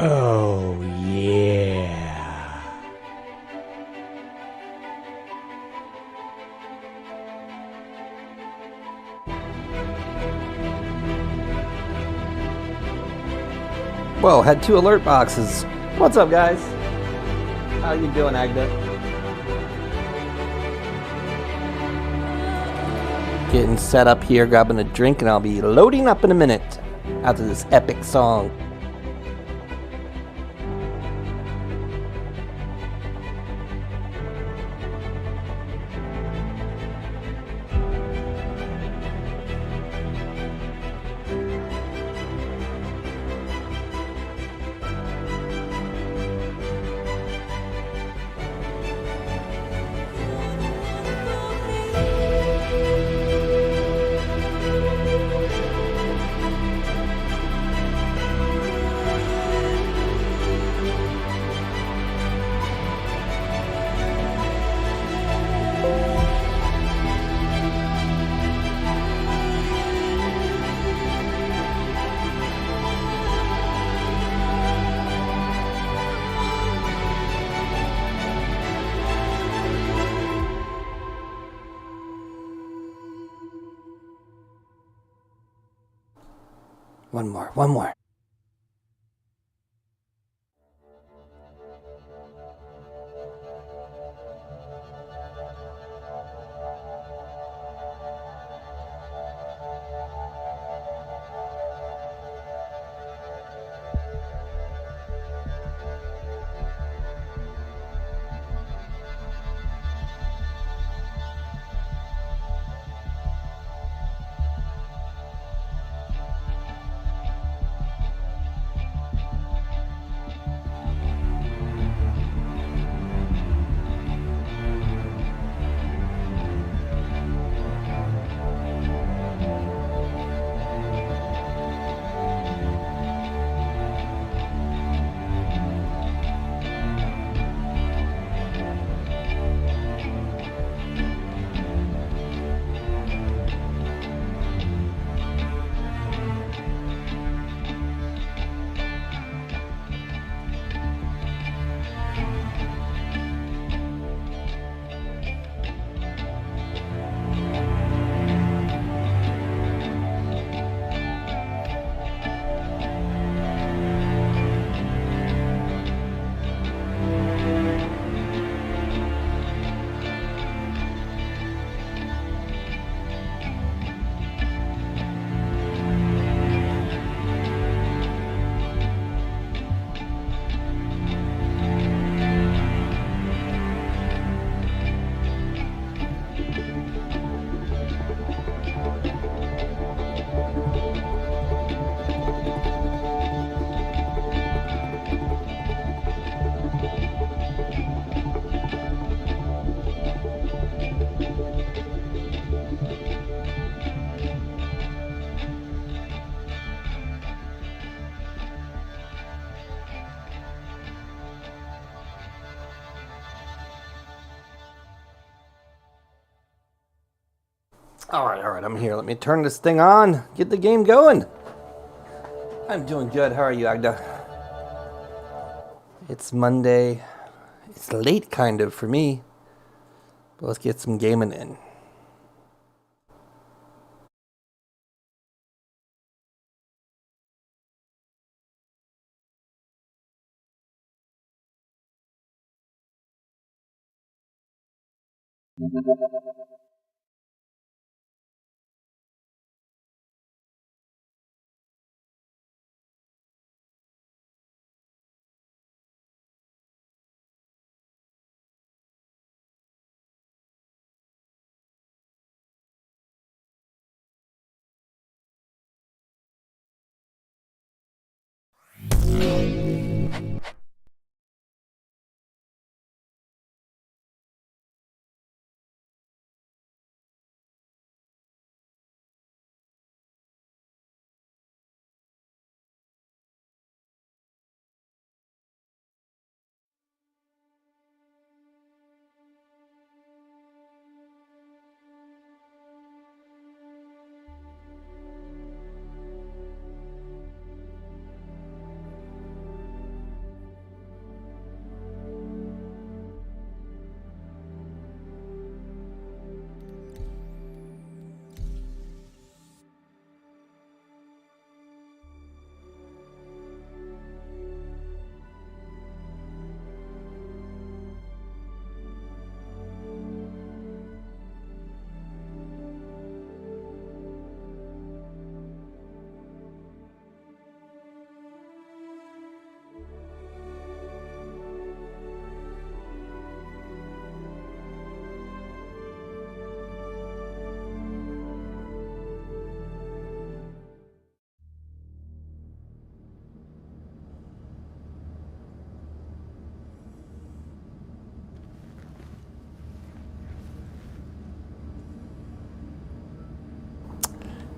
Oh, yeah. Whoa, had 2 alert boxes. What's up, guys? How you doing, Agda? Getting set up here, grabbing a drink, and I'll be loading up in a minute after this epic song. One more. All right, I'm here. Let me turn this thing on, get the game going. I'm doing good. How are you, Agda? It's Monday. It's late, kind of, for me. But let's get some gaming in.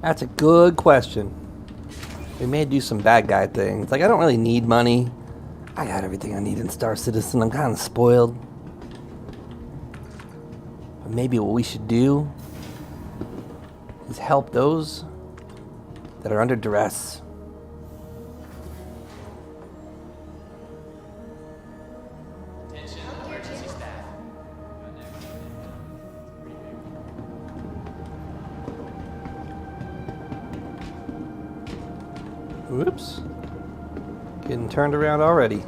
That's a good question. We may do some bad guy things. Like, I don't really need money. I got everything I need in Star Citizen. I'm kind of spoiled. But maybe what we should do is help those that are under duress. Whoops. Getting turned around already.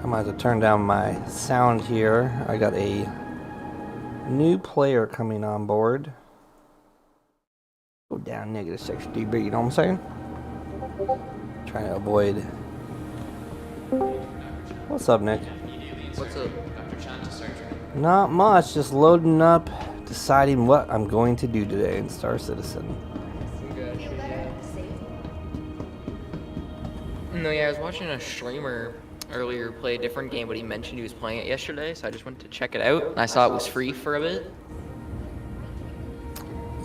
I might have to turn down my sound here. I got a new player coming on board. Go down negative 6 dB, you know what I'm saying? Trying to avoid. What's up, Nick? What's up? Not much, just loading up, deciding what I'm going to do today in Star Citizen. No, yeah, I was watching a streamer earlier play a different game, but he mentioned he was playing it yesterday, so I just went to check it out, and I saw it was free for a bit.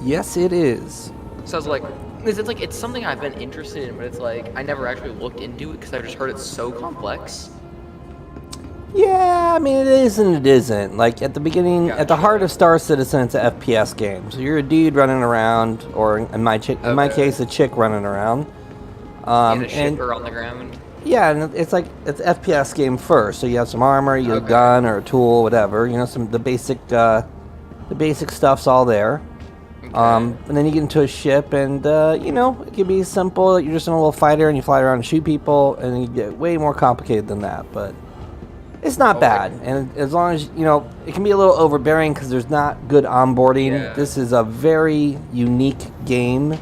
Yes, it is. So I was like, it's something I've been interested in, but it's like, I never actually looked into it because I've just heard it's so complex. Yeah, I mean, it is and it isn't. Like, at the beginning, at the heart of Star Citizen, it's an FPS game. So you're a dude running around, or in my case, a chick running around. And a shipper on the ground. Yeah, and it's like, it's an FPS game first. So you have some armor, you have a gun or a tool, whatever. You know, the basic stuff's all there. Okay. And then you get into a ship, and, you know, it can be simple. You're just in a little fighter, and you fly around and shoot people, and then you get way more complicated than that, but it's not bad. And as long as, you know, it can be a little overbearing because there's not good onboarding. Yeah. This is a very unique game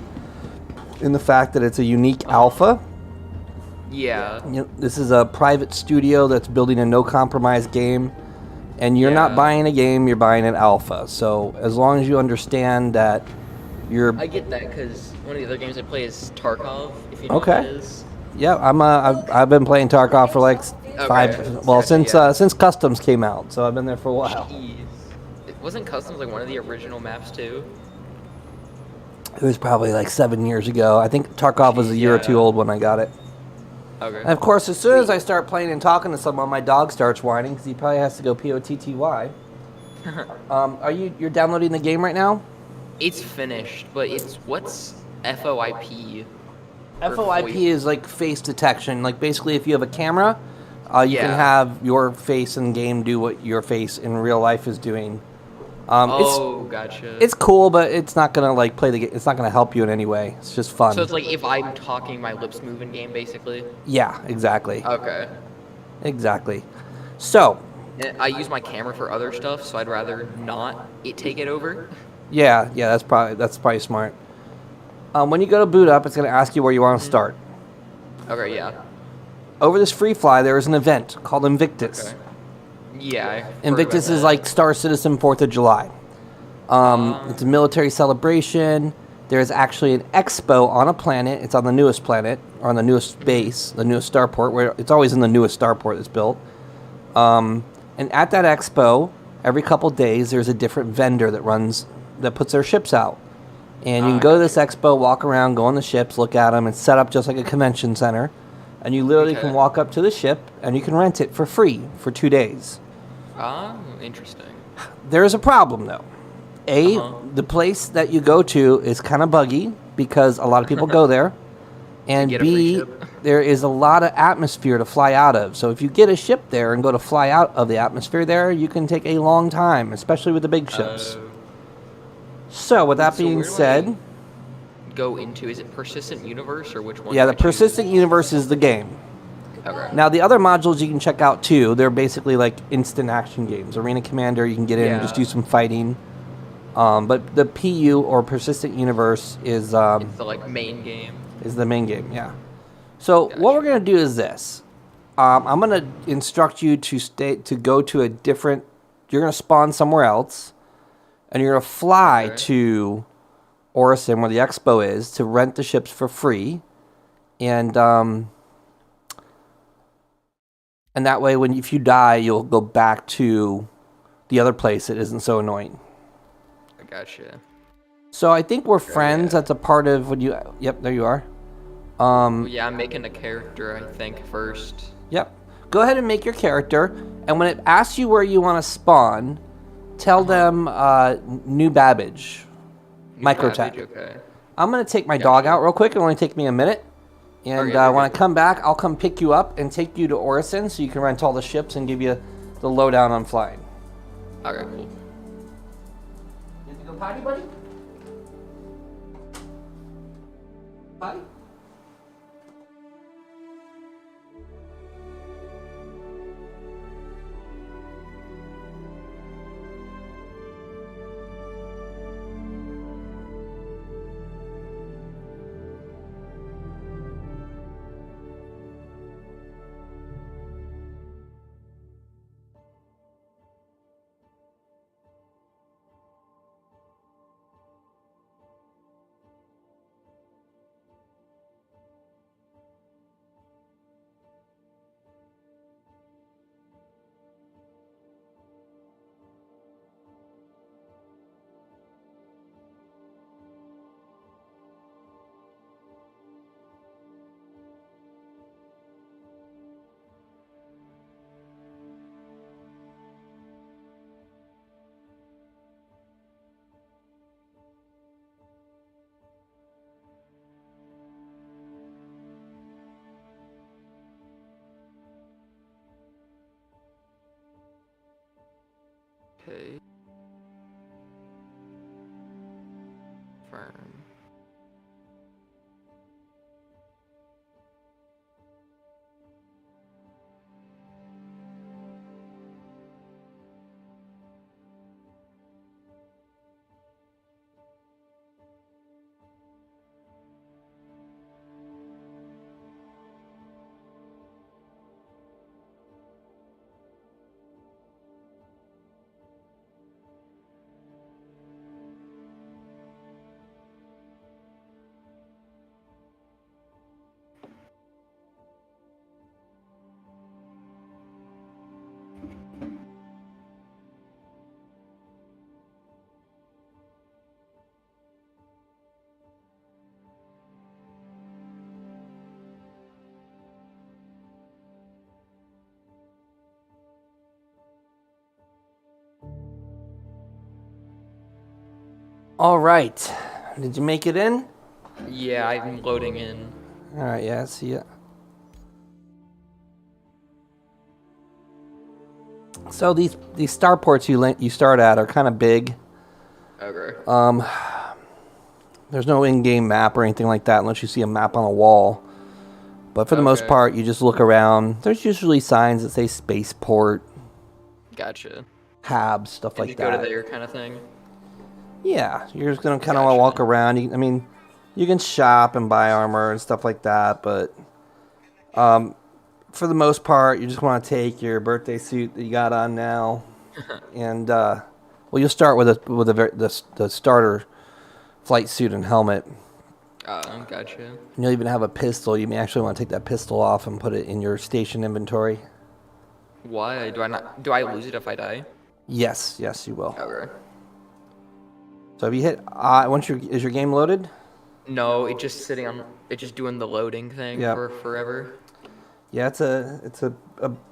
in the fact that it's a unique alpha. Yeah. You know, this is a private studio that's building a no-compromise game, and you're not buying a game, you're buying an alpha. So as long as you understand that you're... I get that, because one of the other games I play is Tarkov, if you know what that is. Yeah, I've been playing Tarkov for like since Customs came out, so I've been there for a while. Jeez. Wasn't Customs like one of the original maps too? It was probably like 7 years ago. I think Tarkov was a year or two old when I got it. Okay. And of course, as soon as I start playing and talking to someone, my dog starts whining because he probably has to go POTTY. You're downloading the game right now? It's finished, but what's FOIP? FOIP is like face detection. Like basically, if you have a camera, you can have your face in game do what your face in real life is doing. Gotcha. It's cool, but it's not gonna like play the game. It's not gonna help you in any way. It's just fun. So it's like if I'm talking, my lips move in game, basically. Yeah, exactly. Okay. Exactly. So. I use my camera for other stuff, so I'd rather not take it over. Yeah, that's probably smart. When you go to boot up, it's gonna ask you where you want to start. Okay. Yeah. Over this free fly, there is an event called Invictus. Okay. Yeah. Invictus is like Star Citizen 4th of July. It's a military celebration. There's actually an expo on a planet. It's on the newest planet, or on the newest base, the newest starport, where it's always in the newest starport that's built. And at that expo, every couple days, there's a different vendor that puts their ships out. And you can go to this expo, walk around, go on the ships, look at them. It's set up just like a convention center. And you literally can walk up to the ship, and you can rent it for free for 2 days. Interesting. There is a problem, though. The place that you go to is kind of buggy because a lot of people go there. And B, there is a lot of atmosphere to fly out of. So if you get a ship there and go to fly out of the atmosphere there, you can take a long time, especially with the big ships. So with that being said... Go into, is it Persistent Universe or which one? Yeah, the Persistent Universe is the game. Okay. Now the other modules you can check out too. They're basically like instant action games. Arena Commander, you can get in and just do some fighting. But the PU or Persistent Universe is it's the like main game. Is the main game, yeah. So what we're gonna do is this. I'm gonna instruct you to go to a different. You're gonna spawn somewhere else, and you're gonna fly to Orison, where the expo is, to rent the ships for free. And And that way, if you die, you'll go back to the other place. It isn't so annoying. I gotcha. So I think we're friends. Yeah. That's a part of when you. Yep, there you are. Yeah, I'm making a character, I think, first. Yep. Go ahead and make your character, and when it asks you where you want to spawn, tell them New Babbage. Microtech. Okay. I'm gonna take my dog out real quick. It'll only take me a minute. And Okay, when I come back, I'll come pick you up and take you to Orison so you can rent all the ships and give you the lowdown on flying. Okay, cool. You have to go potty, buddy? Potty? Okay. Firm. All right. Did you make it in? Yeah, I'm loading in. All right. Yeah. I see it. So these starports you start at are kind of big. Okay. There's no in-game map or anything like that unless you see a map on a wall. But for the most part, you just look around. There's usually signs that say spaceport, Gotcha. Habs, stuff like Just that. go to there kind of thing. Yeah, you're just gonna kind of walk around. You can shop and buy armor and stuff like that, but for the most part, you just want to take your birthday suit that you got on now, and you'll start with the starter flight suit and helmet. Gotcha. And you'll even have a pistol. You may actually want to take that pistol off and put it in your station inventory. Why do I lose it if I die? Yes, you will. Okay. So have you hit? Is your game loaded? No, it's just sitting on. It's just doing the loading thing for forever. Yeah, it's a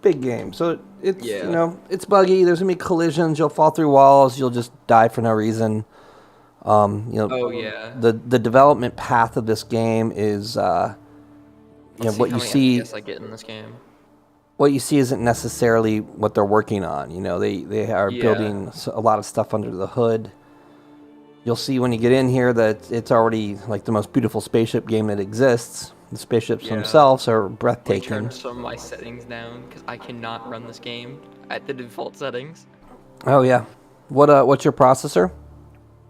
big game. So it's it's buggy. There's gonna be collisions. You'll fall through walls. You'll just die for no reason. Oh yeah. The development path of this game is what you see. FPS I get in this game. What you see isn't necessarily what they're working on. They are building a lot of stuff under the hood. You'll see when you get in here that it's already like the most beautiful spaceship game that exists. The spaceships themselves are breathtaking. I turned some of my settings down because I cannot run this game at the default settings. Oh yeah, what's your processor?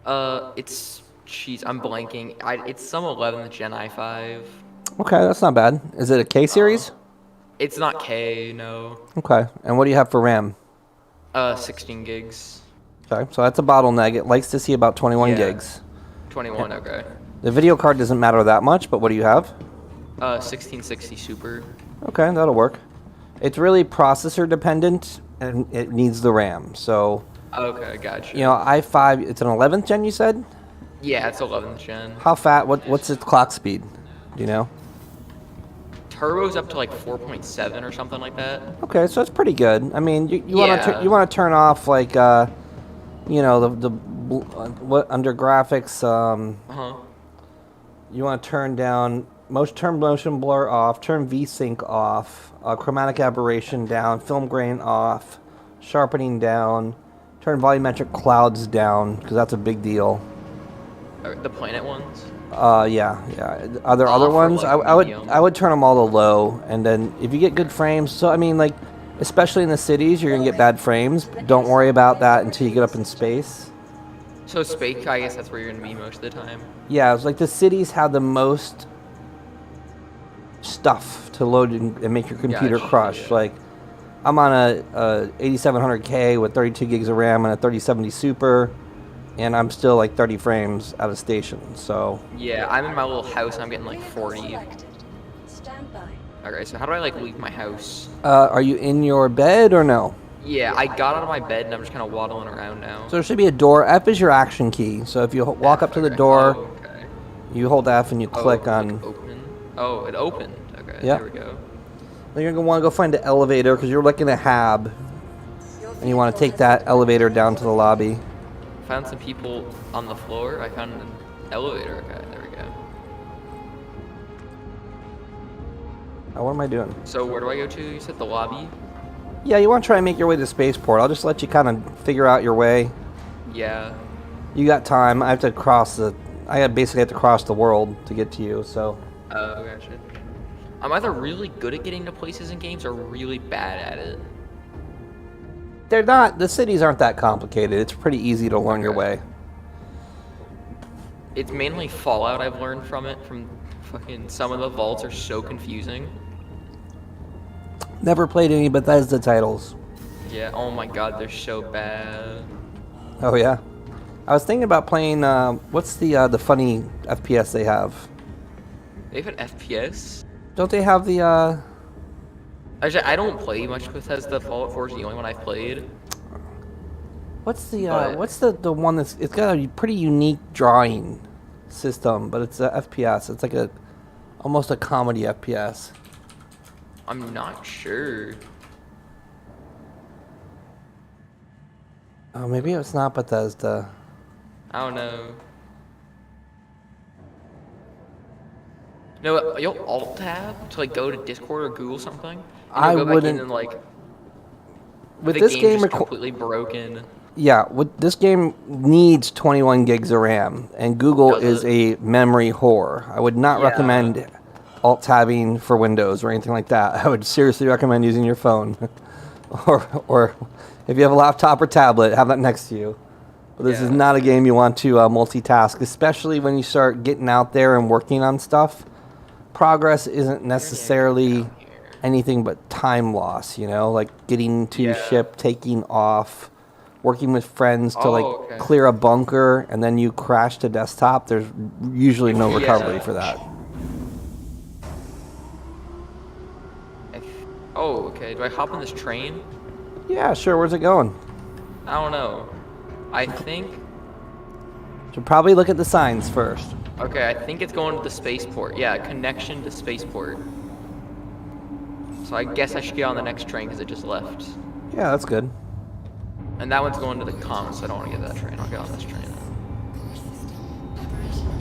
I'm blanking. It's some 11th Gen i5. Okay, that's not bad. Is it a K series? It's not K, no. Okay, and what do you have for RAM? 16 gigs. Okay, so that's a bottleneck. It likes to see about 21 gigs. 21, okay. The video card doesn't matter that much, but what do you have? 1660 Super. Okay, that'll work. It's really processor dependent, and it needs the RAM. So, Okay, gotcha. you know, i5, it's an 11th gen, you said? Yeah, it's 11th gen. How fat? What's its clock speed? Do you know? Turbo's up to like 4.7 or something like that. Okay, so it's pretty good. I mean, you Yeah. want to turn off like you know what under graphics Uh-huh. you want to turn motion blur off, turn VSync off, chromatic aberration down, film grain off, sharpening down, turn volumetric clouds down because that's a big deal. The planet ones? Yeah. Are there other For, ones? like, medium. I would turn them all to low, and then if you get good frames, so I mean, like, especially in the cities, you're gonna get bad frames. Don't worry about that until you get up in space. So space, I guess that's where you're gonna be most of the time. Yeah, it's like the cities have the most stuff to load and make your computer Gotcha, crush. yeah. Like, I'm on a 8700K with 32 gigs of RAM and a 3070 Super, and I'm still like 30 frames out of station. So Yeah, I'm in my little house and I'm getting like 40. Stand by. Okay, so how do I like leave my house? are you in your bed or no? Yeah, I got out of my bed and I'm just kind of waddling around now. So there should be a door. F is your action key. So if you walk up to the Okay. door, Oh, okay. you hold F and you click Oh, on. like open. Oh, it opened. Okay, Yeah. there we go. Then you're gonna want to go find the elevator because you're looking at Hab, and you want to take that elevator down to the lobby. Found some people on the floor. I found an elevator. Okay, there we go. What am I doing? So where do I go to? You said the lobby? Yeah, you want to try and make your way to spaceport. I'll just let you kind of figure out your way. Yeah. You got time. I have to basically have to cross the world to get to you. So Oh, gotcha. I'm either really good at getting to places in games or really bad at it. they're not. The cities aren't that complicated. It's pretty easy to learn your Okay. way. It's mainly Fallout I've learned from it. From fucking some of the vaults are so confusing. Never played any Bethesda titles. Yeah. Oh my god, they're so bad. Oh yeah. I was thinking about playing. What's the funny FPS they have? They have an FPS. Don't they have the? Actually, I don't play much Bethesda. Fallout 4 is the only one I've played. What's the But- what's the one that's it's got a pretty unique drawing system, but it's a FPS. It's like almost a comedy FPS. I'm not sure. Oh, maybe it's not Bethesda. I don't know. No, you'll alt tab to like go to Discord or Google something. And I you'll go back wouldn't- in and like With the this game's game, just completely broken. yeah, this game needs 21 gigs of RAM, and Google Does is it? a memory whore. I would not Yeah. recommend alt tabbing for Windows or anything like that. I would seriously recommend using your phone, or if you have a laptop or tablet, have that next to you. But this is Yeah. not a game you want to multitask, especially when you start getting out there and working on stuff. Progress isn't necessarily anything but time loss, you know, like getting to Yeah. ship, taking off, working with friends to like okay. clear a bunker, and then you crash to desktop. There's usually no Yeah. recovery for that. Oh, okay. Do I hop on this train? Yeah, sure. Where's it going? I don't know. I think. Should probably look at the signs first. Okay, I think it's going to the spaceport. Yeah, connection to spaceport. So I guess I should get on the next train because it just left. Yeah, that's good. And that one's going to the commons, so I don't want to get that train. I'll get on this train.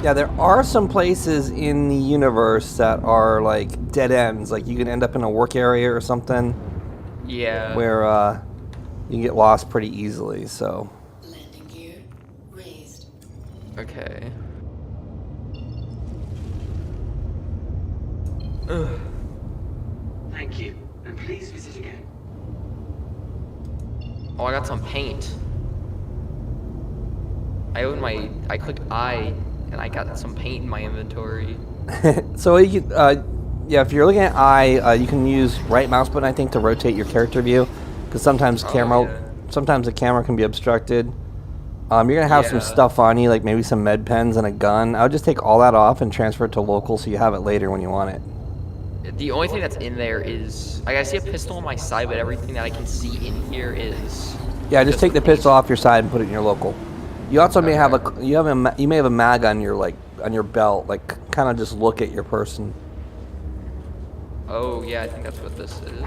Yeah, there are some places in the universe that are like dead ends. Like you can end up in a work area or something Yeah. where you can get lost pretty easily. So Landing gear raised. Okay. Thank you, and please visit again. Oh, I got some paint. I clicked I, and I got some paint in my inventory. so you yeah, if you're looking at I, you can use right mouse button I think to rotate your character view, because sometimes sometimes the camera can be obstructed. You're gonna have some Yeah. stuff on you, like maybe some med pens and a gun. I would just take all that off and transfer it to local so you have it later when you want it. The only thing that's in there is I see a pistol on my side, but everything that I can see in here is. Yeah, just take the pistol off your side and put it in your local. You also may have Okay. you may have a mag on your belt, like kind of just look at your person. Oh yeah, I think that's what this is.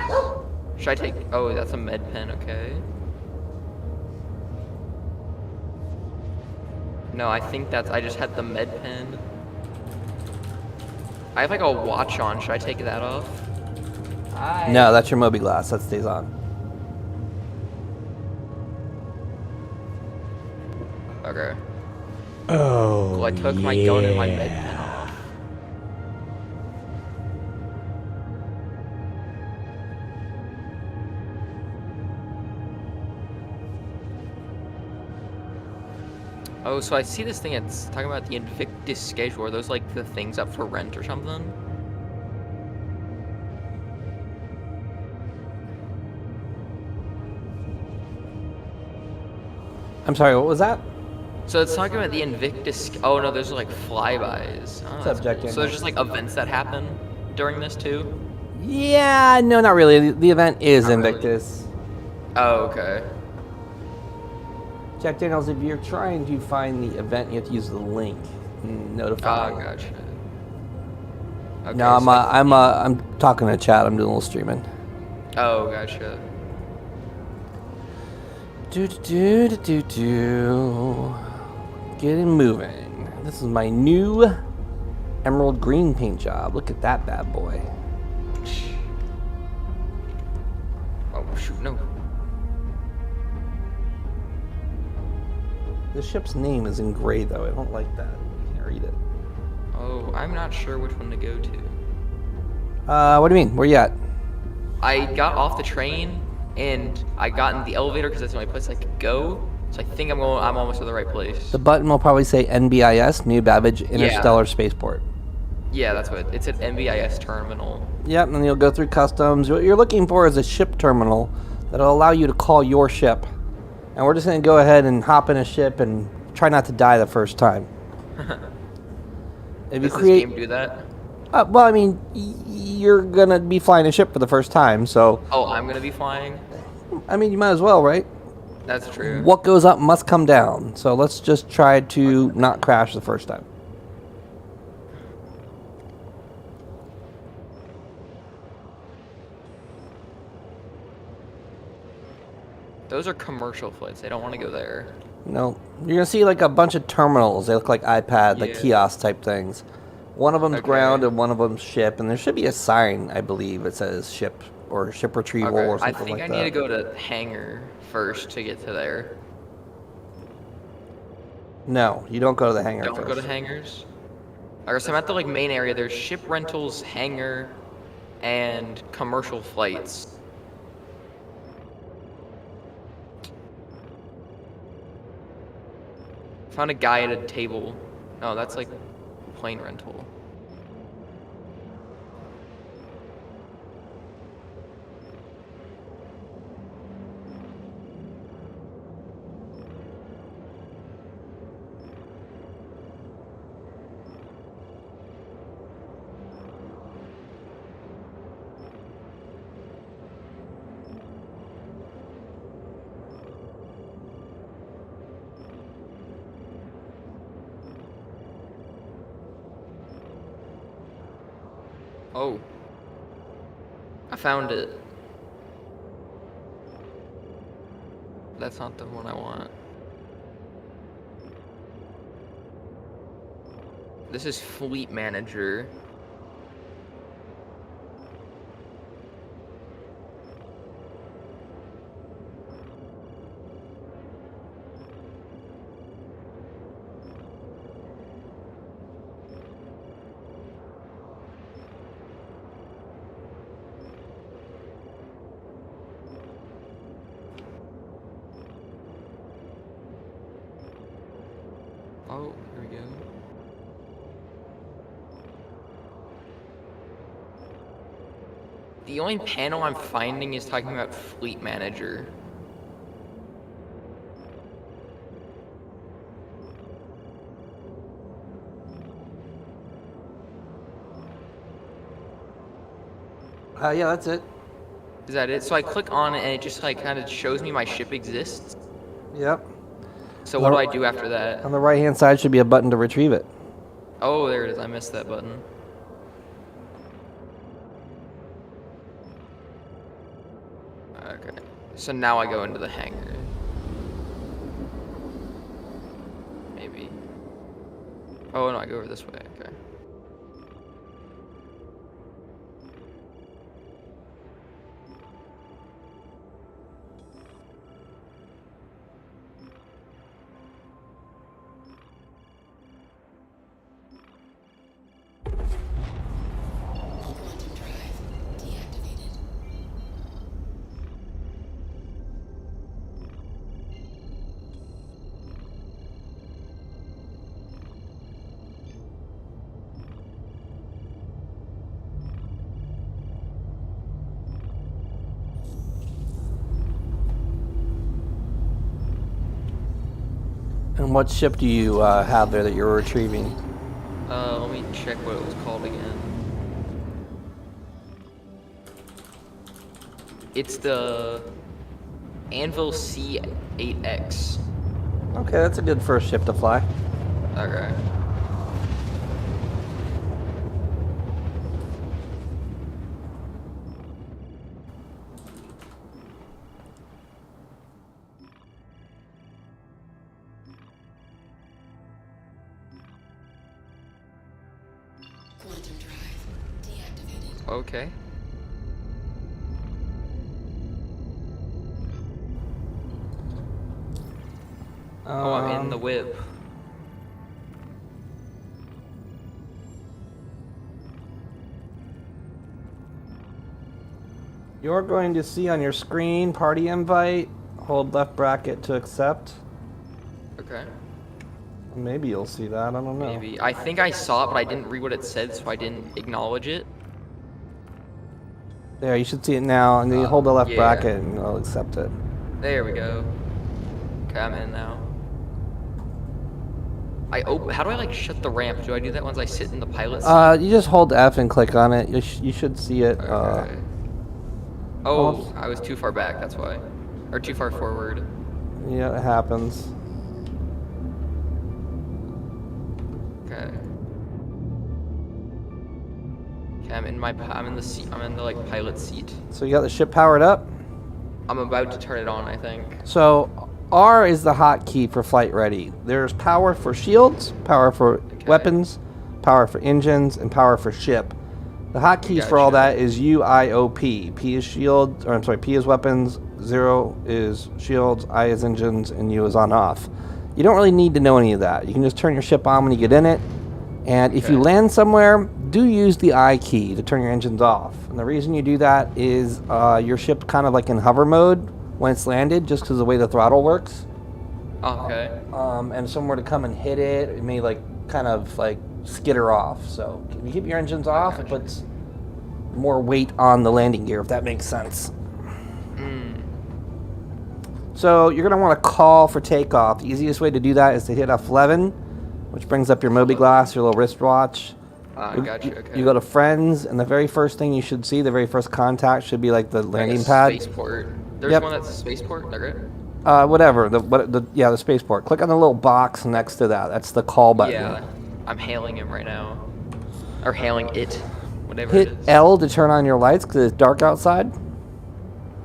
Should I take? Oh, that's a med pen. Okay. No, I think that's. I just had the med pen. I have like a watch on. Should I take that off? No, that's your Moby glass. That stays on. Okay. Oh, Well, I took my gun and my med pen off. Oh, so I see this thing. It's talking about the Invictus schedule. Are those like the things up for rent or something? I'm sorry, what was that? So it's talking about the Invictus. Oh no, those are like flybys. Oh, that's Jack cool. Daniels? So there's just like events that happen during this too. Yeah, no, not really. The event is Not really. Invictus. Oh, okay. Jack Daniels, if you're trying to find the event, you have to use the link. Notify. Oh, gotcha. Okay, No, so I'm talking to chat. I'm doing a little streaming. Oh, gotcha. Do. Getting moving. This is my new emerald green paint job. Look at that bad boy. Oh shoot, no. The ship's name is in gray though. I don't like that. I can't read it. Oh, I'm not sure which one to go to. What do you mean? Where you at? I got off the train and I got in the elevator because that's the only place I could go. So I think I'm almost at the right place. The button will probably say NBIS, New Babbage Interstellar Spaceport. Yeah, that's what it's at MBIS terminal. Yep, and then you'll go through customs. What you're looking for is a ship terminal that'll allow you to call your ship. And we're just going to go ahead and hop in a ship and try not to die the first time. If you Does create, this game do that? well, I mean, you're going to be flying a ship for the first time, so, Oh, I'm gonna be flying? I mean, you might as well, right? That's true. What goes up must come down. So let's just try to not crash the first time. Those are commercial flights. They don't want to go there. No, you're gonna see like a bunch of terminals. They look like iPad, like Yeah. kiosk type things. One of them's Okay. ground and one of them's ship, and there should be a sign, I believe, that says ship or ship retrieval Okay, or I something think like I that. need to go to hangar first to get to there. No, you don't go to the hangar Don't first. go to hangars. Alright, so I'm at the like main area. There's ship rentals, hangar, and commercial flights. Found a guy at a table. Oh, that's like plane rental. Oh. I found it. That's not the one I want. This is Fleet Manager. Oh, here we go. The only panel I'm finding is talking about Fleet Manager. Yeah, that's it. Is that it? So I click on it and it just like kind of shows me my ship exists. Yep. So what do I do after that? On the right-hand side should be a button to retrieve it. Oh, there it is. I missed that button. Okay. So now I go into the hangar. Maybe. Oh, no, I go over this way. Okay. Quantum drive deactivated. And what ship do you have there that you're retrieving? Let me check what it was called again. It's the Anvil C8X. Okay, that's a good first ship to fly. Okay. Quantum drive deactivated. Okay. Oh, I'm in the whip. You're going to see on your screen party invite. Hold left bracket to accept. Okay. Maybe you'll see that. I don't know. Maybe. I think I saw it, but I didn't read what it said, so I didn't acknowledge it. There, you should see it now, and then you hold the left yeah. bracket and it'll accept it. There we go. Okay, I'm in now. How do I like shut the ramp? Do I do that once I sit in the pilot seat? You just hold F and click on it. You should see it. Okay. Oh, I was too far back, that's why. Or too far forward. Yeah, it happens. Okay. Okay, I'm in the seat. I'm in the like pilot seat. So you got the ship powered up. I'm about to turn it on, I think. So R is the hotkey for flight ready. There's power for shields, power for weapons, power for engines, and power for ship. The hotkeys for all that is U, I, O, P. P is shield, or I'm sorry, P is weapons, 0 is shields, I is engines, and U is on off. You don't really need to know any of that. You can just turn your ship on when you get in it. And if you land somewhere, do use the I key to turn your engines off. And the reason you do that is your ship kind of like in hover mode when it's landed, just because of the way the throttle works. Okay. And if someone were to come and hit it, it may like kind of like skitter off. So if you keep your engines off, it puts more weight on the landing gear, if that makes sense. So you're going to want to call for takeoff. The easiest way to do that is to hit F11, which brings up your Moby Glass, your little wristwatch. Gotcha, okay. You go to Friends, and the very first thing you should see, the very first contact should be like the landing pad. Spaceport. There's one that's a spaceport, is that right? Whatever. The spaceport. Click on the little box next to that. That's the call button. Yeah, I'm hailing him right now. Or hailing it. Whatever Hit it is. L to turn on your lights because it's dark outside.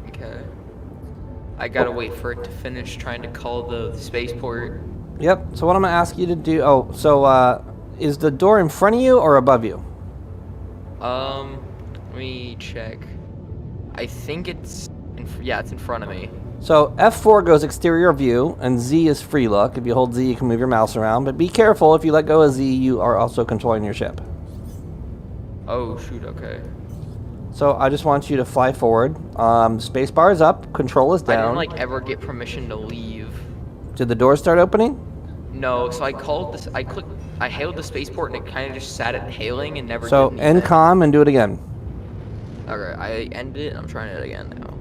Okay. I gotta wait for it to finish trying to call the spaceport. Yep. So what I'm going to ask you to do... Oh, so is the door in front of you or above you? Let me check. I think it's... it's in front of me. So F4 goes exterior view, and Z is free look. If you hold Z, you can move your mouse around. But be careful, if you let go of Z, you are also controlling your ship. Oh, shoot, okay. So I just want you to fly forward. Spacebar is up, control is down. I didn't, like, ever get permission to leave. Did the doors start opening? No, so I called this... I hailed the spaceport, and it kind of just sat at hailing and never So did anything. end comm and do it again. Okay, I ended it, and I'm trying it again now.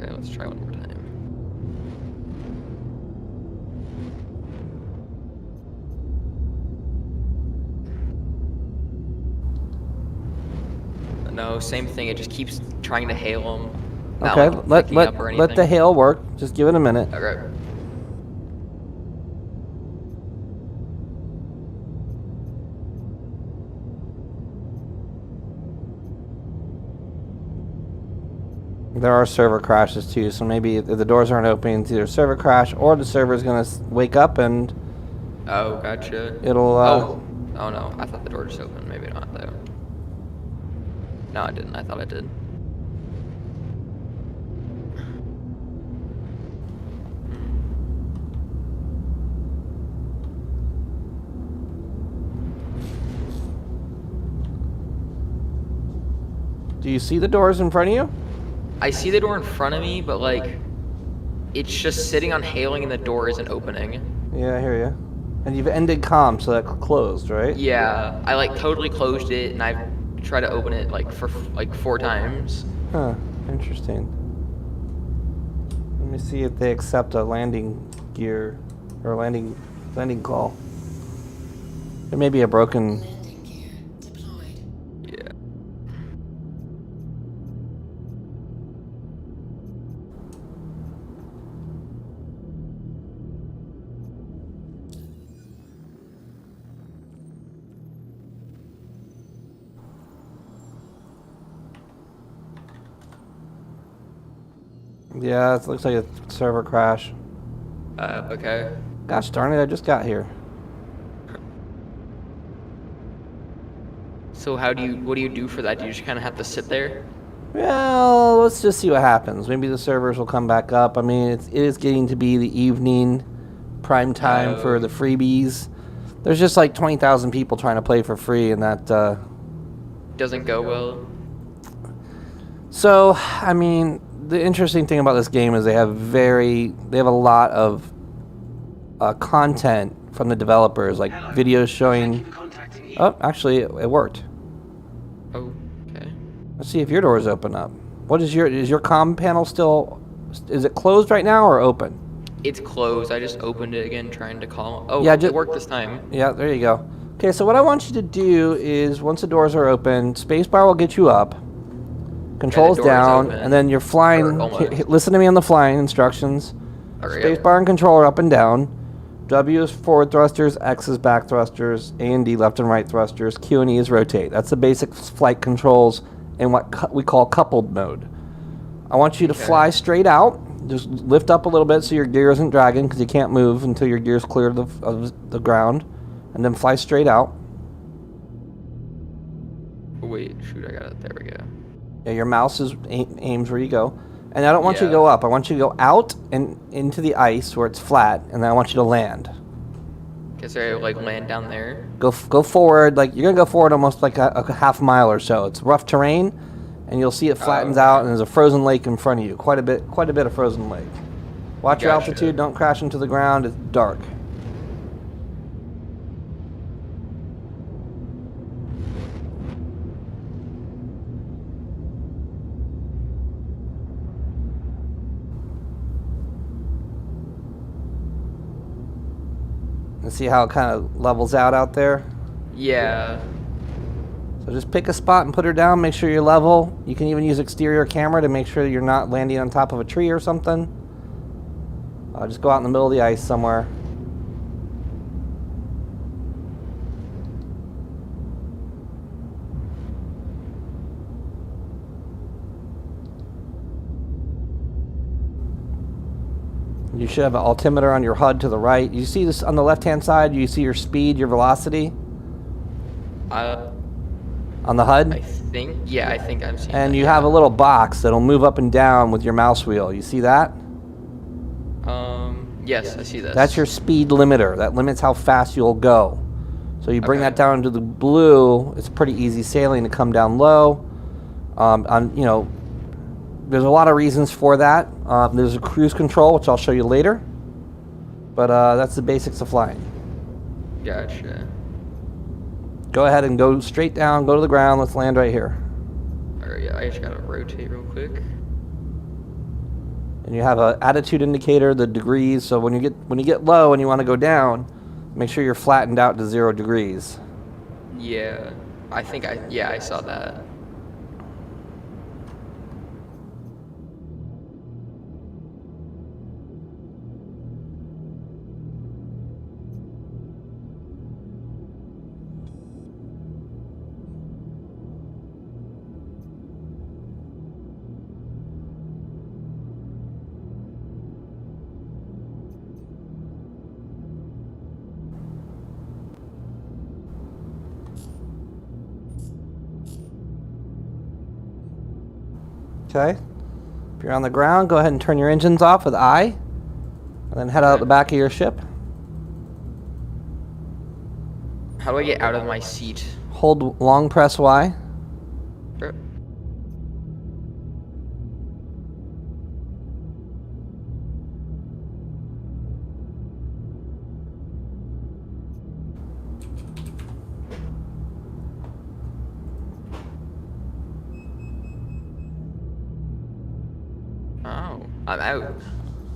Okay, let's try one more time. No, same thing. It just keeps trying to hail them. Okay, Not, like, picking up or let the anything. hail work. Just give it a minute. Okay. There are server crashes too, so maybe if the doors aren't opening, it's either server crash or the server's gonna wake up and Oh, gotcha. it'll. Oh no, I thought the door just opened. Maybe not though. No, I didn't. I thought I did. Do you see the doors in front of you? I see the door in front of me, but like, it's just sitting on hailing and the door isn't opening. Yeah, I hear you. And you've ended comm, so that closed, right? Yeah, I like totally closed it and I've tried to open it like for like 4 times. Huh. Interesting. Let me see if they accept a landing gear or landing call. There may be a broken. Landing gear deployed. Yeah. Yeah, it looks like a server crash. Okay. Gosh darn it! I just got here. So what do you do for that? Do you just kind of have to sit there? Well, let's just see what happens. Maybe the servers will come back up. I mean, it is getting to be the evening prime time for the freebies. There's just like 20,000 people trying to play for free, and that. Doesn't go well. So, I mean, the interesting thing about this game is they have a lot of content from the developers, like Hello. videos Thank showing. you for contacting me. Oh, actually, it worked. Okay. Let's see if your doors open up. Is your comm panel still? Is it closed right now or open? It's closed. I just opened it again, trying to call. Oh, Yeah, it worked this time. Yeah, there you go. Okay, so what I want you to do is once the doors are open, spacebar will get you up. Controls door is down, open. and then you're flying. Or almost. Listen to me on the flying instructions. Okay, yeah. Spacebar and controller up and down. W is forward thrusters, X is back thrusters, A and D left and right thrusters, Q and E is rotate. That's the basic flight controls in what we call coupled mode. I want you to fly straight out. Just lift up a little bit so your gear isn't dragging because you can't move until your gear's clear of the ground. And then fly straight out. Wait, shoot, I got it. There we go. Yeah, your mouse aims where you go. And I don't want you to Yeah. go up. I want you to go out and into the ice where it's flat, and then I want you to land. Guess I like land down there. Go forward, like you're gonna go forward almost like a half mile or so. It's rough terrain, and you'll see it flattens okay. out, and there's a frozen lake in front of you. Quite a bit of frozen lake. Watch your Gotcha. altitude. Don't crash into the ground. It's dark. And see how it kind of levels out there? Yeah. So just pick a spot and put her down, make sure you're level. You can even use exterior camera to make sure you're not landing on top of a tree or something. Just go out in the middle of the ice somewhere. You should have an altimeter on your HUD to the right. You see this on the left-hand side? You see your speed, your velocity on the HUD? I think I've seen And that, you yeah. have a little box that'll move up and down with your mouse wheel. You see that? Yes, I see this. That's your speed limiter. That limits how fast you'll go. So you bring Okay. that down to the blue. It's pretty easy sailing to come down low. There's a lot of reasons for that. There's a cruise control, which I'll show you later. But that's the basics of flying. Gotcha. Go ahead and go straight down. Go to the ground. Let's land right here. Alright, yeah, I just gotta rotate real quick. And you have an attitude indicator, the degrees. So when you get low and you want to go down, make sure you're flattened out to 0 degrees. Yeah. I saw that. Okay. If you're on the ground, go ahead and turn your engines off with I, and then head out the back of your ship. How do I get out of my seat? Hold long press Y. Sure. Oh, I'm out.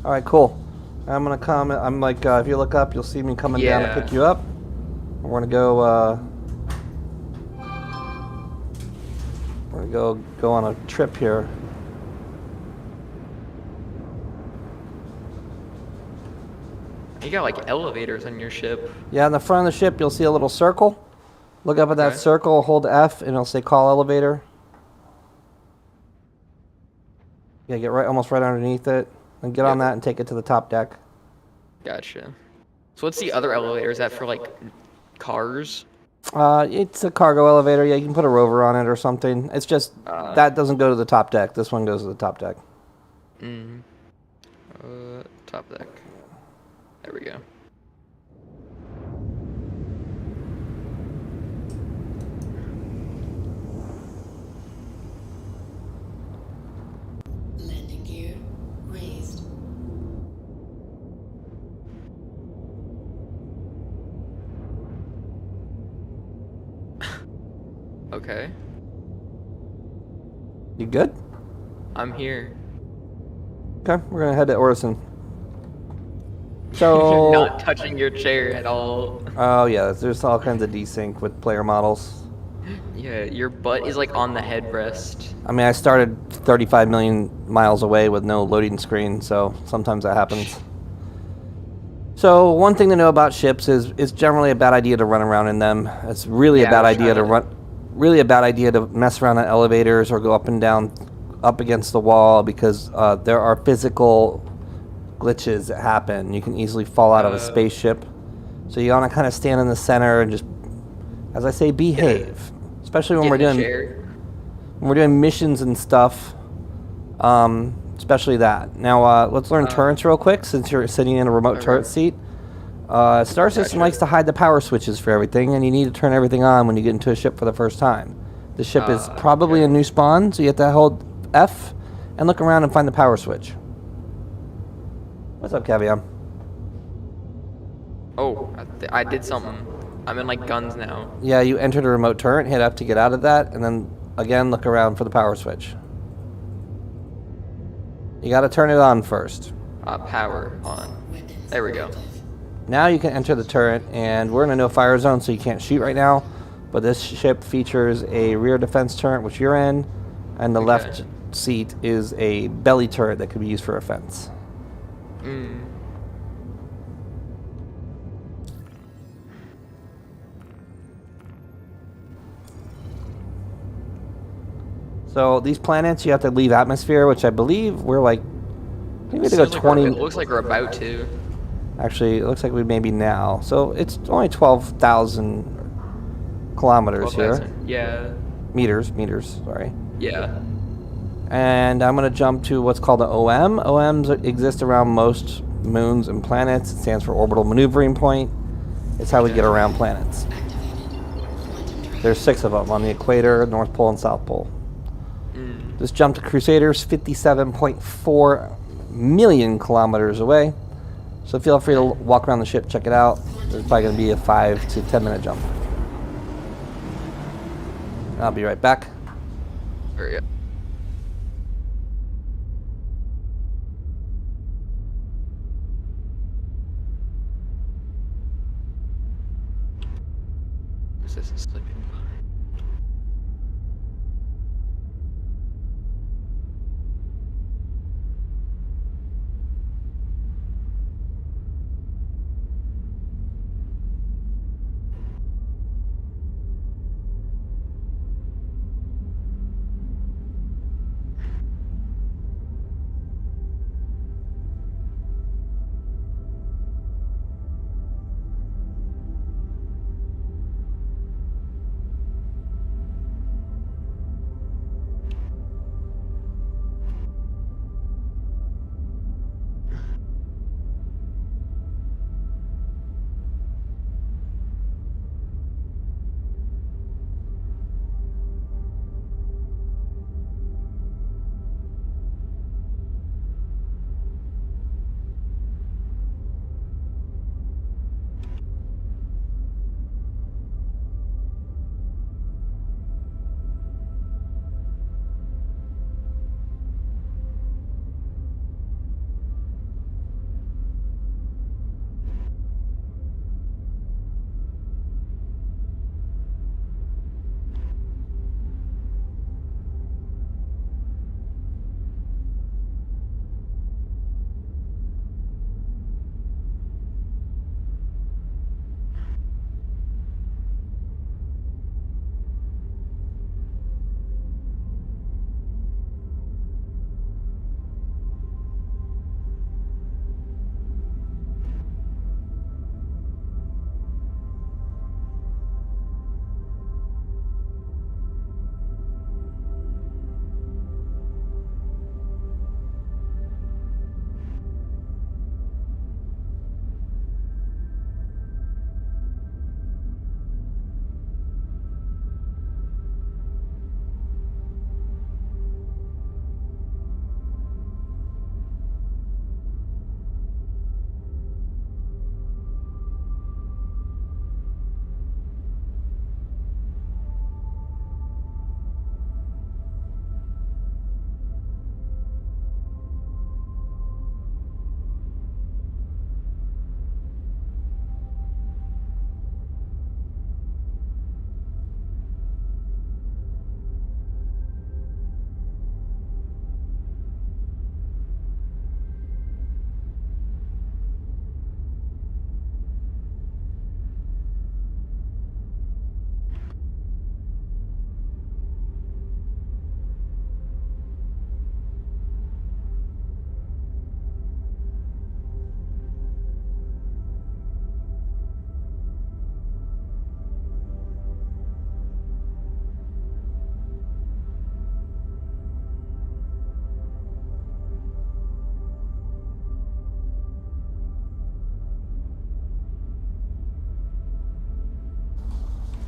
All right, cool. I'm gonna come. I'm like, if you look up, you'll see me coming down to Yeah. pick you up. We're gonna go. We're gonna go on a trip here. You got like elevators on your ship. Yeah, in the front of the ship, you'll see a little circle. Look up at that Okay. circle, hold F, and it'll say call elevator. Yeah, get right, almost right underneath it, and get on Yep. that and take it to the top deck. Gotcha. So what's the other elevator? Is that for like cars? It's a cargo elevator. Yeah, you can put a rover on it or something. It's just that doesn't go to the top deck. This one goes to the top deck. Top deck. There we go. Landing gear raised. Okay. You good? I'm here. Okay, we're gonna head to Orison. So, Not touching your chair at all. oh yeah, there's all kinds of desync with player models. Yeah, your butt is like on the headrest. I mean, I started 35 million miles away with no loading screen, so sometimes that happens. So one thing to know about ships is it's generally a bad idea to run around in them. It's really a Yeah, bad I was idea to trying to- run. Really a bad idea to mess around on elevators or go up and down, up against the wall because there are physical glitches that happen. You can easily fall out of a spaceship. So you want to kind of stand in the center and just, as I say, behave. Especially when Get we're in the doing chair. when we're doing missions and stuff. Especially that. Now let's learn turrets real quick since you're sitting in a remote turret seat. Star System likes to hide the power switches for everything, and you need to turn everything on when you get into a ship for the first time. The ship is probably a new spawn, so you have to hold F and look around and find the power switch. What's up, Caviar? Oh, I did something. I'm in like guns now. Yeah, you entered a remote turret, hit F to get out of that, and then again look around for the power switch. You gotta turn it on first. Power on. There we go. Now you can enter the turret, and we're in a no-fire zone, so you can't shoot right now. But this ship features a rear defense turret, which you're in, and the left seat is a belly turret that could be used for offense. So these planets, you have to leave atmosphere, which I believe we're like, maybe to go Seems like 20. it looks like we're about to. Actually, it looks like we may be now. So it's only 12,000 kilometers here. 12,000. Yeah. Meters, sorry. Yeah. And I'm going to jump to what's called an OM. OMs exist around most moons and planets. It stands for Orbital Maneuvering Point. It's how we get around planets. There's 6 of them on the equator, North Pole, and South Pole. This jump to Crusaders, 57.4 million kilometers away. So feel free to walk around the ship, check it out. There's probably going to be a 5 to 10 minute jump. I'll be right back. Hurry up. This is sleeping.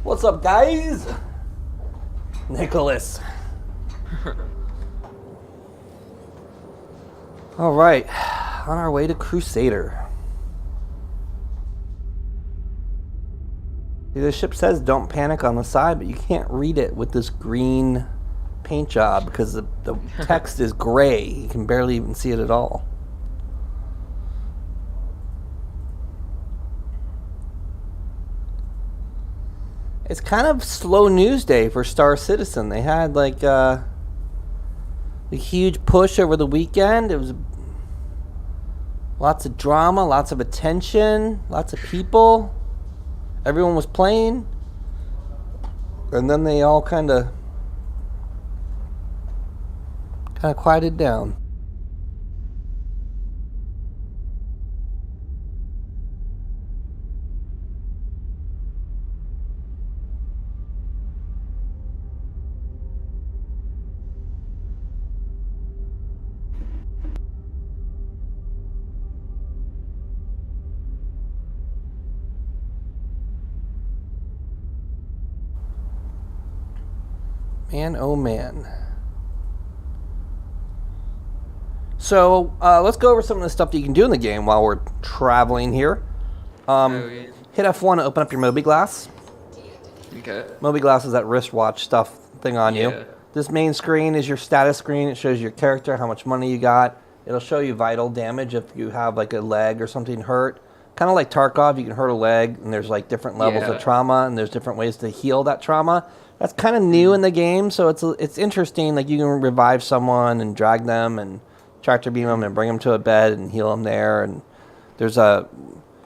What's up, guys? Nicholas. All right, on our way to Crusader. The ship says don't panic on the side, but you can't read it with this green paint job because the text is gray. You can barely even see it at all. It's kind of slow news day for Star Citizen. They had like a huge push over the weekend. It was lots of drama, lots of attention, lots of people. Everyone was playing. And then they all kind of quieted down. Man, oh man. So, let's go over some of the stuff that you can do in the game while we're traveling here. Hit F1 to open up your Moby Glass. Okay. Moby Glass is that wristwatch stuff thing on you. This main screen is your status screen. It shows your character, how much money you got. It'll show you vital damage if you have like a leg or something hurt. Kind of like Tarkov, you can hurt a leg, and there's like different levels of trauma, and there's different ways to heal that trauma. That's kind of new in the game, so it's interesting. Like you can revive someone and drag them and tractor beam them and bring them to a bed and heal them there. And there's if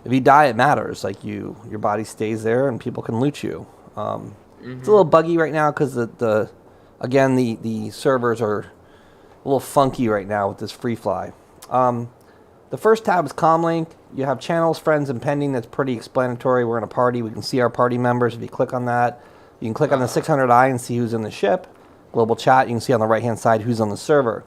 you die, it matters. Like your body stays there and people can loot you. It's a little buggy right now because the servers are a little funky right now with this free fly. The first tab is Comlink. You have channels, friends, and pending. That's pretty explanatory. We're in a party. We can see our party members if you click on that. You can click on the 600i and see who's in the ship. Global chat, you can see on the right-hand side who's on the server.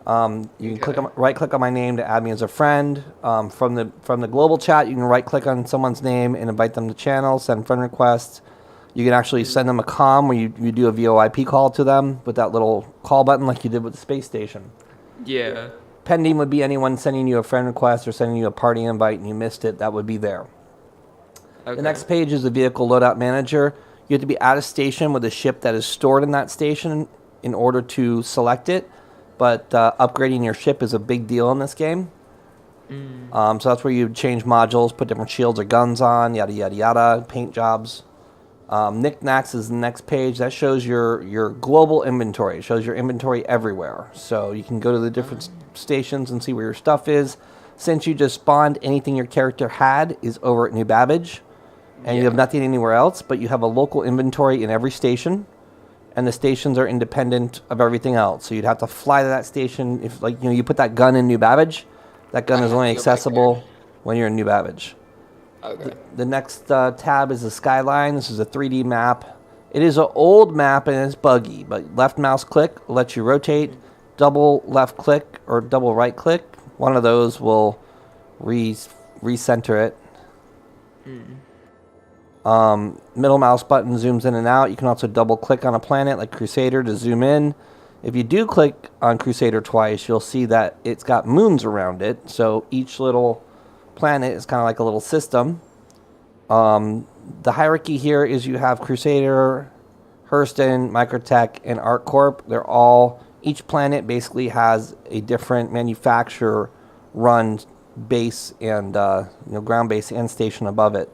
You can right-click on my name to add me as a friend. From the global chat, you can right-click on someone's name and invite them to channel, send friend requests. You can actually send them a comm where you do a VoIP call to them with that little call button like you did with the space station. Yeah. Pending would be anyone sending you a friend request or sending you a party invite and you missed it. That would be there. Okay. The next page is the vehicle loadout manager. You have to be at a station with a ship that is stored in that station in order to select it. But upgrading your ship is a big deal in this game. So that's where you change modules, put different shields or guns on, yada, yada, yada, paint jobs. Knickknacks is the next page. That shows your global inventory. It shows your inventory everywhere. So you can go to the different stations and see where your stuff is. Since you just spawned, anything your character had is over at New Babbage. And you have nothing anywhere else, but you have a local inventory in every station, and the stations are independent of everything else. So you'd have to fly to that station. If you put that gun in New Babbage, that gun is only accessible when you're in New Babbage. Okay. The next tab is the Skyline. This is a 3D map. It is an old map and it's buggy, but left mouse click lets you rotate. Double left click or double right click. One of those will recenter it. Middle mouse button zooms in and out. You can also double click on a planet like Crusader to zoom in. If you do click on Crusader twice, you'll see that it's got moons around it. So each little planet is kind of like a little system. The hierarchy here is you have Crusader, Hurston, Microtech, and ArcCorp. They're all, each planet basically has a different manufacturer run base and ground base and station above it.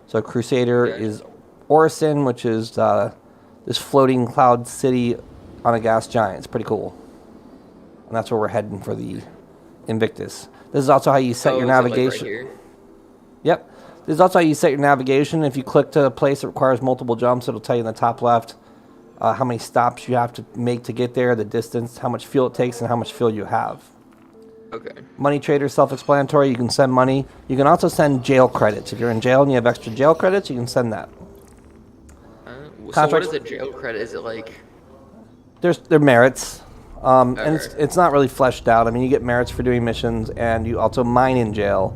So Crusader is Orison, which is this floating cloud city on a gas giant. It's pretty cool. And that's where we're heading for the Invictus. This is also how you set your navigation. Like right here? Yep. This is also how you set your navigation. If you click to a place that requires multiple jumps, it'll tell you in the top left how many stops you have to make to get there, the distance, how much fuel it takes, and how much fuel you have. Okay. Money trader, self-explanatory. You can send money. You can also send jail credits. If you're in jail and you have extra jail credits, you can send that. So what is a jail credit? Is it like... They're merits. And it's not really fleshed out. I mean, you get merits for doing missions, and you also mine in jail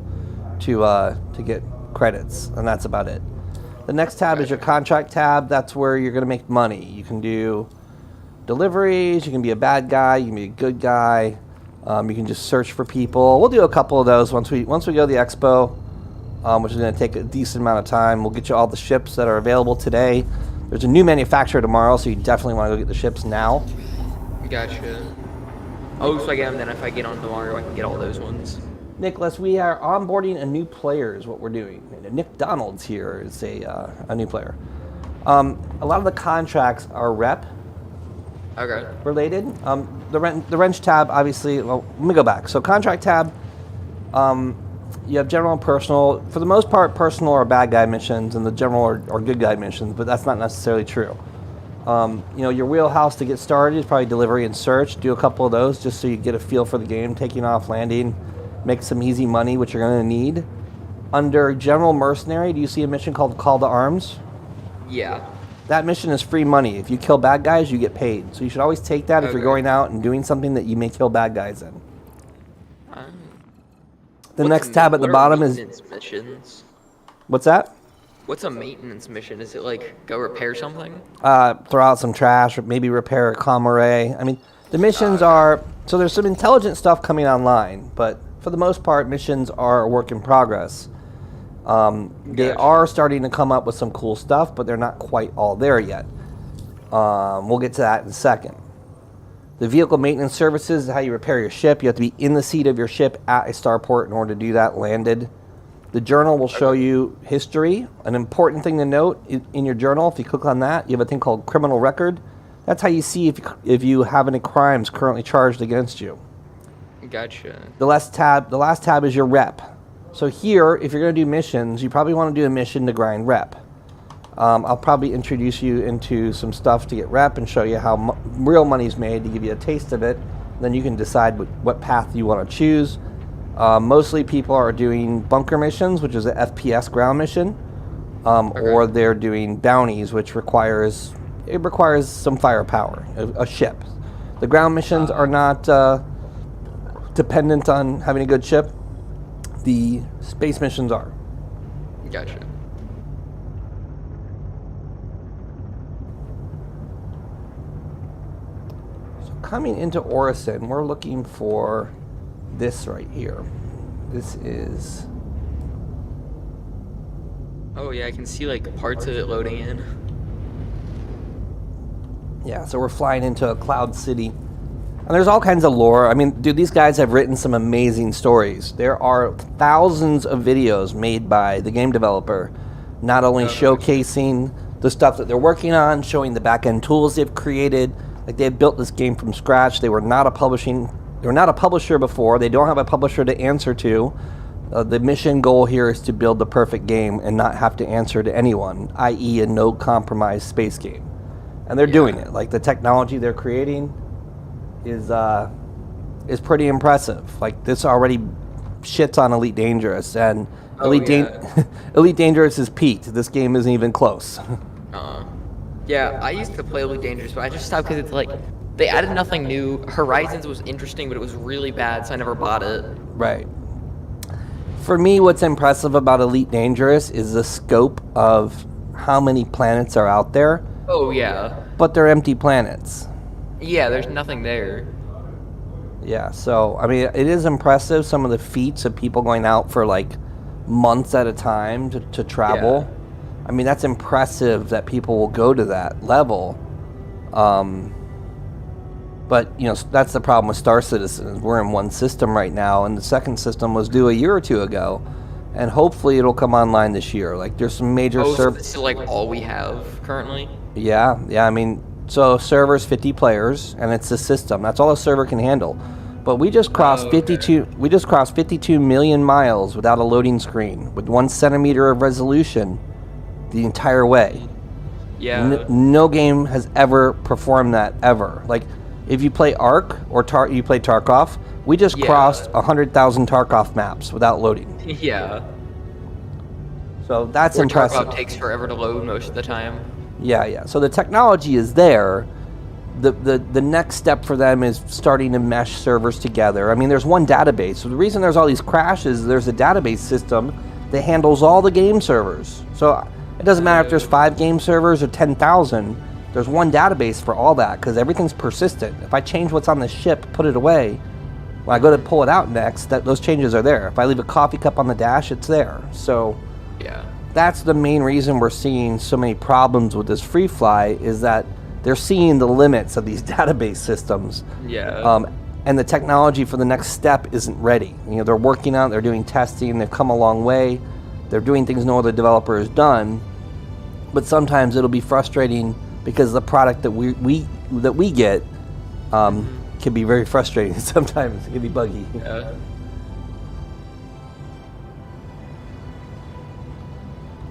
to get credits, and that's about it. The next tab is your contract tab. That's where you're going to make money. You can do deliveries. You can be a bad guy. You can be a good guy. You can just search for people. We'll do a couple of those once we go to the expo, which is going to take a decent amount of time. We'll get you all the ships that are available today. There's a new manufacturer tomorrow, so you definitely want to go get the ships now. Gotcha. Oh, so I get them, then if I get on tomorrow, I can get all those ones. Nicholas, we are onboarding a new player is what we're doing. Nick Donald's here is a new player. A lot of the contracts are rep related. The wrench tab, obviously, well, let me go back. So contract tab, you have general and personal. For the most part, personal are bad guy missions and the general are good guy missions, but that's not necessarily true. Your wheelhouse to get started is probably delivery and search. Do a couple of those just so you get a feel for the game, taking off, landing, make some easy money, which you're going to need. Under general mercenary, do you see a mission called Call to Arms? Yeah. That mission is free money. If you kill bad guys, you get paid. So you should always take that if you're going out and doing something that you may kill bad guys in. The next tab at the bottom is missions. What's that? What's a maintenance mission? Is it like go repair something? Throw out some trash, or maybe repair a comm array. I mean, the missions are so there's some intelligent stuff coming online, but for the most part, missions are a work in progress. They are starting to come up with some cool stuff, but they're not quite all there yet. We'll get to that in a second. The vehicle maintenance services is how you repair your ship. You have to be in the seat of your ship at a starport in order to do that, landed. The journal will show you history. An important thing to note in your journal, if you click on that, you have a thing called criminal record. That's how you see if you have any crimes currently charged against you. Gotcha. The last tab is your rep. So here, if you're going to do missions, you probably want to do a mission to grind rep. I'll probably introduce you into some stuff to get rep and show you how real money's made to give you a taste of it. Then you can decide what path you want to choose. Mostly people are doing bunker missions, which is an FPS ground mission, or they're doing bounties, which requires some firepower, a ship. The ground missions are not dependent on having a good ship. The space missions are. Gotcha. So coming into Orison, we're looking for this right here. This is... Oh yeah, I can see like parts of it loading in. Yeah, so we're flying into a cloud city. And there's all kinds of lore. I mean, dude, these guys have written some amazing stories. There are thousands of videos made by the game developer, not only showcasing the stuff that they're working on, showing the back-end tools they've created. Like, they've built this game from scratch. They were not a publisher before. They don't have a publisher to answer to. The mission goal here is to build the perfect game and not have to answer to anyone, i.e. a no-compromise space game. And they're doing it. Like, the technology they're creating is pretty impressive. Like, this already shits on Elite Dangerous, and Elite Dangerous is peaked. This game isn't even close. Yeah, I used to play Elite Dangerous, but I just stopped because it's like they added nothing new. Horizons was interesting, but it was really bad, so I never bought it. Right. For me, what's impressive about Elite Dangerous is the scope of how many planets are out there. Oh yeah. But they're empty planets. Yeah, there's nothing there. Yeah, so, I mean, it is impressive, some of the feats of people going out for, like, months at a time to travel. Yeah. I mean, that's impressive that people will go to that level. But, you know, that's the problem with Star Citizen. We're in one system right now, and the second system was due a year or two ago. And hopefully it'll come online this year. Like, there's some major... so this is, like, all we have currently? Yeah, I mean... So server's 50 players, and it's a system. That's all a server can handle. But we just crossed 52. We just crossed 52 million miles without a loading screen, with 1 centimeter of resolution, the entire way. Yeah. No game has ever performed that ever. Like, if you play Ark or you play Tarkov, we just crossed 100,000 Tarkov maps without loading. Yeah. So that's impressive. Tarkov takes forever to load most of the time. Yeah. So the technology is there. The next step for them is starting to mesh servers together. I mean, there's one database. So the reason there's all these crashes is there's a database system that handles all the game servers. So It doesn't matter if there's 5 game servers or 10,000. There's one database for all that because everything's persistent. If I change what's on the ship, put it away, when I go to pull it out next, those changes are there. If I leave a coffee cup on the dash, it's there. So Yeah. that's the main reason we're seeing so many problems with this free fly is that they're seeing the limits of these database systems. Yeah. And the technology for the next step isn't ready. You know, they're working on it, they're doing testing, they've come a long way. They're doing things no other developer has done. But sometimes it'll be frustrating because the product that we get can be very frustrating. Sometimes it can be buggy. Yeah.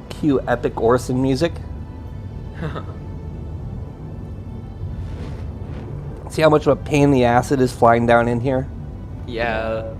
Cue epic Orson music. See how much of a pain in the ass it is flying down in here? Yeah.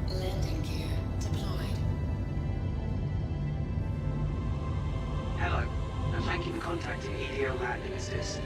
Landing gear deployed. Hello, and thank you for contacting EDO Landing Assist.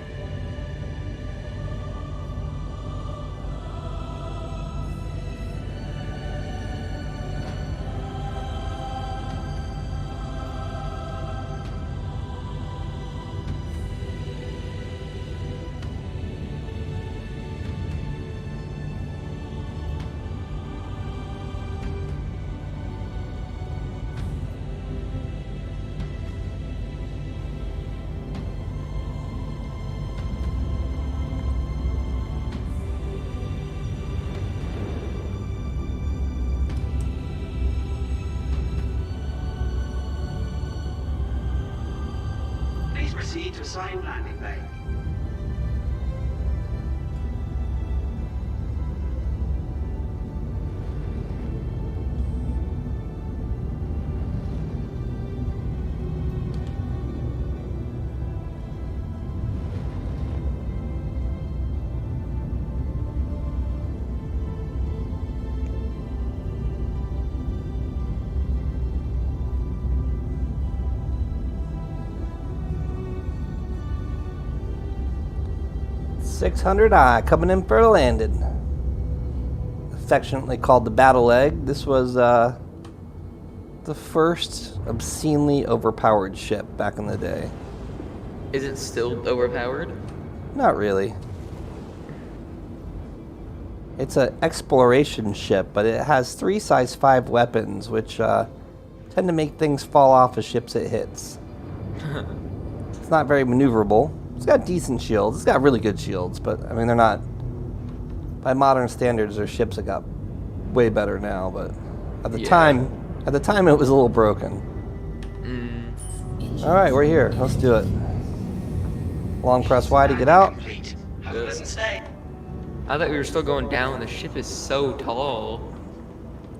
Please proceed to assigned landing bay. .600i coming in for a landing. Affectionately called the Battle Egg. This was the first obscenely overpowered ship back in the day. Is it still overpowered? Not really. It's an exploration ship, but it has 3 size 5 weapons, which tend to make things fall off of ships it hits. It's not very maneuverable. It's got decent shields. It's got really good shields, but I mean they're not. By modern standards, there's ships that got way better now. But at the time it was a little broken. All right, we're here. Let's do it. Long press Y to get out. Complete. Have a pleasant stay. I thought we were still going down. The ship is so tall.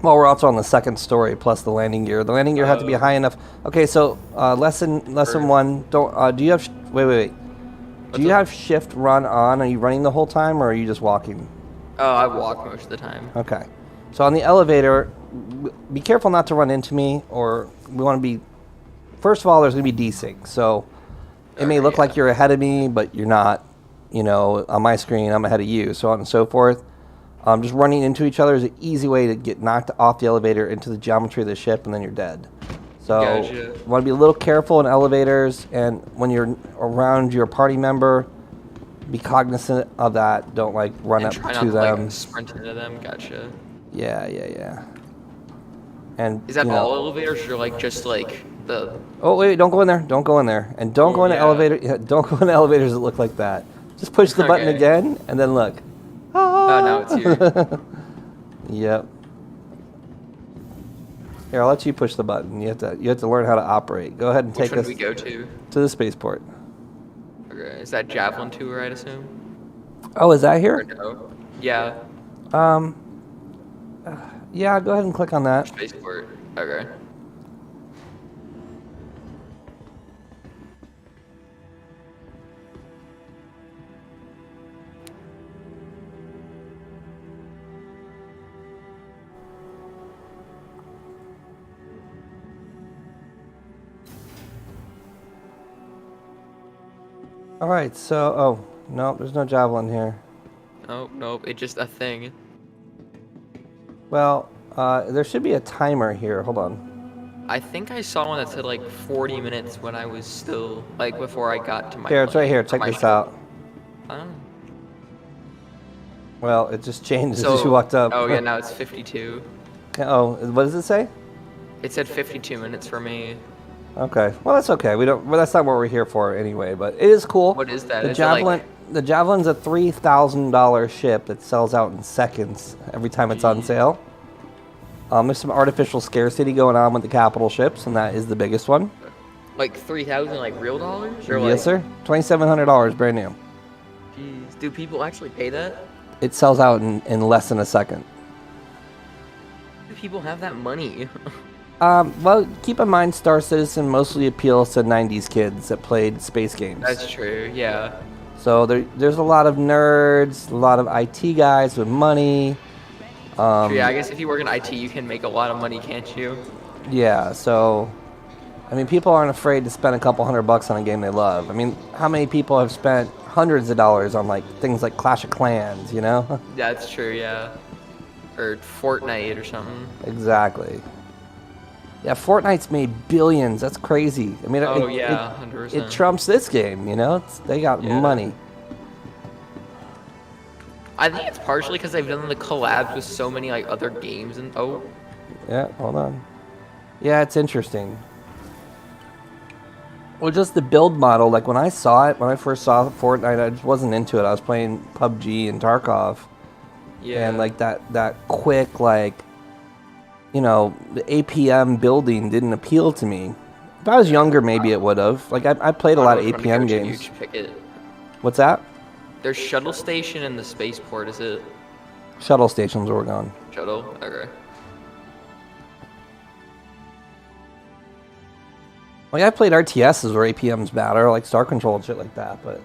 Well, we're also on the second story plus the landing gear. The landing gear had to be high enough. Okay, so lesson 1. Don't do you have wait. Do you have shift run on? Are you running the whole time, or are you just walking? Oh, I walk most of the time. Okay. So on the elevator, be careful not to run into me, or we want to be... First of all, there's going to be desync, so it may look like you're ahead of me, but you're not. You know, on my screen, I'm ahead of you, so on and so forth. Just running into each other is an easy way to get knocked off the elevator into the geometry of the ship, and then you're dead. So Gotcha. you want to be a little careful in elevators, and when you're around your party member, be cognizant of that. Don't like run And up try not to to them. like sprint into them. Gotcha. Yeah. And Is that you know- all elevators or like just like the? Oh wait, don't go in there. Don't go in there, and don't go into yeah. elevator. Yeah, don't go into elevators that look like that. Just push the button Okay. again, and then look. Oh, now it's here. Yep. Here, I'll let you push the button. You have to learn how to operate. Go ahead and Which take one us do we go to? to the spaceport. Okay. Is that Javelin tour? I'd assume. Oh, is that Or here? no? Yeah. Yeah, go ahead and click on that. Spaceport. Okay. All right, so oh no, there's no javelin here. Oh, nope, it's just a thing. Well, there should be a timer here. Hold on. I think I saw one that said like 40 minutes when I was still, like, before I got to my... Here, it's right here. to Check my this show. out. Oh. Well, it just changed as you walked up. Oh, yeah, now it's 52. Oh, what does it say? It said 52 minutes for me. Okay. Well, that's okay. We don't. Well, that's not what we're here for anyway. But it is cool. What is that? The Is it like- javelin. The javelin's a $3,000 ship that sells out in seconds every time it's on sale. There's some artificial scarcity going on with the capital ships, and that is the biggest one. Like 3,000, like, real dollars? Or Yes, like, sir. $2,700 brand new. Jeez. Do people actually pay that? It sells out in less than a second. Do people have that money? Well, keep in mind, Star Citizen mostly appeals to 90s kids that played space games. That's true, yeah. So there's a lot of nerds, a lot of IT guys with money. Yeah, I guess if you work in IT, you can make a lot of money, can't you? Yeah, so, I mean, people aren't afraid to spend a couple $100 on a game they love. I mean, how many people have spent hundreds of dollars on, like, things like Clash of Clans, you know? That's true, yeah. Or Fortnite or something. Exactly. Yeah, Fortnite's made billions. That's crazy. I mean, Oh, yeah, 100%. it trumps this game, you know? They got Yeah. money. I think it's partially because they've done the collabs with so many, like, other games and... Oh, Yeah, hold on. Yeah, it's interesting. Well, just the build model, like when I saw it, when I first saw Fortnite, I just wasn't into it. I was playing PUBG and Tarkov. yeah. And like that quick, like, you know, the APM building didn't appeal to me. If I was younger, maybe it would have. Like I played a lot of APM games. Huge picket. What's that? There's Shuttle Station and the Spaceport, is it? Shuttle stations were gone. Shuttle? Okay. Like I played RTSs where APMs matter, like Star Control and shit like that, but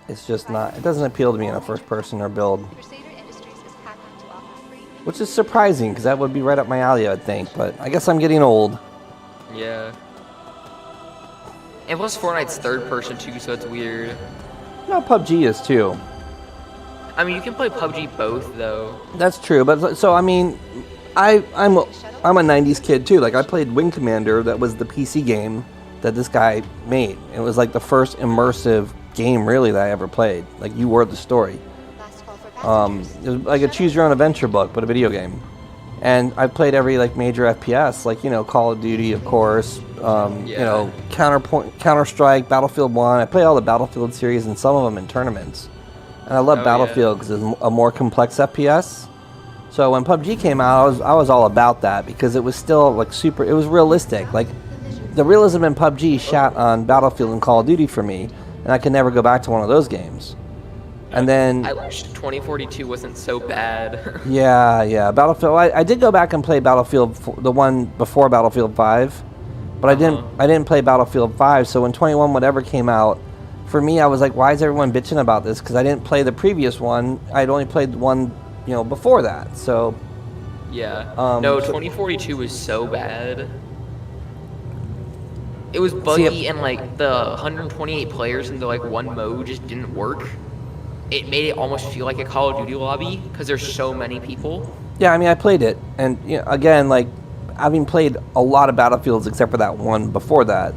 it's just not. It doesn't appeal to me in a first person or build. Crusader Industries is happy to offer free. Which is surprising, because that would be right up my alley, I'd think. But I guess I'm getting old. Yeah. And plus Fortnite's third person too, so it's weird. No, PUBG is too. I mean, you can play PUBG both, though. That's true, but so I mean, I'm a '90s kid too. Like I played Wing Commander, that was the PC game that this guy made. It was like the first immersive game really that I ever played. Like you were the story. Last call for passengers. It was like a choose your own adventure book, but a video game. And I played every like major FPS, like, you know, Call of Duty, of course. You know, Counter Strike, Battlefield 1. I played all the Battlefield series and some of them in tournaments. And I love Battlefield because it's a more complex FPS. So when PUBG came out, I was all about that because it was still like super. It was realistic. Like the realism in PUBG shot on Battlefield and Call of Duty for me, and I could never go back to one of those games. And then I wish 2042 wasn't so bad. yeah, Battlefield. I did go back and play Battlefield, the one before Battlefield 5, but I didn't play Battlefield 5. So when 21 whatever came out, for me I was like, why is everyone bitching about this? Because I didn't play the previous one. I'd only played the one, you know, before that. So Yeah. No, 2042 was so bad. It was buggy, and like the 128 players into like one mode just didn't work. It made it almost feel like a Call of Duty lobby because there's so many people. yeah, I mean, I played it, and you know, again, like having played a lot of Battlefields except for that one before that,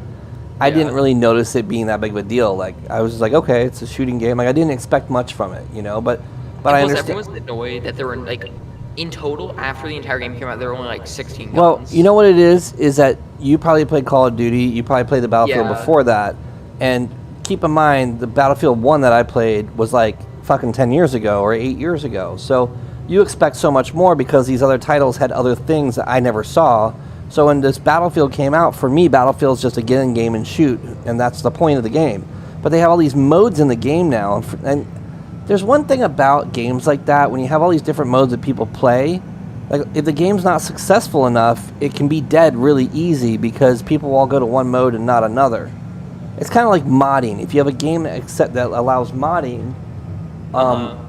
I didn't really notice it being that big of a deal. Like I was just like, okay, it's a shooting game. Like I didn't expect much from it, you know. But I understand. Everyone was annoyed that there were like, in total after the entire game came out, there were only like 16 guns. Well, you know what it is that you probably played Call of Duty, you probably played the Battlefield before that, and keep in mind the Battlefield 1 that I played was like fucking 10 years ago or 8 years ago. So you expect so much more because these other titles had other things that I never saw. So when this Battlefield came out, for me, Battlefield's just a get in game and shoot, and that's the point of the game. But they have all these modes in the game now, and there's one thing about games like that, when you have all these different modes that people play, Like, if the game's not successful enough, it can be dead really easy because people all go to one mode and not another. It's kind of like modding. If you have a game that allows modding,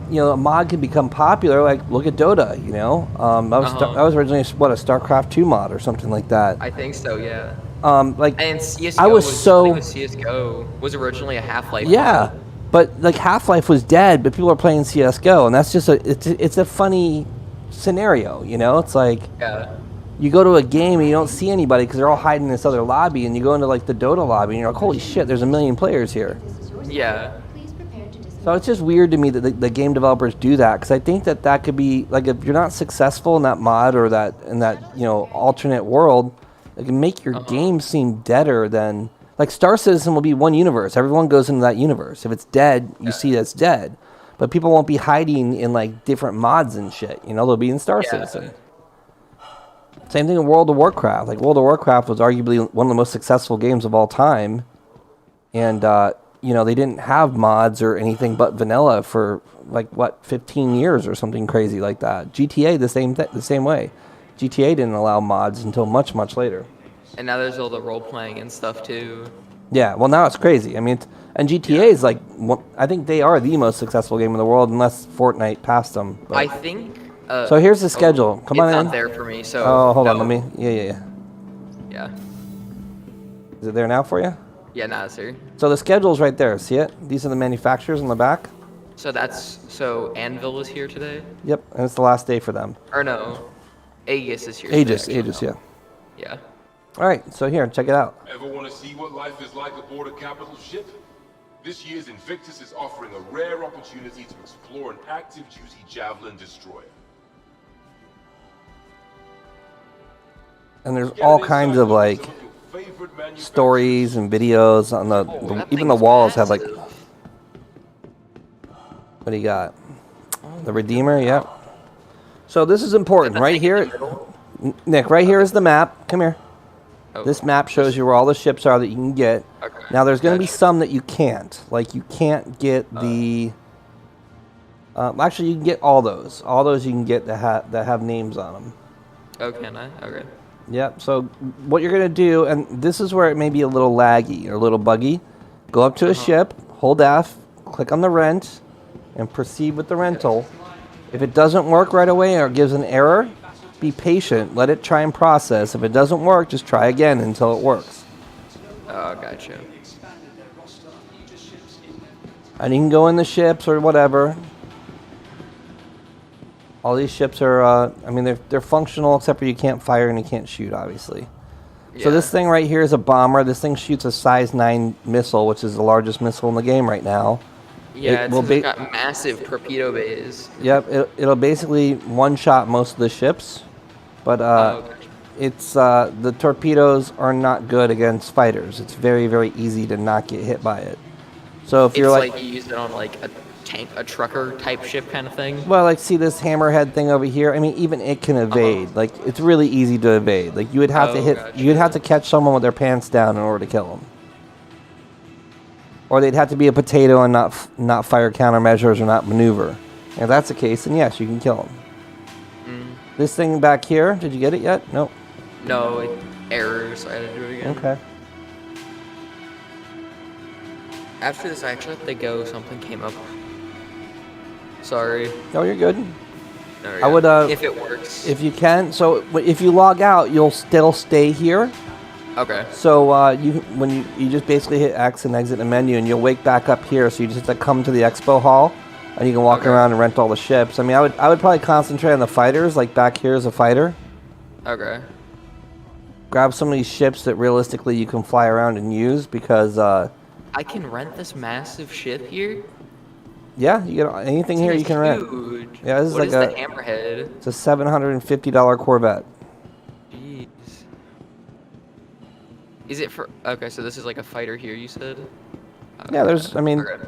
you know, a mod can become popular. Like, look at Dota. You know, that was originally a StarCraft 2 mod or something like that. I think so, yeah. Like, And CSGO I was so CSGO was originally a Half-Life. yeah, mod. but like Half-Life was dead, but people are playing CS:GO, and that's just it's a funny scenario. You know, it's like Yeah. you go to a game and you don't see anybody because they're all hiding in this other lobby, and you go into like the Dota lobby and you're like, holy shit, there's 1 million players here. Yeah. Please prepare to dismiss. So it's just weird to me that the game developers do that, because I think that could be like, if you're not successful in that mod or in that you know alternate world, it can make your game seem deader than, like, Star Citizen will be one universe. Everyone goes into that universe. If it's dead, you see that's dead. But people won't be hiding in like different mods and shit. You know, they'll be in Star Citizen. Same thing in World of Warcraft. Like, World of Warcraft was arguably one of the most successful games of all time, and you know, they didn't have mods or anything but vanilla for like 15 years or something crazy like that. GTA the same way. GTA didn't allow mods until much later. And now there's all the role playing and stuff too. Yeah, well, now it's crazy. I mean, and GTA is like, I think they are the most successful game in the world, unless Fortnite passed them. But. I think. So here's the schedule. Come on in. It's not there for me. So. Oh, hold on. no. Let me. Yeah. Yeah. Is it there now for you? Yeah, nah, it's here. So the schedule's right there. See it? These are the manufacturers on the back. So Anvil is here today. Yep, and it's the last day for them. Or no, Aegis is here. Aegis, today, actually. Aegis, yeah. Yeah. All right, so here, check it out. Ever want to see what life is like aboard a capital ship? This year's Invictus is offering a rare opportunity to explore an active-duty Javelin destroyer. And there's all kinds of like stories and videos on even the walls have like. What do you got? The Redeemer, yep. So this is important right here. Nick, right here is the map. Come here. Oh. This map shows you where all the ships are that you can get. Okay. Now there's going to be Gotcha. some that you can't. Like, you can't get the. Actually, you can get all those. All those you can get that have names on them. Oh, can I? Okay. Yep. So what you're gonna do, and this is where it may be a little laggy or a little buggy. Go up to a ship, hold F, click on the rent, and proceed with the rental. If it doesn't work right away or gives an error, be patient. Let it try and process. If it doesn't work, just try again until it works. Oh, gotcha. And you can go in the ships or whatever. All these ships are, I mean, they're functional except for you can't fire and you can't shoot, obviously. So this thing right here is a bomber. This thing shoots a size 9 missile, which is the largest missile in the game right now. Yeah, It will it's be- got massive torpedo bays. Yep, it'll basically one-shot most of the ships, but Gotcha. it's the torpedoes are not good against fighters. It's very, very easy to not get hit by it. So if It's you're like you use it on like a tank, a trucker type ship kind of thing. well, like, see this hammerhead thing over here? I mean, even it can evade. Like, it's really easy to evade. Like, you would have to Gotcha. you'd have to catch someone with their pants down in order to kill them. Or they'd have to be a potato and not fire countermeasures or not maneuver. If that's the case, then yes, you can kill them. This thing back here, did you get it yet? Nope. No, it errors, so I had to do it again. Okay. After this, I actually have to go. Something came up. Sorry. Oh, you're good. No, I would, if it works. If you can, so if you log out, you'll still stay here. Okay. So when you just basically hit X and exit the menu, and you'll wake back up here. So you just have to come to the expo hall, and you can walk Okay. around and rent all the ships. I mean, I would probably concentrate on the fighters. Like, back here is a fighter. Okay. Grab some of these ships that realistically you can fly around and use, because I can rent this massive ship here. yeah, you get anything here you can rent. Huge. Yeah, this is What like is the hammerhead? It's a $750 Corvette. Jeez. Is it for? Okay, so this is like a fighter here. You said. Yeah, there's. I mean, Okay.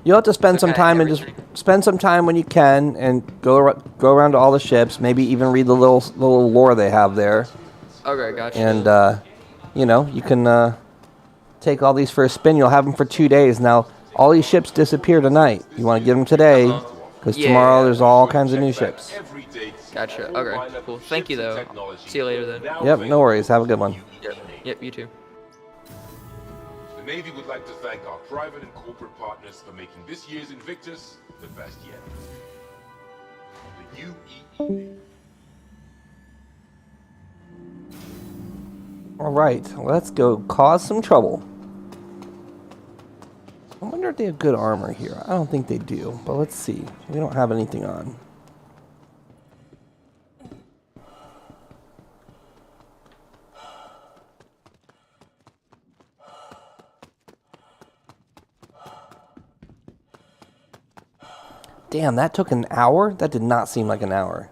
you'll have to spend So some kinda time and just everything. spend some time when you can, and go around to all the ships. Maybe even read the little lore they have there, Okay, gotcha. and you can take all these for a spin. You'll have them for 2 days. Now, all these ships disappear tonight. You want to get them today, because Yeah. tomorrow there's all kinds of new ships. Every day Gotcha. All Okay, high-level cool. Thank you, ships and though. technology See you later, then. now Yep, no available worries. Have a good one. to Yep, you too. The Navy would like to thank our private and corporate partners for making this year's Invictus the best yet. The UEE. All right, let's go cause some trouble. I wonder if they have good armor here. I don't think they do, but let's see. We don't have anything on. Damn, that took an hour? That did not seem like an hour.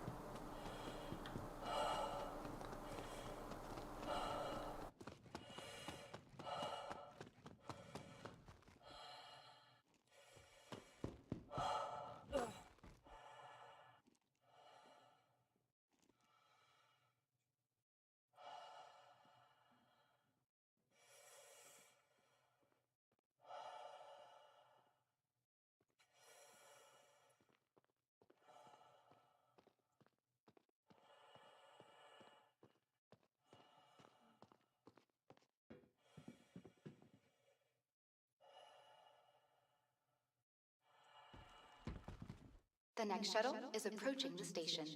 The next shuttle is approaching the station.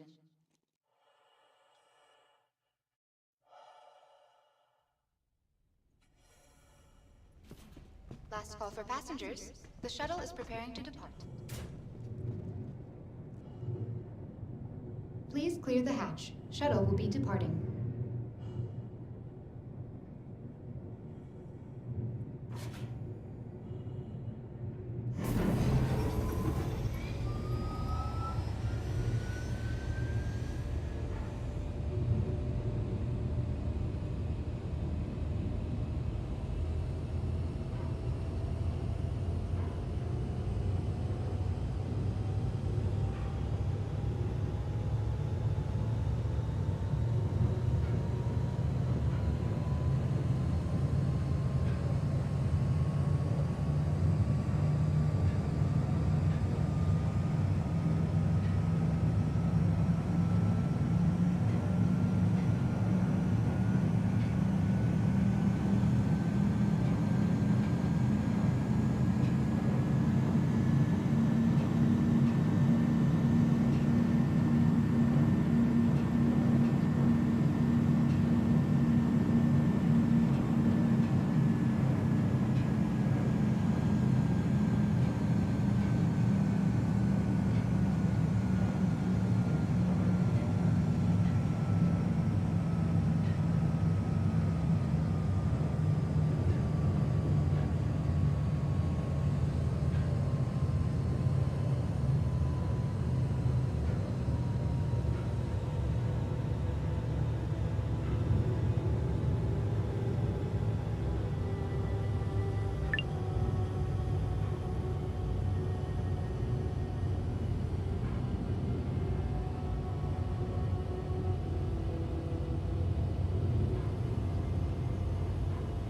Last call for passengers. The shuttle is preparing to depart. Please clear the hatch. Shuttle will be departing.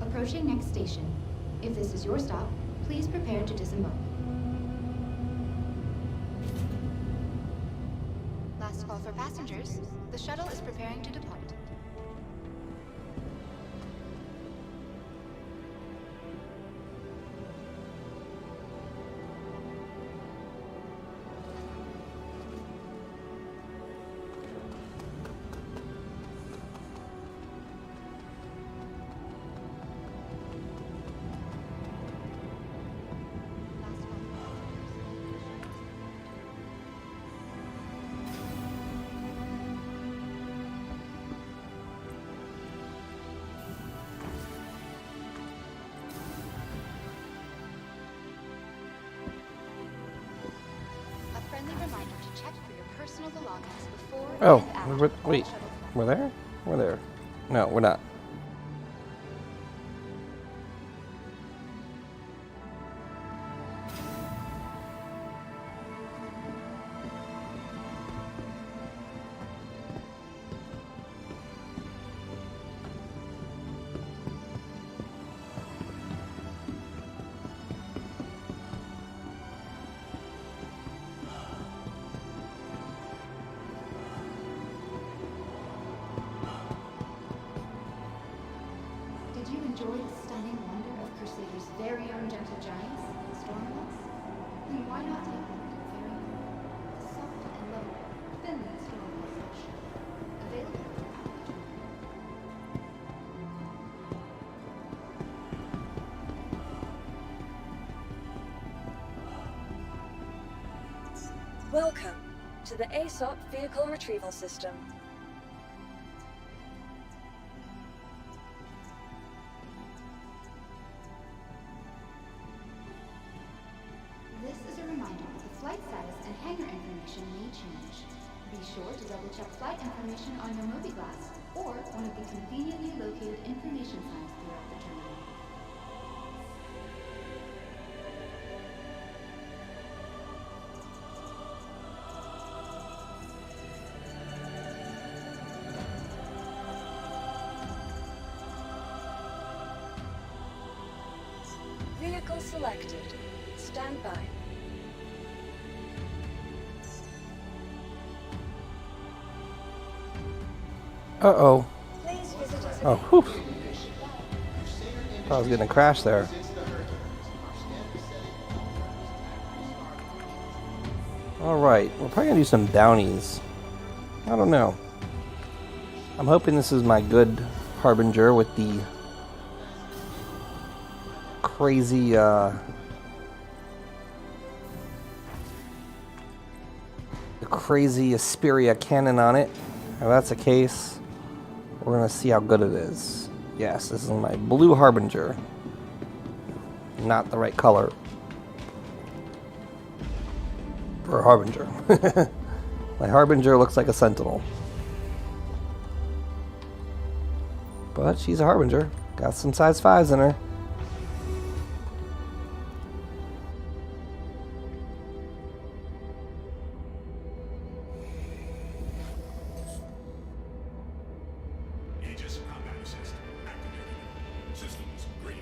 Approaching next station. If this is your stop, please prepare to disembark. Last call for passengers. The shuttle is preparing to depart. A friendly reminder to check for your personal belongings before Oh, and after we're, all wait. shuttle flights. We're there? We're there. No, we're not. Welcome to the ASOP Vehicle Retrieval System. This is a reminder that the flight status and hangar information may change. Be sure to double-check flight information on your MobiGlass or one of the conveniently located information signs throughout the terminal. Vehicle selected. Stand by. Uh-oh. Please visit us. Oh, whew. I was getting a crash there. Alright, we're probably gonna do some bounties. I don't know. I'm hoping this is my good harbinger with the crazy, the crazy Asperia cannon on it. If that's the case, we're gonna see how good it is. Yes, this is my blue harbinger. Not the right color for a harbinger. My harbinger looks like a sentinel. But she's a harbinger. Got some size 5s in her. Aegis combat assist activated. Systems green.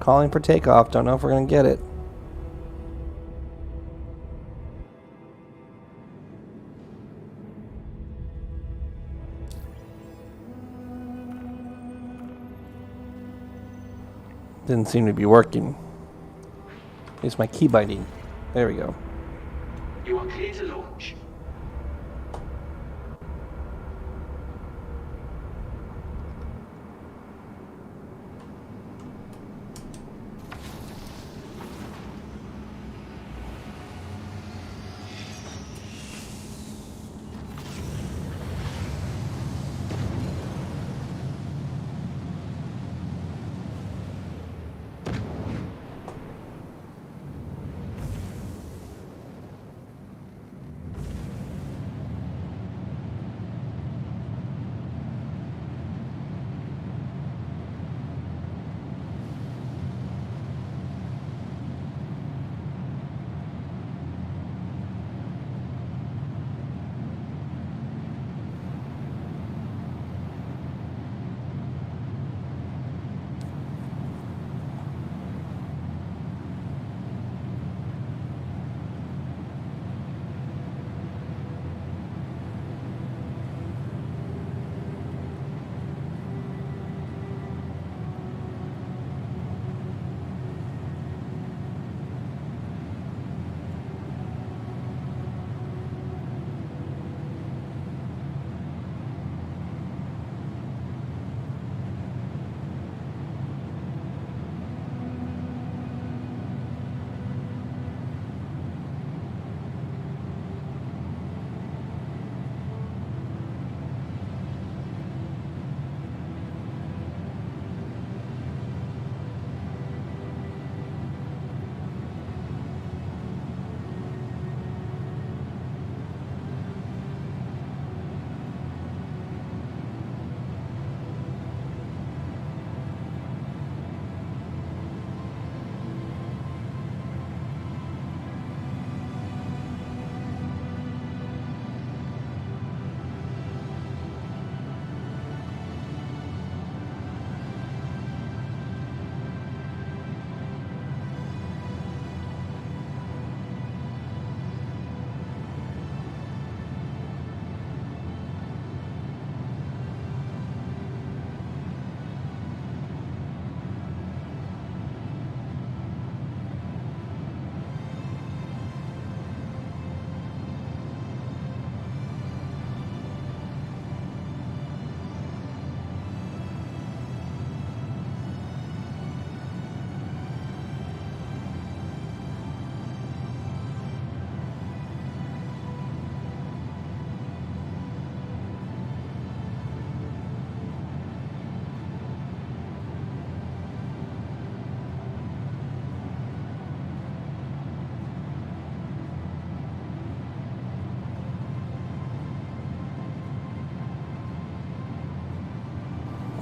Calling for takeoff. Don't know if we're gonna get it. Didn't seem to be working. At least my key binding. There we go. You are clear to launch.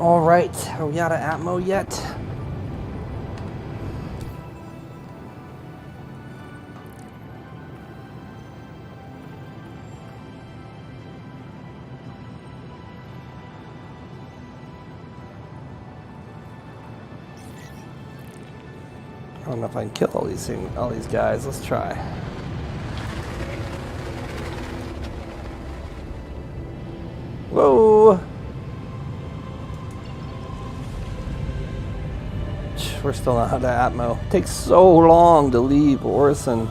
All right, are we out of Atmo yet? I don't know if I can kill all these guys. Let's try. Whoa! We're still not out of Atmo. It takes so long to leave Orison.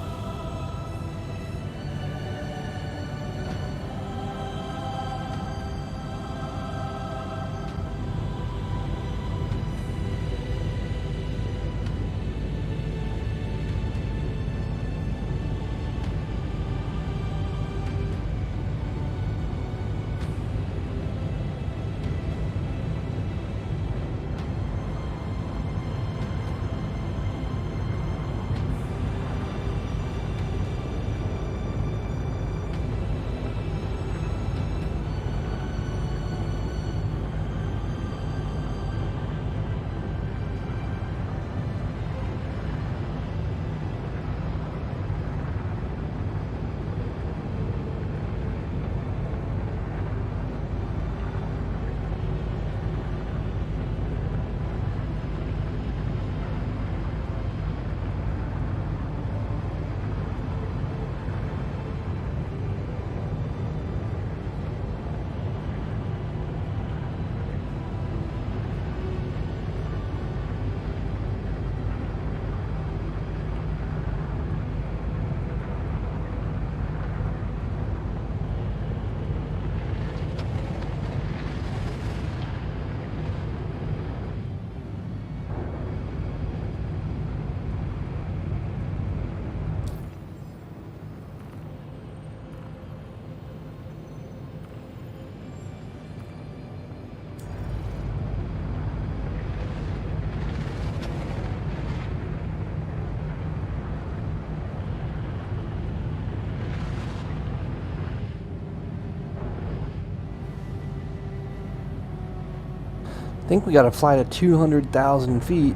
I think we gotta fly to 200,000 feet.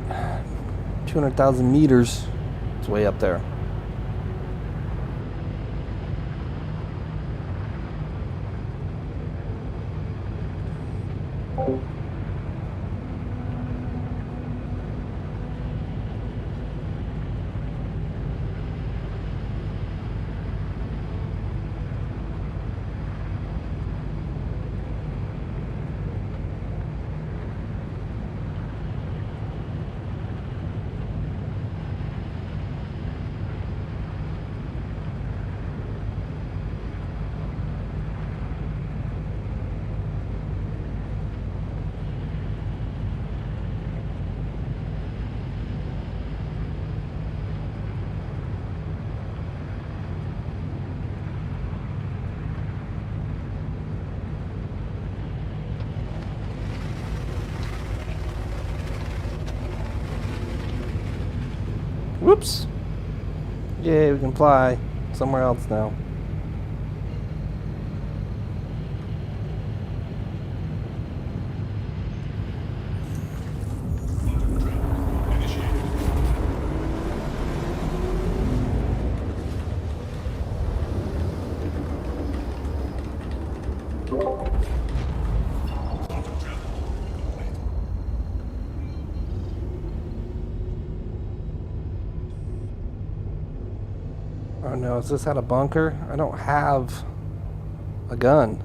200,000 meters. It's way up there. Whoops. Yay, we can fly somewhere else now. Oh no, is this at a bunker? I don't have a gun.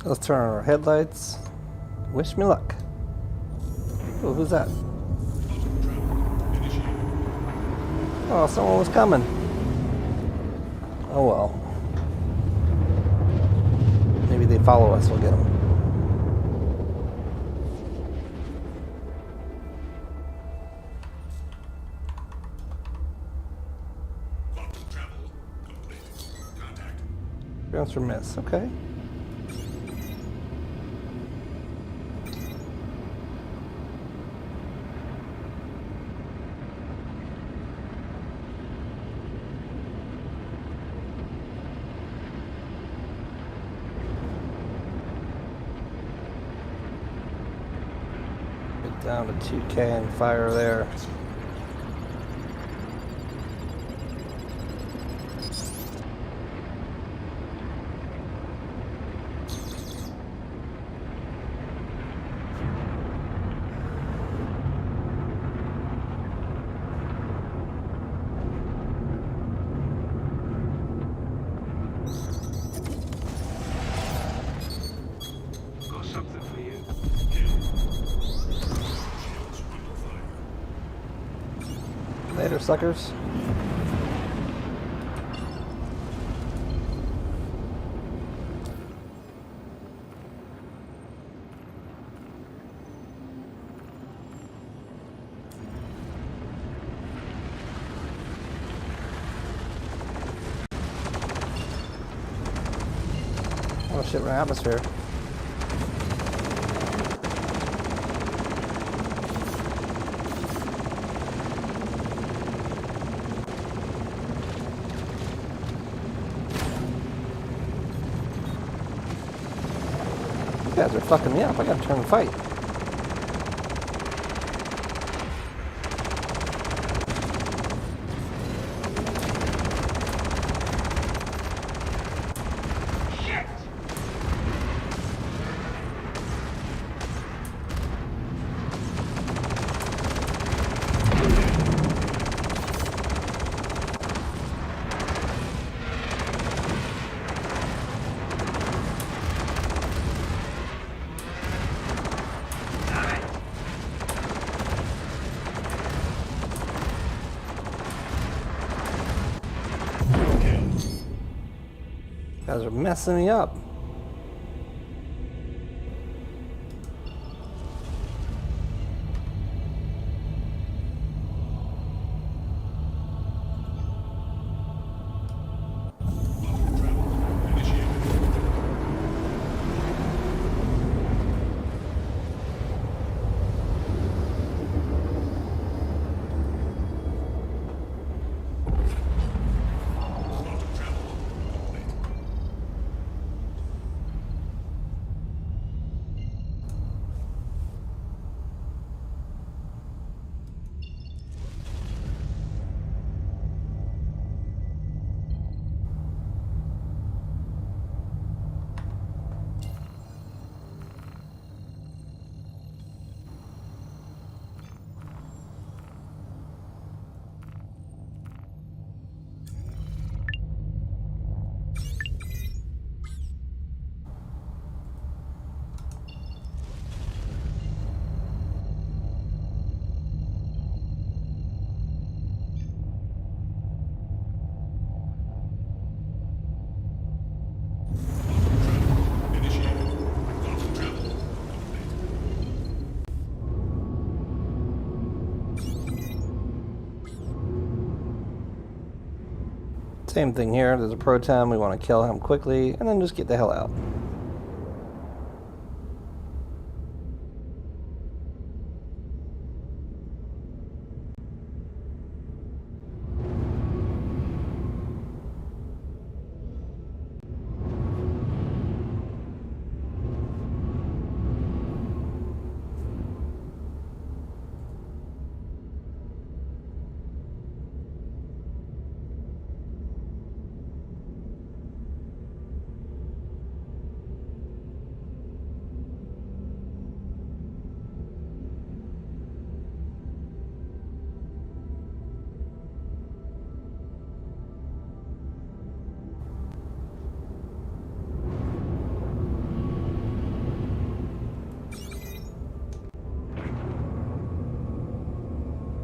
Let's turn on our headlights. Wish me luck. Oh, who's that? Oh, someone was coming. Oh well. Maybe they follow us, we'll get them. Transfer miss, okay. Get down to 2K and fire there. Got something for you. Later, suckers. Oh shit, we're in atmosphere. You guys are fucking me up. I gotta turn and fight. You guys are messing me up. Same thing here. There's a proton. We want to kill him quickly and then just get the hell out.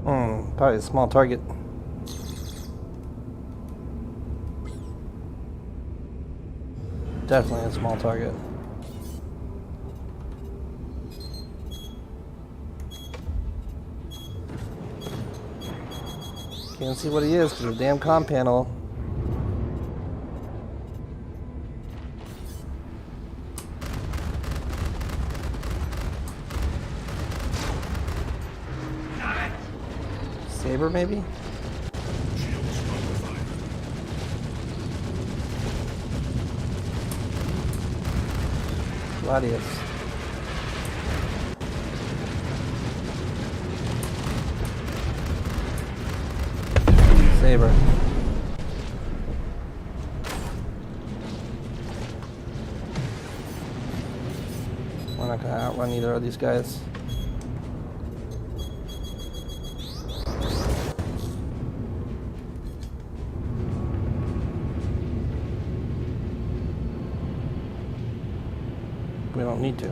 Hmm, 嗯， probably a small target. 嗯， probably a small target. 嗯， probably a small target. Definitely a small target. Can't see what he is because of the damn comm panel. Saber, maybe? Gladius. Saber. We're not gonna outrun either of these guys. We don't need to.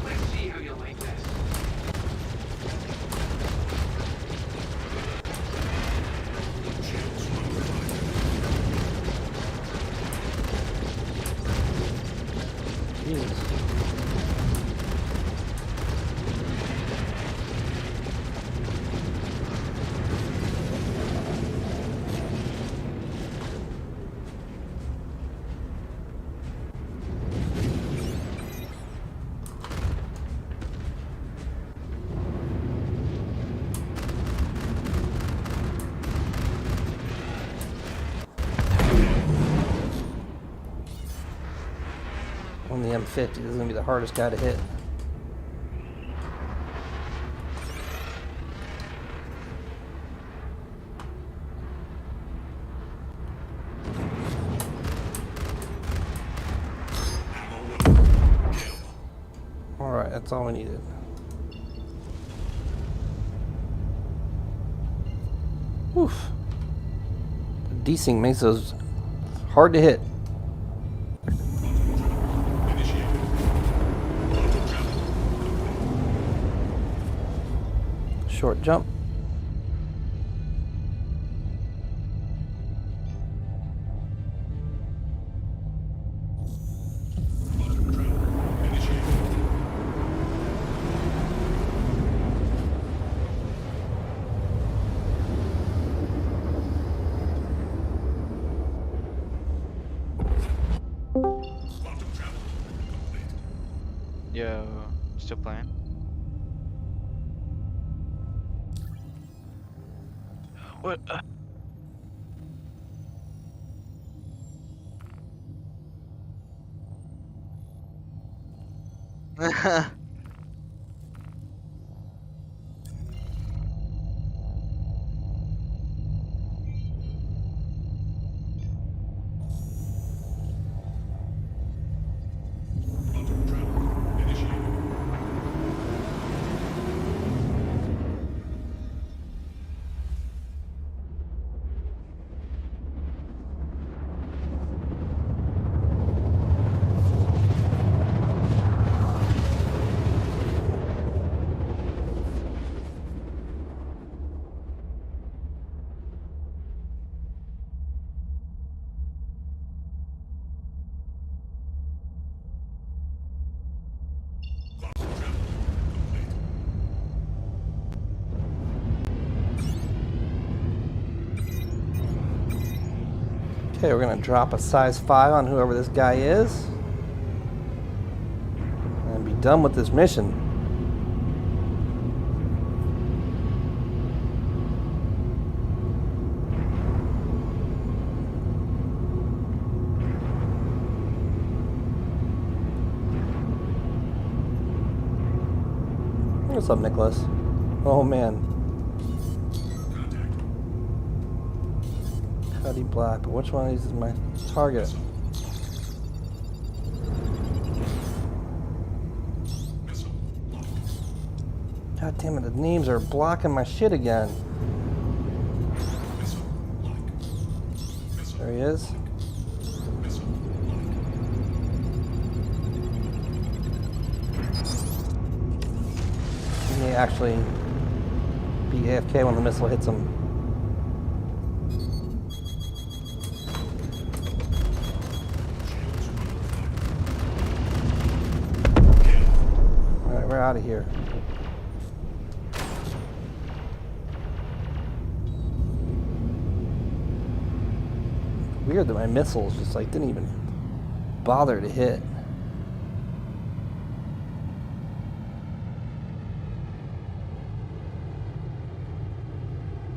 Let's see how you like this. Jesus. On the M50, this is gonna be the hardest guy to hit. Alright, that's all we needed. Oof. Desync makes those hard to hit. Short jump. Yo, still playing? What? Okay, we're gonna drop a size 5 on whoever this guy is and be done with this mission. What's up, Nicholas? Oh man. Cuddy Black, but which one of these is my target? God damn it, the names are blocking my shit again. There he is. may actually be AFK when the missile hits him. Alright, we're out of here. Weird that my missiles just like didn't even bother to hit.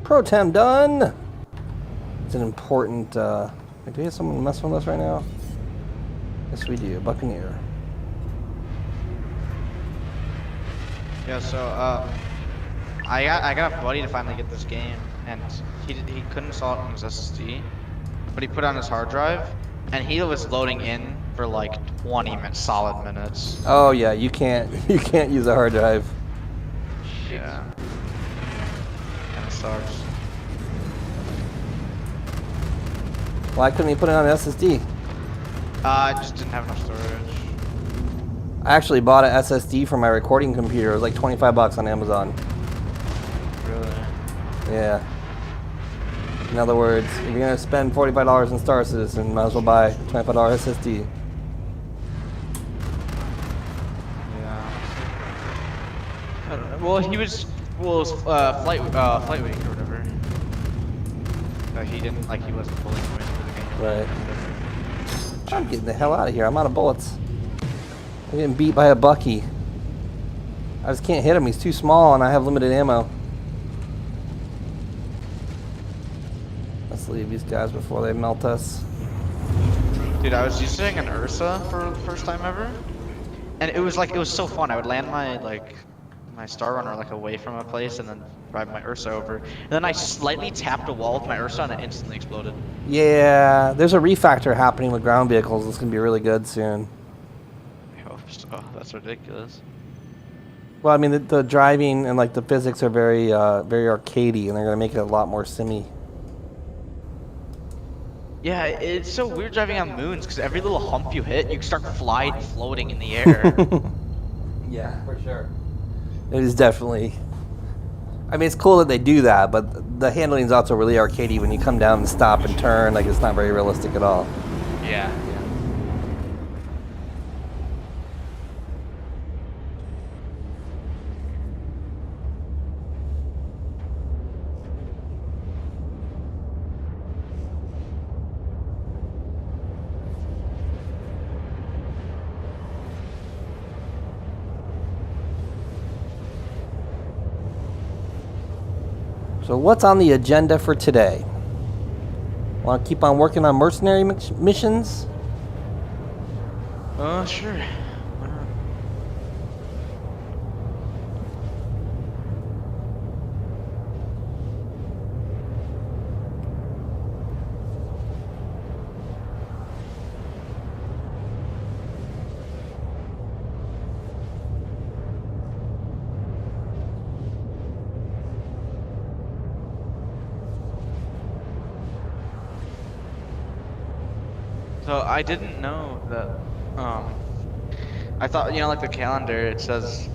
Pro-tem done! It's an important, do we have someone messing with us right now? Yes, we do. Buccaneer. Yeah, so, I got a buddy to finally get this game, and he couldn't install it on his SSD, but he put it on his hard drive, and he was loading in for like 20 solid minutes. Oh yeah, you can't use a hard drive. Yeah. Kinda sucks. Why couldn't he put it on an SSD? I just didn't have enough storage. I actually bought an SSD for my recording computer. It was like 25 bucks on Amazon. Really? Yeah. In other words, if you're gonna spend $45 in Star Citizen, might as well buy a $25 SSD. Yeah. I don't know. Well, it was flight week or whatever. He didn't he wasn't fully committed to the game. Right. I'm getting the hell out of here. I'm out of bullets. I'm getting beat by a Bucky. I just can't hit him. He's too small and I have limited ammo. Let's leave these guys before they melt us. Dude, I was using an Ursa for the first time ever, and it was so fun. I would land my Star Runner away from a place and then drive my Ursa over, and then I slightly tapped a wall with my Ursa and it instantly exploded. Yeah, there's a refactor happening with ground vehicles. It's gonna be really good soon. I hope so. That's ridiculous. Well, I mean, the driving and the physics are very arcadey, and they're gonna make it a lot more simmy. Yeah, it's so weird driving on moons because every little hump you hit, you start floating in the air. Yeah, for sure. It is definitely. I mean, it's cool that they do that, but the handling is also really arcadey when you come down and stop and turn. It's not very realistic at all. Yeah. So what's on the agenda for today? Want to keep on working on mercenary missions? Sure. Why not? So I didn't know that, I thought, the calendar, it says,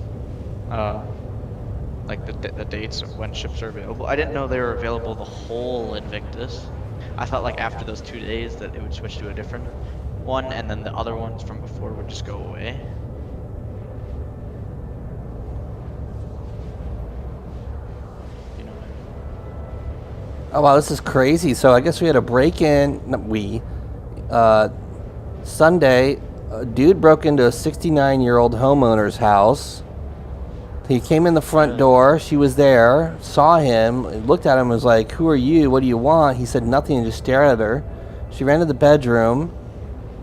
the dates of when ships are available. I didn't know they were available the whole Invictus. I thought after those 2 days that it would switch to a different one, and then the other ones from before would just go away. You know what I mean? Oh wow, this is crazy. So I guess we had a break-in. Sunday, a dude broke into a 69-year-old homeowner's house. He came in the front door. She was there, saw him, looked at him, was like, "Who are you? What do you want?" He said nothing and just stared at her. She ran to the bedroom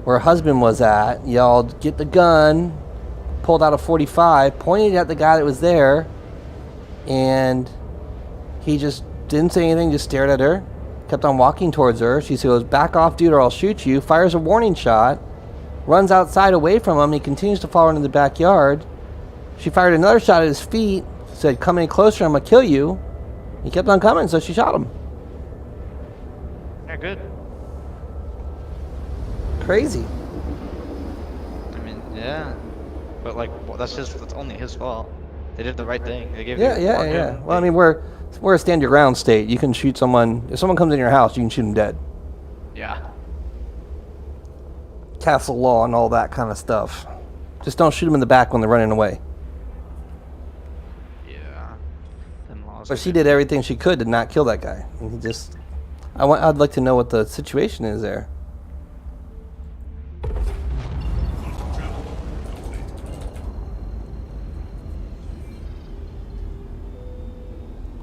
where her husband was at, yelled, "Get the gun," pulled out a .45, pointed at the guy that was there, and he just didn't say anything, just stared at her. Kept on walking towards her. She goes, "Back off, dude, or I'll shoot you." Fires a warning shot. Runs outside away from him. He continues to follow her into the backyard. She fired another shot at his feet. Said, "Come any closer, I'm going to kill you." He kept on coming, so she shot him. Yeah, good. Crazy. I mean, yeah. But that's only his fault. They did the right thing. They gave Yeah, you yeah, warning. yeah. Well, I mean, we're a stand your ground state. You can shoot someone. If someone comes in your house, you can shoot them dead. Yeah. Castle law and all that kind of stuff. Just don't shoot them in the back when they're running away. Yeah. Them laws But are she good. did everything she could to not kill that guy. And he just... I'd like to know what the situation is there.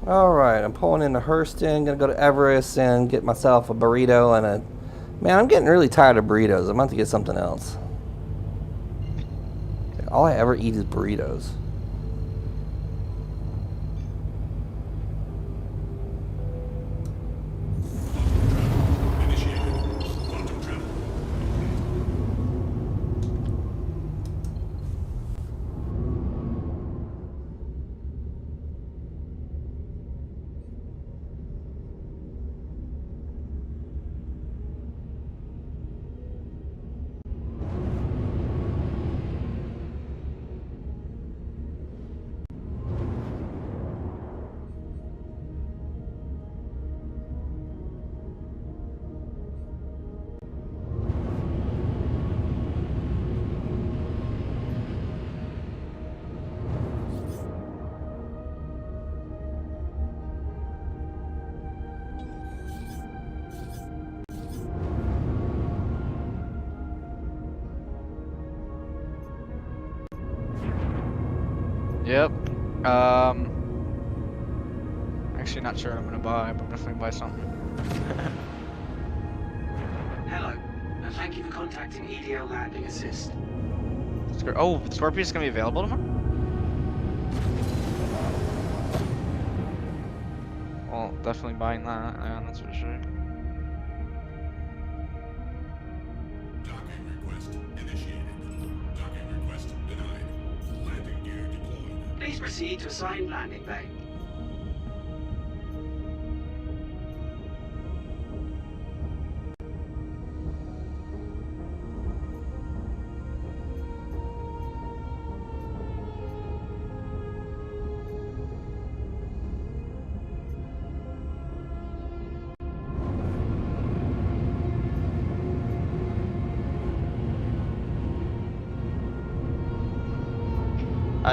Alright, I'm pulling into Hurston. Gonna go to Everest and get myself a burrito and a... Man, I'm getting really tired of burritos. I'm about to get something else. All I ever eat is burritos. Yep. Actually not sure what I'm gonna buy, but I'm definitely buy something. Hello, and thank you for contacting EDL Landing Assist. Oh, Scorpion's gonna be available tomorrow? Well, definitely buying that, yeah, that's for sure. Docking request initiated. Docking request denied. Landing gear deployed. Please proceed to assigned landing bay.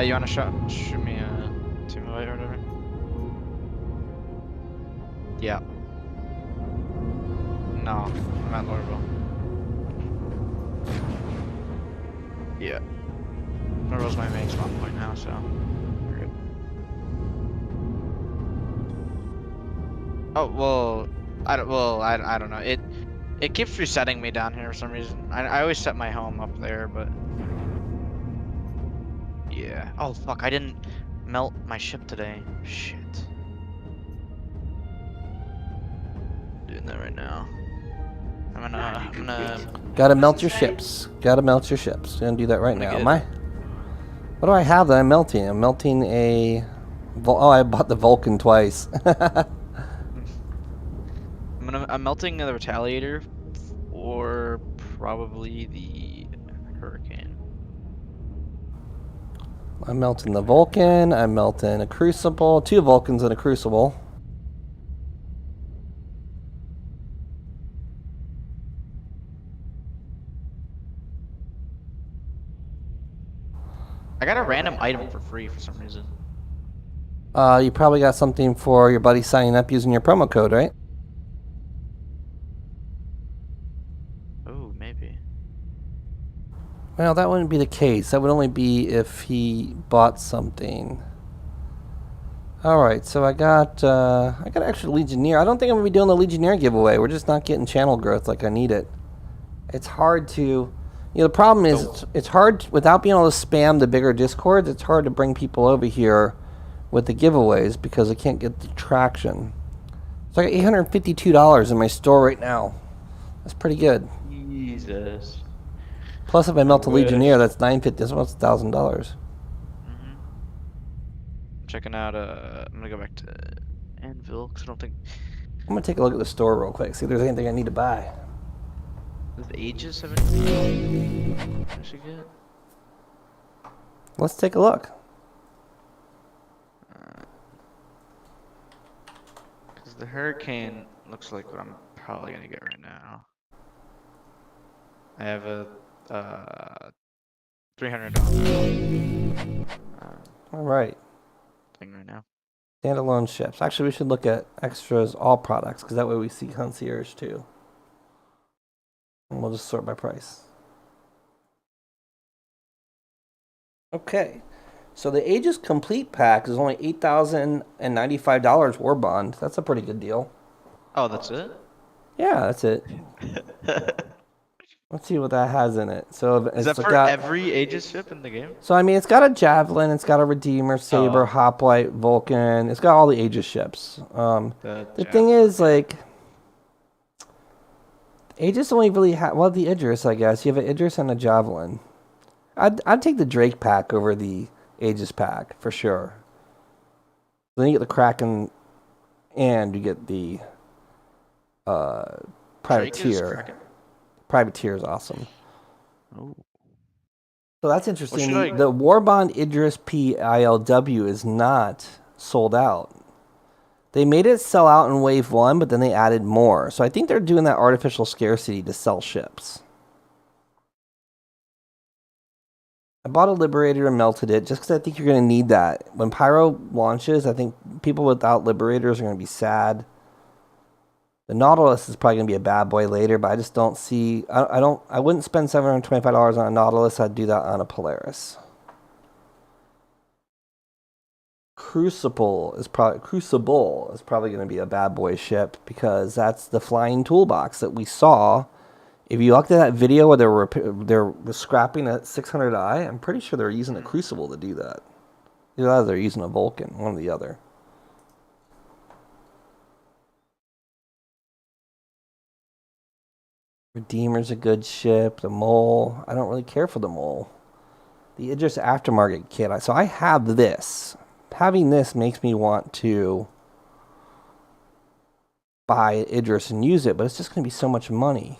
You wanna shoot me a team invite or whatever? Yeah. No, I'm at Lorville. Yeah. Lorville's my main spawn point now, so we're good. Oh well, I don't know. It keeps resetting me down here for some reason. I always set my home up there, but. Yeah. Oh fuck! I didn't melt my ship today. Shit. Doing that right now. I'm gonna. Gotta melt your ships. Gotta melt your ships. Gonna do that right now. Good. Am I? What do I have that I'm melting? I'm melting a... Oh, I bought the Vulcan twice. I'm melting the Retaliator, or probably the Hurricane. I'm melting the Vulcan. I'm melting a Crucible. 2 Vulcans and a Crucible. I got a random item for free for some reason. You probably got something for your buddy signing up using your promo code, right? Oh, maybe. Well, that wouldn't be the case. That would only be if he bought something. Alright, so I got an extra Legionnaire. I don't think I'm going to be doing the Legionnaire giveaway. We're just not getting channel growth like I need it. It's hard to... You know, the problem is, it's hard, without being able to spam the bigger Discords, it's hard to bring people over here with the giveaways because I can't get the traction. So I got $852 in my store right now. That's pretty good. Jesus. Plus, if I melt a wish. Legionnaire, that's $950. That's almost $1,000. Checking out, I'm gonna go back to Anvil, because I don't think... I'm going to take a look at the store real quick, see if there's anything I need to buy. Does Aegis have anything I should get? Let's take a look. the Hurricane looks like what I'm probably gonna get right now. I have a $300 All right. thing right now. Standalone ships. Actually, we should look at extras, all products, because that way we see concierge too. And we'll just sort by price. Okay. So the Aegis Complete pack is only $8,095 War Bond. That's a pretty good deal. Oh, that's it? Yeah, that's it. Let's see what that has in it. So Is it's that for got every Aegis ship in the game? So I mean, it's got a Javelin, it's got a Redeemer, Saber, Hoplite, Vulcan. It's got all the Aegis ships. The thing is, like, Aegis only really have the Idris, I guess. You have an Idris and a Javelin. I'd take the Drake pack over the Aegis pack for sure. Then you get the Kraken, and you get the Privateer. Privateer is awesome. Oh. So that's interesting. What should The Warbond Idris P ILW is not sold out. They made it sell out in Wave 1, but then they added more. So I think they're doing that artificial scarcity to sell ships. I bought a Liberator and melted it just because I think you're going to need that. When Pyro launches, I think people without Liberators are going to be sad. The Nautilus is probably going to be a bad boy later, but I just don't see... I wouldn't spend $725 on a Nautilus. I'd do that on a Polaris. Crucible is probably going to be a bad boy ship because that's the flying toolbox that we saw. If you looked at that video where they're scrapping at 600i, I'm pretty sure they're using a Crucible to do that. Either that or they're using a Vulcan, one or the other. Redeemer's a good ship. The Mole, I don't really care for the Mole. The Idris Aftermarket kit. So I have this. Having this makes me want to buy Idris and use it, but it's just going to be so much money.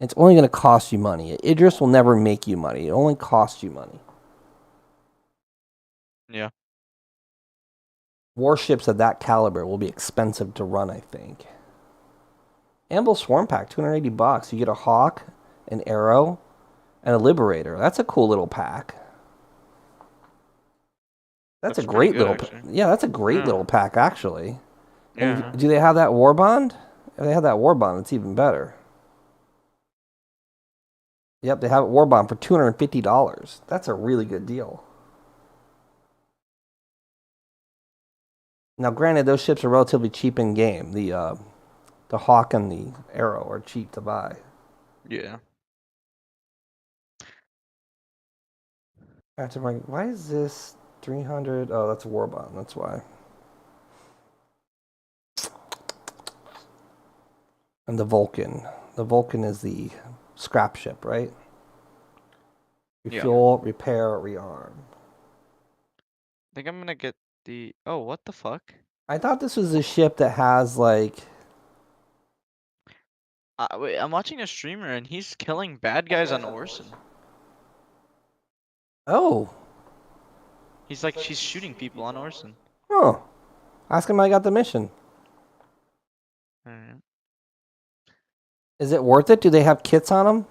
It's only going to cost you money. Idris will never make you money. It only costs you money. Yeah. Warships of that caliber will be expensive to run, I think. Amble Swarm Pack, $280. You get a Hawk, an Arrow, and a Liberator. That's a cool little pack. That's a great little pack. Yeah, that's a great little pack, actually. Yeah. And do they have that War Bond? If they have that War Bond, it's even better. Yep, they have a War Bond for $250. That's a really good deal. Now, granted, those ships are relatively cheap in game. The Hawk and the Arrow are cheap to buy. Yeah. Why is this 300? Oh, that's a War Bond. That's why. And the Vulcan. The Vulcan is the scrap ship, right? Refuel, repair, rearm. I think I'm gonna get the... Oh, what the fuck? I thought this was a ship that has, like... Wait, I'm watching a streamer and he's killing bad guys on Orson. Oh. She's shooting people on Orson. Oh. Ask him how I got the mission. Alright. Is it worth it? Do they have kits on them?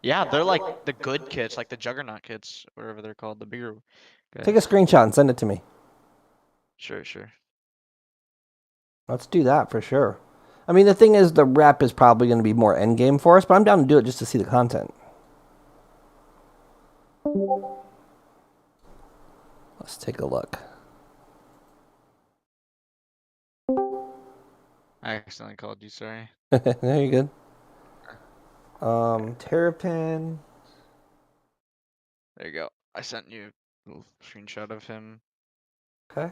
Yeah, they're like the good kits, like the Juggernaut kits, whatever they're called, the bigger guys. Take a screenshot and send it to me. Sure. Let's do that for sure. I mean, the thing is, the rep is probably going to be more endgame for us, but I'm down to do it just to see the content. Let's take a look. I accidentally called you, sorry. No, you're good. Terrapin. There you go. I sent you a little screenshot of him. Okay.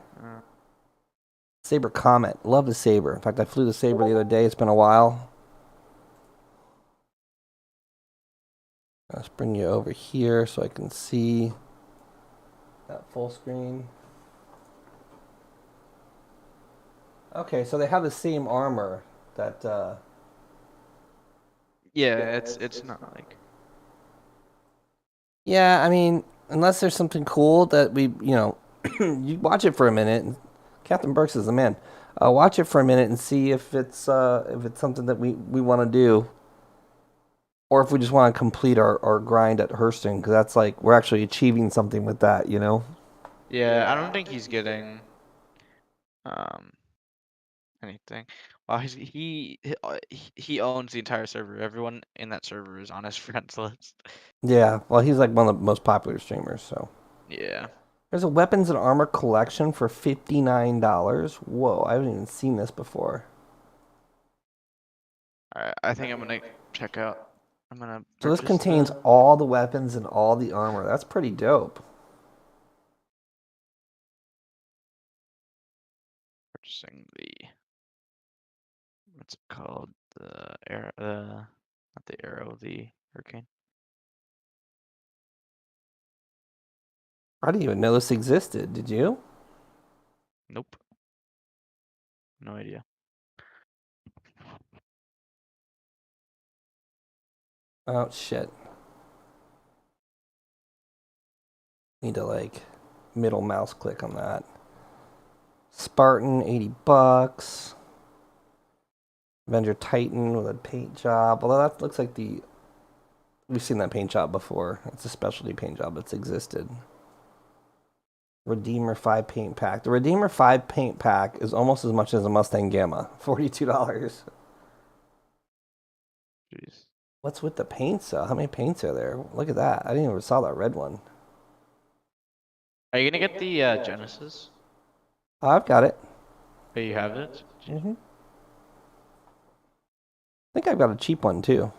Saber Comet. Love the Saber. In fact, I flew the Saber the other day. It's been a while. Let's bring you over here so I can see that full screen. Okay, so they have the same armor that... Yeah, it's not like... Yeah, I mean, unless there's something cool that we, you watch it for a minute. Captain Burks is the man. Watch it for a minute and see if it's something that we want to do, or if we just want to complete our grind at Hurston, because that's like we're actually achieving something with that, you know. Yeah, I don't think he's getting um anything. Well, he owns the entire server. Everyone in that server is on his friends list. Yeah, well, he's like one of the most popular streamers, so. Yeah. There's a weapons and armor collection for $59. Whoa, I haven't even seen this before. Alright, I think I'm gonna check out. I'm gonna So this purchase contains the all the weapons and all the armor. That's pretty dope. purchasing the what's it called? The air not the arrow, the hurricane. I didn't even know this existed. Did you? Nope. No idea. Oh shit. Need to like middle mouse click on that. Spartan, $80. Avenger Titan with a paint job. Although that looks like we've seen that paint job before. It's a specialty paint job that's existed. Redeemer 5 paint pack. The Redeemer 5 paint pack is almost as much as a Mustang Gamma. $42. Jeez. What's with the paints though? How many paints are there? Look at that. I didn't even saw that red one. Are you gonna get the Genesis? Oh, I've got it. Oh, you have it? I think I've got a cheap one too.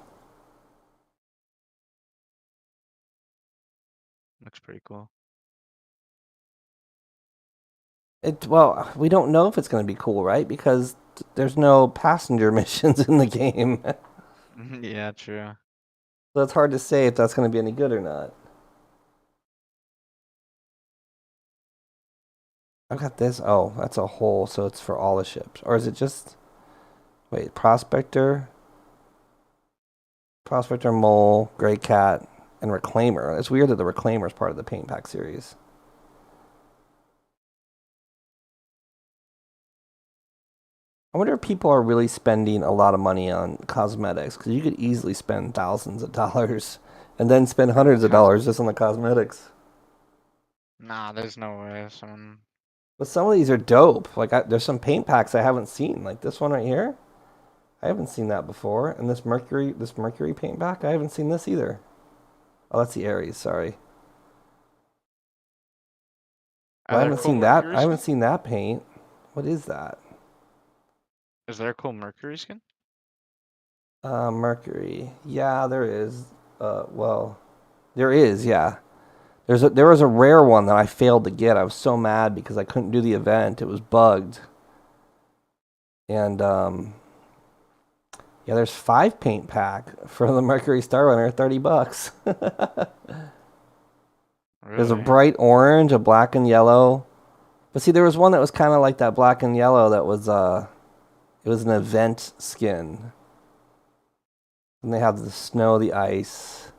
Looks pretty cool. Well, we don't know if it's going to be cool, right? Because there's no passenger missions in the game. Yeah, true. So it's hard to say if that's going to be any good or not. I've got this. Oh, that's a hole, so it's for all the ships. Or is it just... Wait, Prospector, Mole, Grey Cat, and Reclaimer. It's weird that the Reclaimer is part of the paint pack series. I wonder if people are really spending a lot of money on cosmetics, because you could easily spend thousands of dollars and then spend hundreds of dollars just on the cosmetics. Nah, there's no way. Someone. But some of these are dope. Like there's some paint packs I haven't seen, like this one right here. I haven't seen that before. And this Mercury paint pack, I haven't seen this either. Oh, that's the Ares. Sorry. I haven't seen that. I haven't seen that paint. What is that? Is there a cool Mercury skin? Mercury. Yeah, there is. Well, there is. Yeah, there was a rare one that I failed to get. I was so mad because I couldn't do the event. It was bugged. And yeah, there's 5 paint pack for the Mercury Star Runner, $30. Really? There's a bright orange, a black and yellow. But see, there was one that was kind of like that black and yellow that was it was an event skin. And they have the snow, the ice.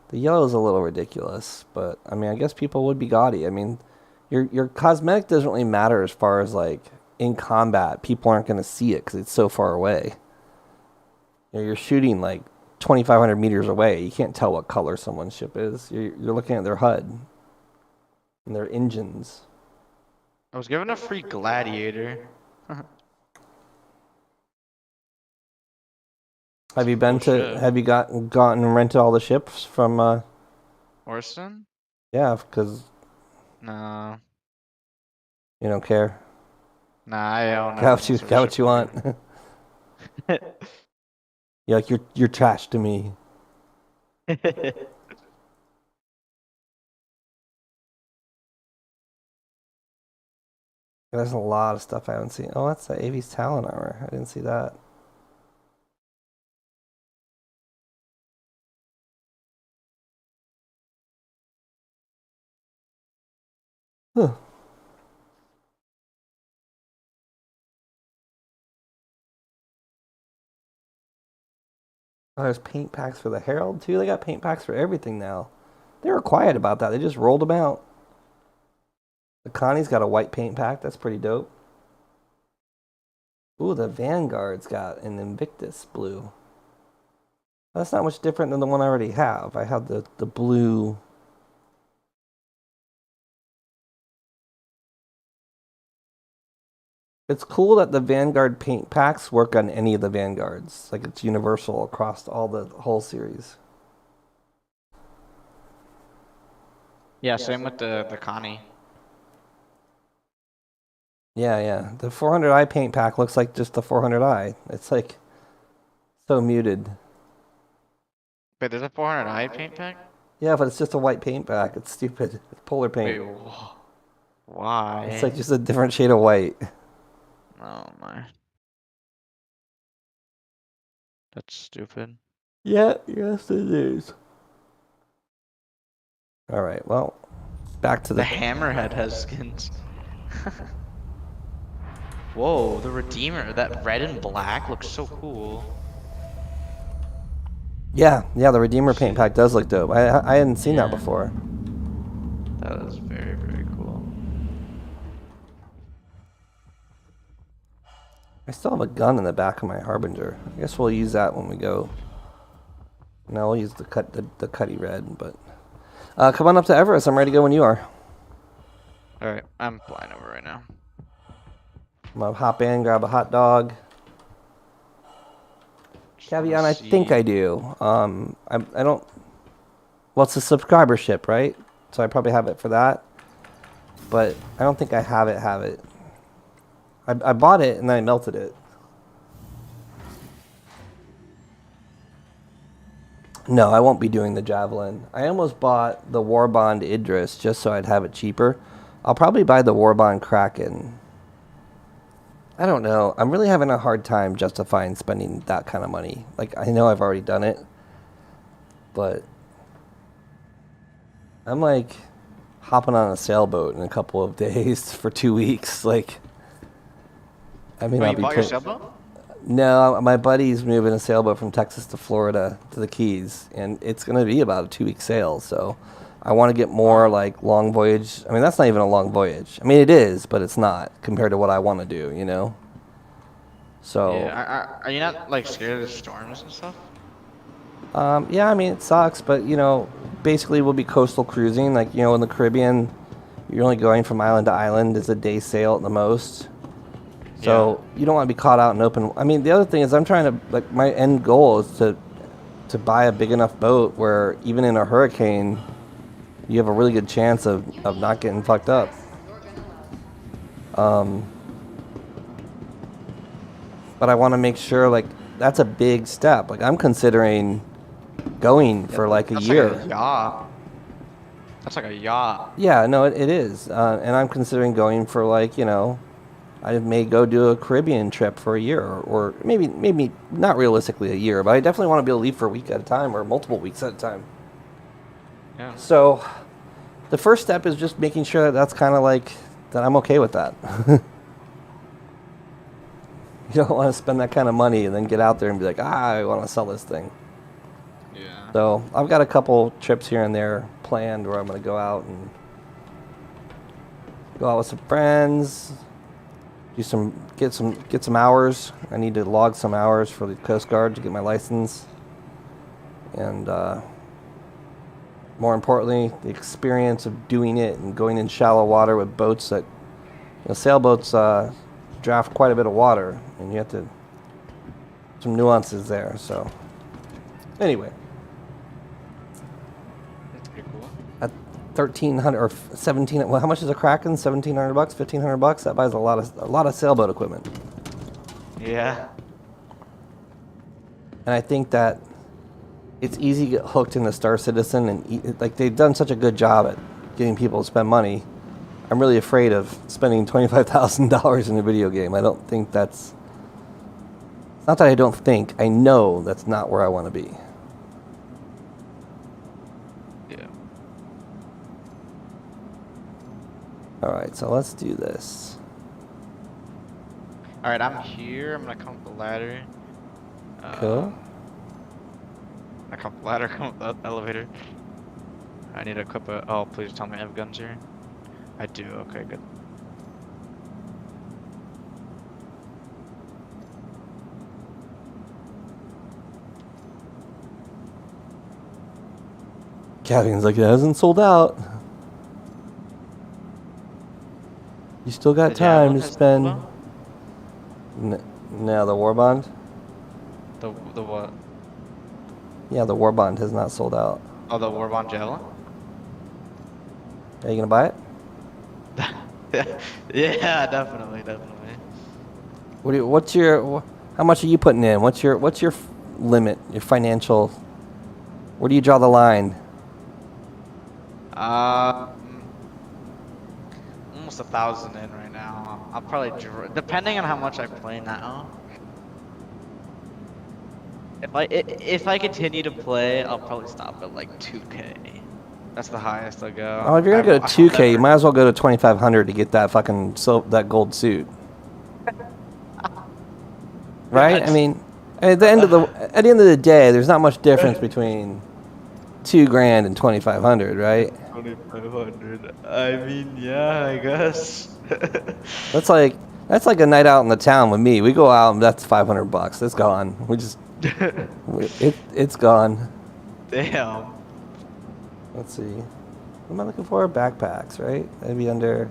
The yellow is a little ridiculous, but I mean, I guess people would be gaudy. I mean, your cosmetic doesn't really matter as far as like in combat. People aren't going to see it because it's so far away. You're shooting like 2,500 meters away. You can't tell what color someone's ship is. You're looking at their HUD and their engines. I was given a free gladiator. Have you been to? Have you gotten and rented all the ships from? Orson? Yeah, because. No. You don't care. Nah, I own. Got what you want. You're like you're trash to me. There's a lot of stuff I haven't seen. Oh, that's the Avi's Talon armor. I didn't see that. Huh. Oh, there's paint packs for the Herald too. They got paint packs for everything now. They were quiet about that. They just rolled them out. The Connie's got a white paint pack. That's pretty dope. Ooh, the Vanguard's got an Invictus blue. That's not much different than the one I already have. I have the blue. It's cool that the Vanguard paint packs work on any of the Vanguards. Like it's universal across all the whole series. Yeah, same with the Connie. Yeah. The 400i paint pack looks like just the 400i. It's like so muted. Wait, there's a 400i paint pack? Yeah, but it's just a white paint pack. It's stupid. It's polar paint. Wait, why? It's like just a different shade of white. Oh my. That's stupid. Yeah, yes it is. All right, well, back to The Hammerhead has skins. Whoa, the Redeemer. That red and black looks so cool. Yeah, the Redeemer paint pack does look dope. I hadn't seen that before. That is very, very cool. I still have a gun in the back of my Harbinger. I guess we'll use that when we go. No, we'll use the Cutty Red, but come on up to Everest. I'm ready to go when you are. Alright, I'm flying over right now. I'm gonna hop in, grab a hot dog. Caveat, I think I do. I don't. Well, it's a subscribership, right? So I probably have it for that. But I don't think I have it. I bought it and then I melted it. No, I won't be doing the Javelin. I almost bought the Warbond Idris just so I'd have it cheaper. I'll probably buy the Warbond Kraken. I don't know. I'm really having a hard time justifying spending that kind of money. Like, I know I've already done it, but I'm like hopping on a sailboat in a couple of days for 2 weeks. Like, I mean, I'll be bought your sailboat? No, my buddy's moving a sailboat from Texas to Florida to the Keys, and it's going to be about a 2-week sail. So I want to get more like long voyage. I mean, that's not even a long voyage. I mean, it is, but it's not compared to what I want to do, you know? So. Yeah, are you not like scared of the storms and stuff? Yeah, I mean, it sucks, but, you know, basically we'll be coastal cruising. Like, you know, in the Caribbean, you're only going from island to island. It's a day sail at the most. So you don't want to be caught out in open. I mean, the other thing is I'm trying to, like, my end goal is to buy a big enough boat where even in a hurricane, you have a really good chance of not getting fucked up. But I want to make sure, like, that's a big step. Like, I'm considering going for like a year. Like a yacht. That's like a yacht. Yeah, no, it is. And I'm considering going for, like, you know, I may go do a Caribbean trip for a year, or maybe not realistically a year, but I definitely want to be able to leave for a week at a time or multiple weeks at a time. Yeah. So the first step is just making sure that that's kind of like, that I'm okay with that. You don't want to spend that kind of money and then get out there and be like, I want to sell this thing. Yeah. So I've got a couple trips here and there planned where I'm going to go out with some friends. Get some hours. I need to log some hours for the Coast Guard to get my license, and more importantly, the experience of doing it and going in shallow water with boats that, you know, sailboats draft quite a bit of water, and you have to some nuances there. So anyway, That's pretty cool. at 1,300 or 17. Well, how much is a Kraken? $1,700, $1,500. That buys a lot of sailboat equipment. Yeah. And I think that it's easy to get hooked into Star Citizen, and like they've done such a good job at getting people to spend money. I'm really afraid of spending $25,000 in a video game. I don't think that's. It's not that I don't think. I know that's not where I want to be. Yeah. All right, so let's do this. All right, I'm here. I'm gonna come up the ladder. Cool. I come up the ladder. Come up the elevator. I need to equip a. Oh, please tell me I have guns here. I do. Okay, good. Cavian's like, it hasn't sold out. You still got The time Javelin to has spend. sold out? No, the war bond. The what? Yeah, the war bond has not sold out. Oh, the Warbond Javelin? Are you gonna buy it? Yeah, definitely. What's your? How much are you putting in? What's your limit? Your financial? Where do you draw the line? Almost 1,000 in right now. I'll probably, depending on how much I play now. If I continue to play, I'll probably stop at like 2K. That's the highest I'll go. Oh, if you're gonna go to 2K, you might as well go to 2,500 to get that fucking that gold suit. Right? I mean, at the end of the day, there's not much difference between $2,000 and 2,500, right? 2,500. I mean, yeah, I guess. That's like a night out in the town with me. We go out and that's $500. It's gone. We just it's gone. Damn. Let's see. What am I looking for? Backpacks, right? That'd be under.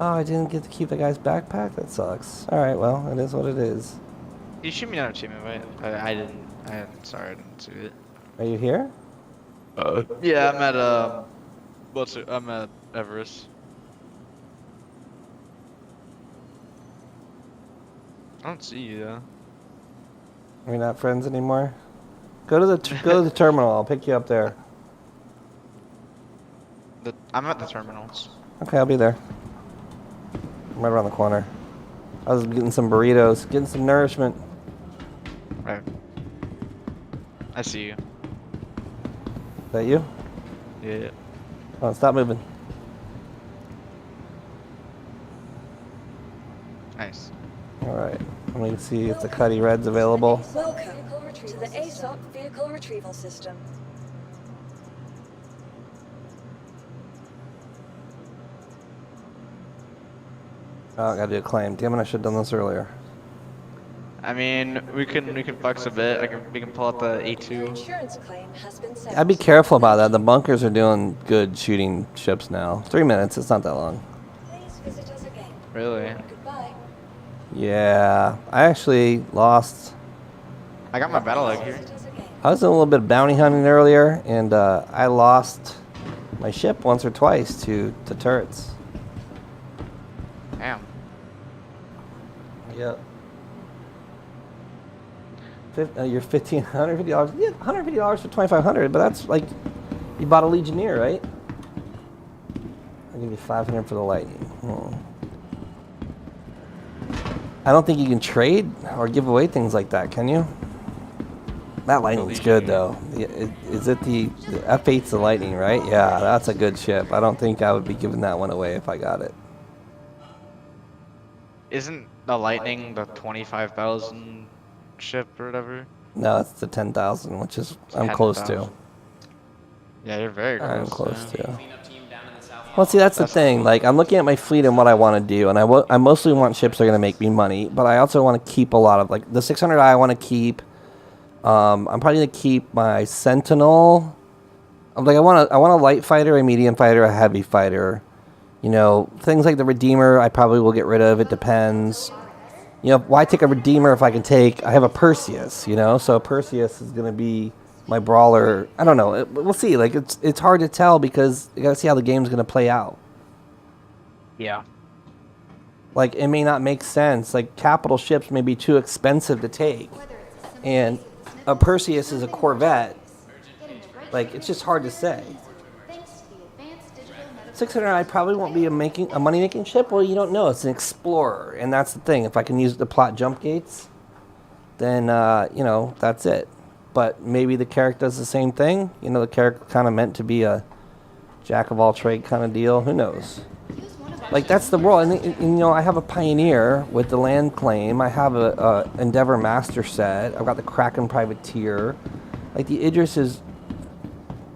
Oh, I didn't get to keep the guy's backpack. That sucks. All right, well, it is what it is. You shoot me an achievement, right? I didn't. Sorry, I didn't see it. Are you here? Yeah, I'm at I'm at Everest. I don't see you though. We're not friends anymore. Go to the terminal. I'll pick you up there. I'm at the terminals. Okay, I'll be there. I'm right around the corner. I was getting some burritos, getting some nourishment. Right. I see you. Is that you? Yeah. Oh, stop moving. Nice. All right. Let me see if the Cuddy Red's available. Welcome to the ASOP Vehicle Retrieval System. Oh, I gotta do a claim. Damn it, I should have done this earlier. I mean, we can flex a bit. We can pull out the Your A2. insurance claim has been set. I'd be careful about that. The bunkers are doing good shooting ships now. 3 minutes, it's not that long. Please visit us again. Really? Goodbye. Yeah, I actually lost. I got my battle egg here. Visit us again. I was doing a little bit of bounty hunting earlier, and I lost my ship once or twice to turrets. Damn. Yep. You're $1,550. Yeah, $150 for 2,500, but that's like you bought a Legionnaire, right? I'll give you 500 for the Lightning. I don't think you can trade or give away things like that, can you? That Lightning's good though. Is it the F8's the Lightning, right? Yeah, that's a good ship. I don't think I would be giving that one away if I got it. Isn't the Lightning the 25,000 ship or whatever? No, it's the 10,000, which is I'm close to. 10,000. Yeah, you're very close. I'm close to. Cleanup team down in the south. Well, see, that's the thing. Like, I'm looking at my fleet and what I want to do, and I mostly want ships that are going to make me money, but I also want to keep a lot of, like, the 600i I want to keep. I'm probably going to keep my Sentinel. Like, I want a light fighter, a medium fighter, a heavy fighter. You know, things like the Redeemer I probably will get rid of. It depends. You know, why take a Redeemer if I I have a Perseus, you know? So Perseus is going to be my brawler. I don't know. We'll see. Like, it's hard to tell because you got to see how the game's going to play out. Yeah. Like, it may not make sense. Like, capital ships may be too expensive to take. And a Perseus is a Corvette. Like, it's just hard to say. 600 I probably won't be a money-making ship. Well, you don't know. It's an Explorer. And that's the thing. If I can use the plot jump gates, then, you know, that's it. But maybe the character does the same thing. You know, the character kind of meant to be a jack-of-all-trade kind of deal. Who knows? Like, that's the world. And, you know, I have a Pioneer with the land claim. I have a Endeavor Master set. I've got the Kraken Privateer. Like, the Idris is...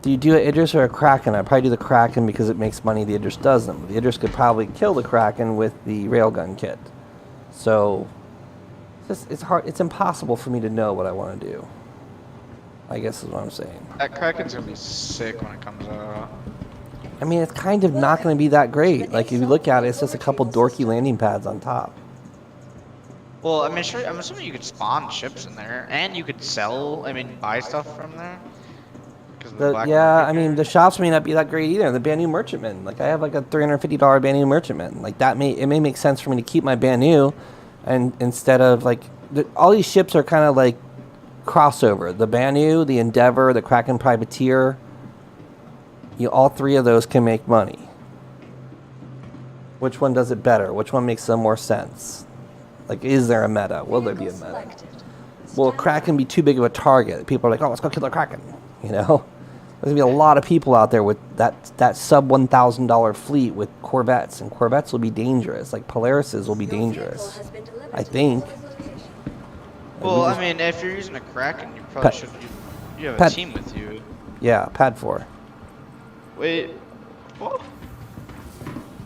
Do you do an Idris or a Kraken? I probably do the Kraken because it makes money. The Idris doesn't. The Idris could probably kill the Kraken with the railgun kit. So, it's hard. It's impossible for me to know what I want to do. I guess is what I'm saying. That Kraken's gonna be sick when it comes out. I mean, it's kind of not going to be that great. Like, if you look at it, it's just a couple dorky landing pads on top. Well, I mean, sure. I'm assuming you could spawn ships in there, and you could sell. I mean, buy stuff from there. 'Cause of the black Yeah, market I mean, here. the shops may not be that great either. The Banu Merchantman, like, I have like a $350 Banu Merchantman. Like, it may make sense for me to keep my Banu, and instead of like all these ships are kind of like crossover. The Banu, the Endeavor, the Kraken Privateer. All three of those can make money. Which one does it better? Which one makes some more sense? Like, is there a meta? Will there be a meta? Will Kraken be too big of a target? People are like, oh, let's go kill the Kraken. You know? There's going to be a lot of people out there with that sub $1,000 fleet with Corvettes. And Corvettes will be dangerous. Like, Polarises will be dangerous. I think. Well, I mean, if you're using a Kraken, you probably should. You have a team with you. Yeah, Pad 4. Wait. What?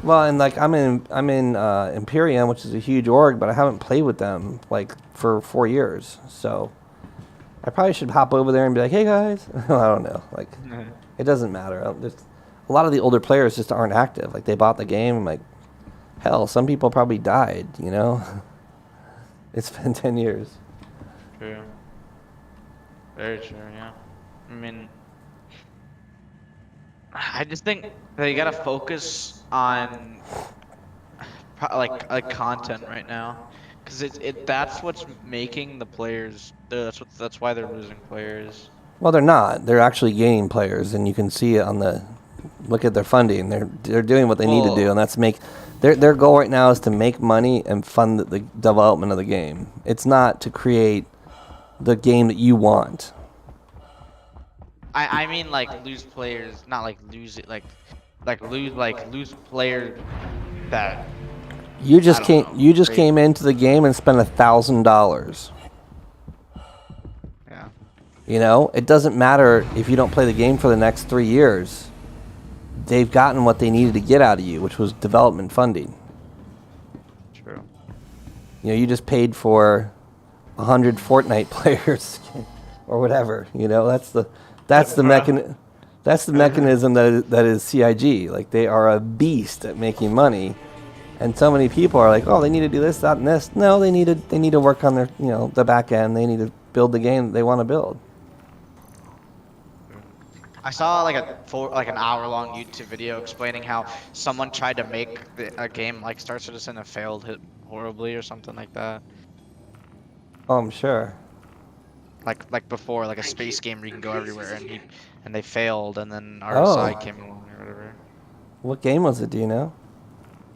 Well, and like I'm in Imperium, which is a huge org, but I haven't played with them like for 4 years. So I probably should hop over there and be like, "Hey guys," I don't know. Like, it doesn't matter. A lot of the older players just aren't active. Like, they bought the game. I'm like, hell, some people probably died. You know, it's been 10 years. True. Very true. Yeah. I mean, I just think they gotta focus on like content right now, because that's what's making the players. That's why they're losing players. Well, they're not. They're actually gaining players, and you can see it on the look at their funding. They're doing what they need to do, and that's make their goal right now is to make money and fund the development of the game. It's not to create the game that you want. I mean, like, lose players, not like lose it, like lose players that You just came into the game and spent $1,000. Yeah. You know, it doesn't matter if you don't play the game for the next 3 years. They've gotten what they needed to get out of you, which was development funding. True. You know, you just paid for 100 Fortnite players or whatever. You know, that's the mechanism that is CIG. Like, they are a beast at making money, and so many people are like, oh, they need to do this, that, and this. No, they need to work on their, the back end. They need to build the game that they want to build. I saw like an hour-long YouTube video explaining how someone tried to make a game like Star Citizen and failed horribly or something like that. Oh, I'm sure. Like before, like a space game where you can go everywhere, and they failed, and then RSI came along or whatever. What game was it? Do you know?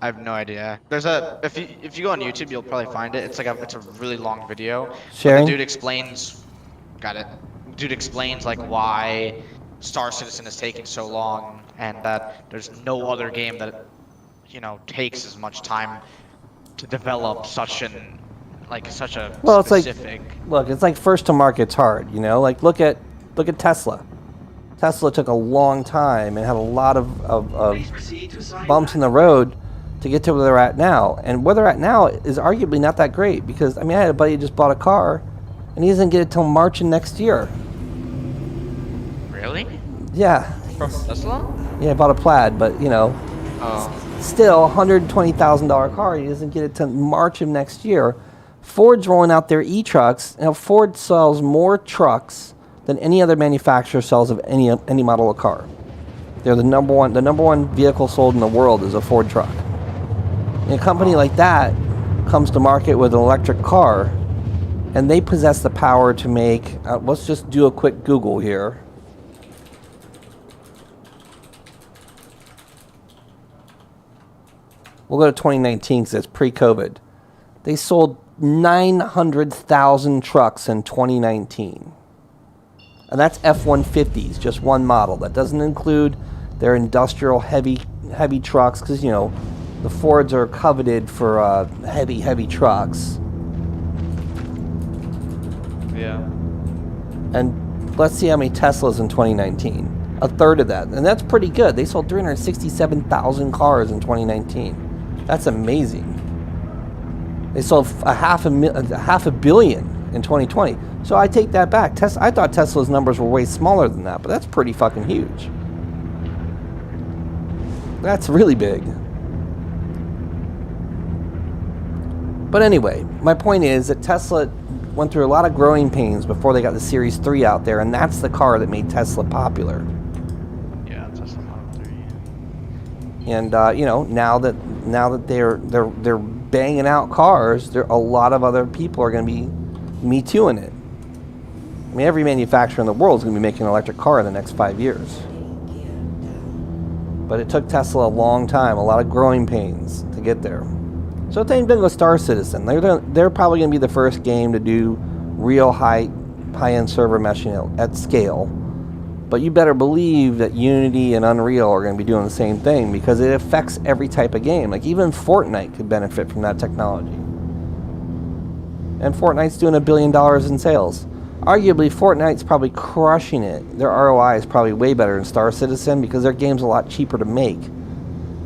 I have no idea. There's if you go on YouTube, you'll probably find it. It's a really long video. Sharing? The dude explains. Got it. Dude explains like why Star Citizen is taking so long, and that there's no other game that takes as much time to develop such a specific. It's like first to market's hard, Like look at Tesla. Tesla took a long time and had a lot of bumps in the road to get to where they're at now. And where they're at now is arguably not that great, because I had a buddy who just bought a car and he doesn't get it till March of next year. Really? Yeah. From Tesla? Yeah, I bought a Plaid, but still $120,000 car. He doesn't get it till March of next year. Ford's rolling out their e-trucks. Now, Ford sells more trucks than any other manufacturer sells of any model of car. They're the number one vehicle sold in the world is a Ford truck. And a company like that comes to market with an electric car, and they possess the power to make. Let's just do a quick Google here. We'll go to 2019 because it's pre-COVID. They sold 900,000 trucks in 2019. And that's F-150s, just one model. That doesn't include their industrial heavy trucks, because, the Fords are coveted for heavy trucks. Yeah. And let's see how many Teslas in 2019. A third of that. And that's pretty good. They sold 367,000 cars in 2019. That's amazing. They sold a half a billion in 2020. So I take that back. I thought Tesla's numbers were way smaller than that, but that's pretty fucking huge. That's really big. But anyway, my point is that Tesla went through a lot of growing pains before they got the Series 3 out there, and that's the car that made Tesla popular. Yeah, Tesla Model 3. And you know, now that they're banging out cars, a lot of other people are going to be Me Tooing it. I mean, every manufacturer in the world is going to be making an electric car in the next 5 years. But it took Tesla a long time, a lot of growing pains to get there. So same thing with Star Citizen. They're probably going to be the first game to do real high-end server meshing at scale. But you better believe that Unity and Unreal are going to be doing the same thing because it affects every type of game. Like even Fortnite could benefit from that technology. And Fortnite's doing $1 billion in sales. Arguably, Fortnite's probably crushing it. Their ROI is probably way better than Star Citizen because their game's a lot cheaper to make.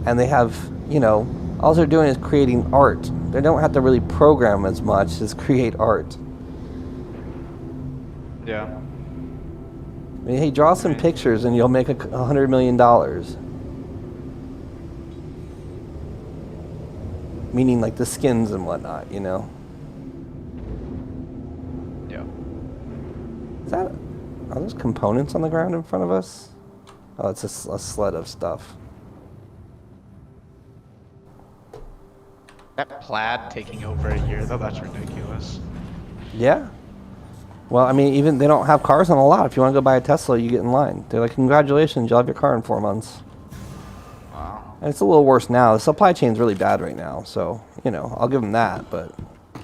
And they have, you know, all they're doing is creating art. They don't have to really program as much as create art. Yeah. I mean, hey, draw some pictures and you'll make $100 million. Meaning like the skins and whatnot, you know? Yeah. Are those components on the ground in front of us? Oh, it's a sled of stuff. That plaid taking over a year, though, that's ridiculous. Yeah. Well, I mean, even they don't have cars on the lot. If you want to go buy a Tesla, you get in line. They're like, congratulations, you'll have your car in 4 months. Wow. And it's a little worse now. The supply chain's really bad right now. So, you know, I'll give them that. But,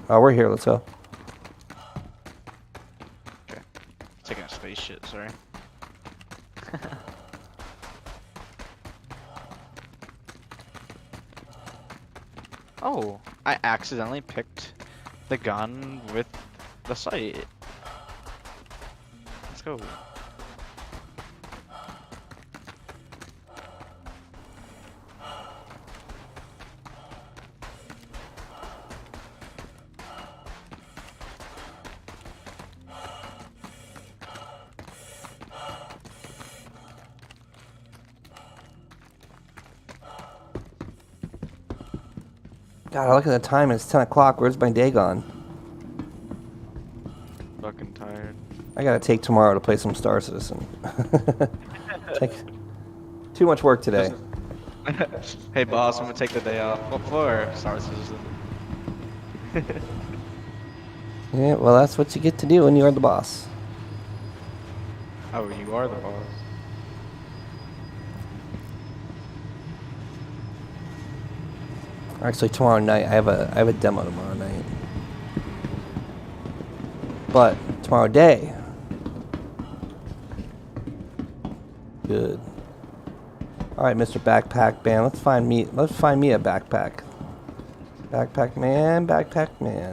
oh, we're here. Let's go. Okay. Taking a space shit, sorry. Oh, I accidentally picked the gun with the sight. Let's go. God, I look at the time. It's 10 o'clock. Where's my day gone? Fucking tired. I gotta take tomorrow to play some Star Citizen. Too much work today. Hey boss, I'm gonna take the day off. What for? Star Citizen. Yeah, well, that's what you get to do when you are the boss. Oh, you are the boss. Actually, tomorrow night I have a demo tomorrow night. But tomorrow day. Good. All right, Mr. Backpack Man, let's find me a backpack. Backpack Man,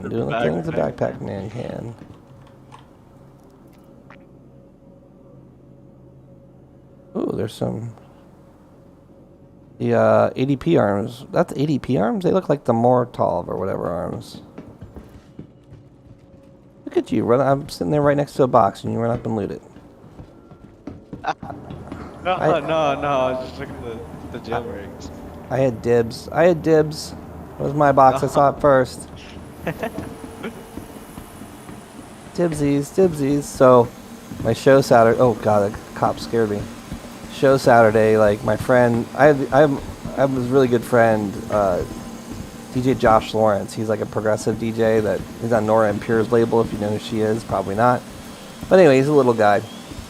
doing the things a backpack man can. Ooh, there's some. The ADP arms. That's ADP arms? They look like the Mortov or whatever arms. Look at you. I'm sitting there right next to a box and you run up and loot it. No, I was just looking at the jailbreaks. I had dibs. It was my box. I saw it first. Dibsies. So, my show Saturday. Oh god, the cop scared me. Show Saturday, like my friend, I have a really good friend, DJ Josh Lawrence. He's like a progressive DJ that he's on Nora and Pure's label. If you know who she is, probably not. But anyway, he's a little guy.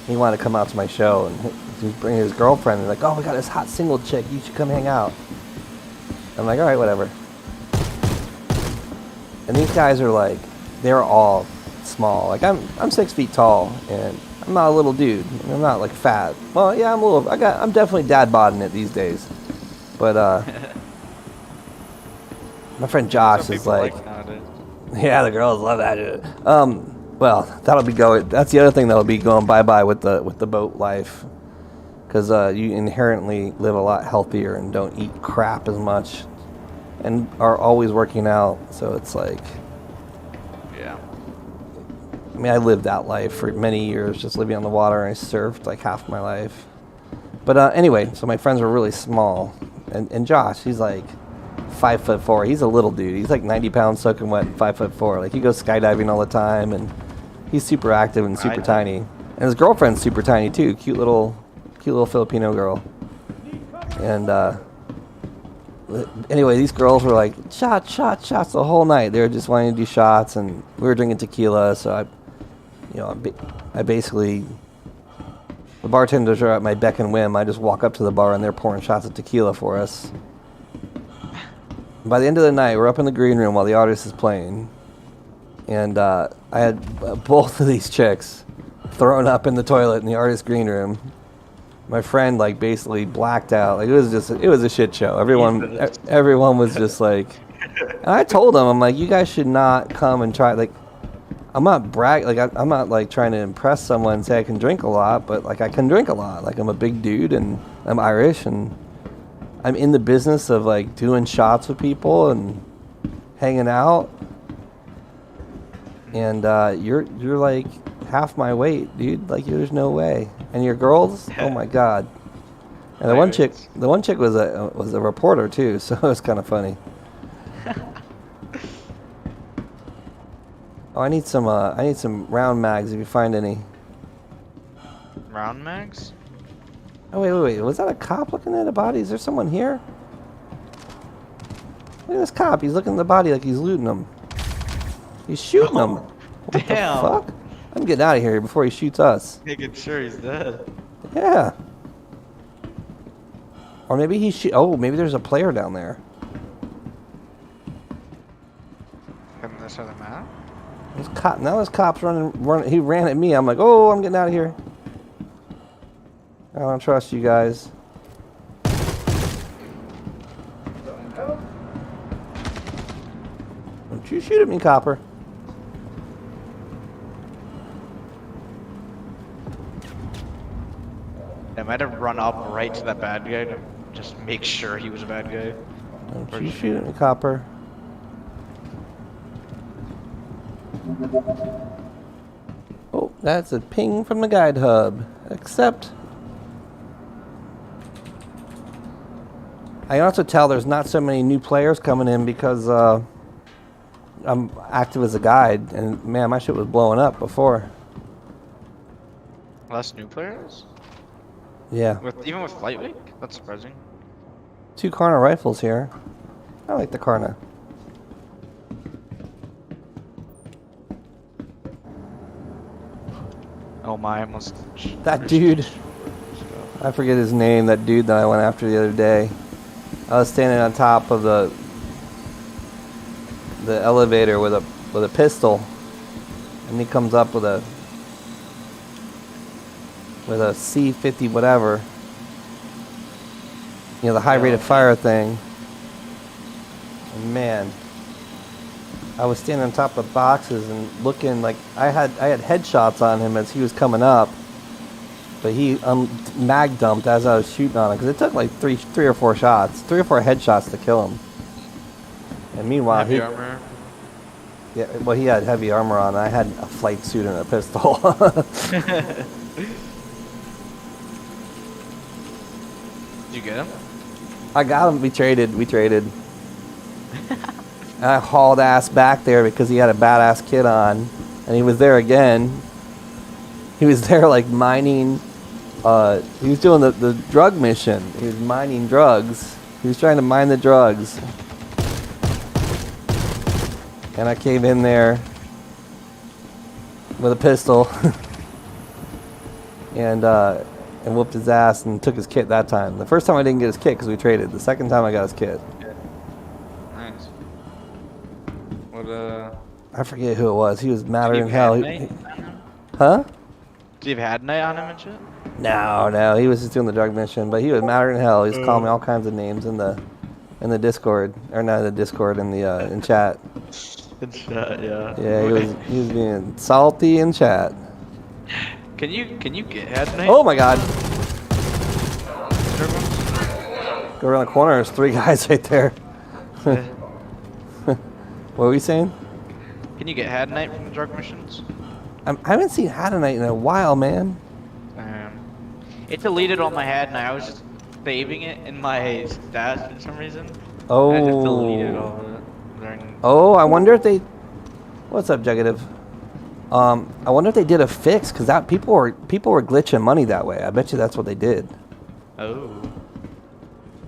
He wanted to come out to my show, and he was bringing his girlfriend. And like, oh, we got this hot single chick. You should come hang out. I'm like, all right, whatever. And these guys are like, they're all small. Like I'm 6 feet tall, and I'm not a little dude. I'm not like fat. Well, yeah, I'm definitely dad bodding it these days. But my friend Josh is like, yeah, the girls love that shit. Well, that'll be going. That's the other thing that'll be going bye-bye with the boat life, because you inherently live a lot healthier and don't eat crap as much, and are always working out. So it's like, yeah, I mean, I lived that life for many years, just living on the water, and I surfed like half my life. But anyway, so my friends were really small, and Josh, he's like 5'4". He's a little dude. He's like 90 pounds soaking wet, 5'4". Like he goes skydiving all the time, and he's super active and super tiny. And his girlfriend's super tiny too. Cute little Filipino girl. And anyway, these girls were like shots the whole night. They were just wanting to do shots, and we were drinking tequila. So I basically, the bartenders are at my beck and whim. I just walk up to the bar and they're pouring shots of tequila for us. By the end of the night, we're up in the green room while the artist is playing, and I had both of these chicks thrown up in the toilet in the artist green room. My friend like basically blacked out. Like it was a shit show. Everyone was just like, and I told them, I'm like, you guys should not come and try. Like, I'm not I'm not like trying to impress someone and say I can drink a lot, but like I can drink a lot. Like I'm a big dude and I'm Irish and I'm in the business of like doing shots with people and hanging out. And you're like half my weight, dude. Like there's no way. And your girls, oh my god. And the one chick was a reporter too, so it was kind of funny. Oh, I need some round mags if you find any. Round mags? Oh wait, was that a cop looking at a body? Is there someone here? Look at this cop. He's looking at the body like he's looting them. He's shooting them. What the fuck? I'm getting out of here before he shoots us. Making sure he's dead. Yeah. Or maybe maybe there's a player down there. On this other map? Now there's cops running. He ran at me. I'm like, oh, I'm getting out of here. I don't trust you guys. Don't you shoot at me, copper. I might have run up right to that bad guy to just make sure he was a bad guy. Don't you shoot at me, copper. Oh, that's a ping from the guide hub. Accept. I can also tell there's not so many new players coming in because I'm active as a guide, and man, my shit was blowing up before. Less new players? Yeah. Even with Lightweight? That's surprising. 2 Karna rifles here. I like the Karna. Oh my, I almost... That dude, I forget his name, that dude that I went after the other day. I was standing on top of the elevator with a pistol, and he comes up with a C50 whatever. You know, the high rate of fire thing. And man, I was standing on top of boxes and looking like I had headshots on him as he was coming up, but he mag dumped as I was shooting on him because it took like three or four headshots to kill him. And meanwhile, heavy armor. Yeah, well, he had heavy armor on. I had a flight suit and a pistol. Did you get him? I got him. We traded. And I hauled ass back there because he had a badass kit on, and he was there again. He was there like mining. He was doing the drug mission. He was mining drugs. He was trying to mine the drugs. And I came in there with a pistol and whooped his ass and took his kit that time. The first time I didn't get his kit because we traded. The second time I got his kit. Nice. What I forget who it was. He was madder than hell. Huh? Do you have had night on him and shit? No. He was just doing the drug mission, but he was madder than hell. He was calling me all kinds of names in the Discord, or not in the Discord, in the in chat. In chat, yeah. Yeah, he was being salty in chat. Can you get head night? Oh my god. Go around the corner, there's 3 guys right there. What were we saying? Can you get head night from the drug missions? I haven't seen Hadanite in a while, man. It deleted all my head, and I was just saving it in my stash for some reason. Oh. I just deleted all of it. During... Oh, I wonder if they. What's up, Jugative? I wonder if they did a fix because that people were glitching money that way. I bet you that's what they did. Oh.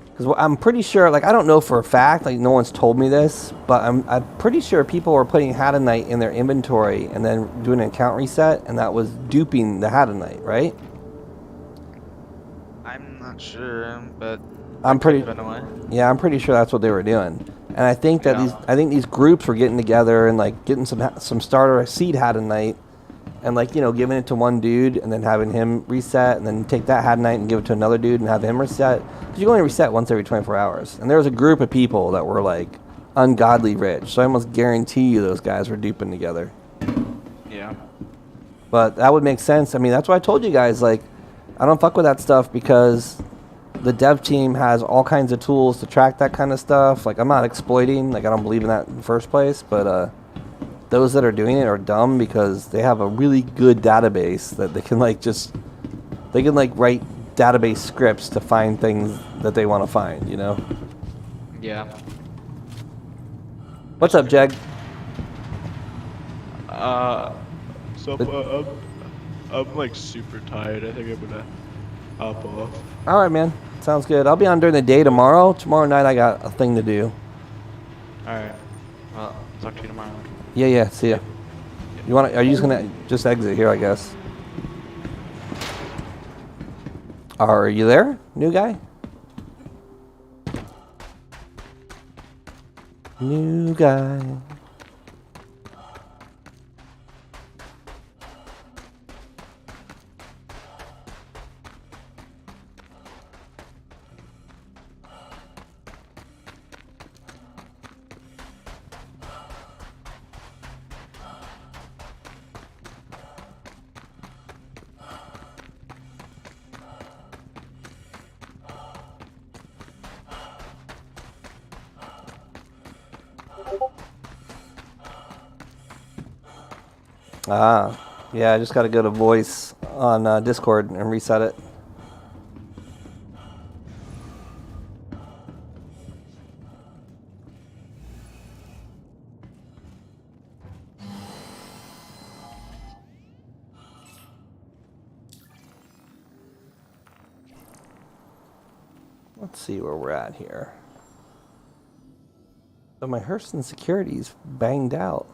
Because I'm pretty sure, like I don't know for a fact, like no one's told me this, but I'm pretty sure people were putting Hadanite in their inventory and then doing an account reset, and that was duping the Hadanite, right? I'm not sure, but I'm pretty. been away. Yeah, I'm pretty sure that's what they were doing. And I think that these groups were getting together and like getting some starter seed Hadanite, and like giving it to one dude and then having him reset, and then take that Hadanite and give it to another dude and have him reset. Because you can only reset once every 24 hours. And there was a group of people that were like ungodly rich, so I almost guarantee you those guys were duping together. Yeah. But that would make sense. I mean, that's why I told you guys, like, I don't fuck with that stuff because the dev team has all kinds of tools to track that kind of stuff. Like, I'm not exploiting. Like, I don't believe in that in the first place. But those that are doing it are dumb because they have a really good database that they can, like, write database scripts to find things that they want to find, you know? Yeah. What's up, Jag? I'm like super tired. I think I'm gonna hop off. All right, man. Sounds good. I'll be on during the day tomorrow. Tomorrow night I got a thing to do. All right. Well, talk to you tomorrow. Yeah. See ya. Are you just gonna just exit here? I guess. Are you there, new guy? New guy. Yeah, I just got to go to voice on Discord and reset it. Let's see where we're at here. So my Hurston security's banged out.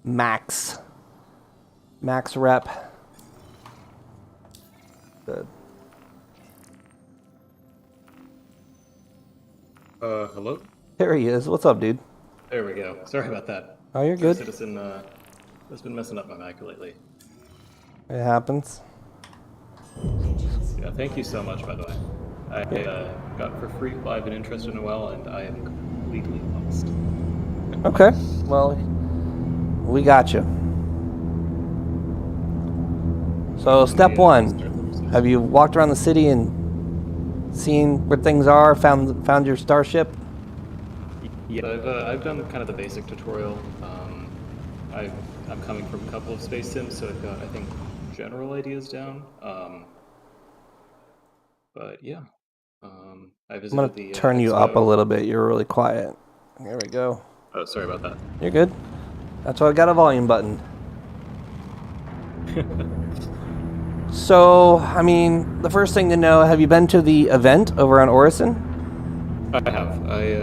Max rep. Good. Hello? There he is. What's up, dude? There we go. Sorry about that. Oh, you're good. Citizen has been messing up my Mac lately. It happens. Yeah, thank you so much, by the way. I got for free live and interest in Noel, and I am completely lost. Okay. Well, we got you. So, step one. Have you walked around the city and seen where things are? Found your starship? Yeah, I've done kind of the basic tutorial. I'm coming from a couple of space sims, so I've got, I think, general ideas down. But yeah, I visited I'm gonna turn you up a little bit. You're really quiet. There we go. Oh, sorry about that. You're good. That's why I got a volume button. So, I mean, the first thing to know, have you been to the event over on Orison? I have. I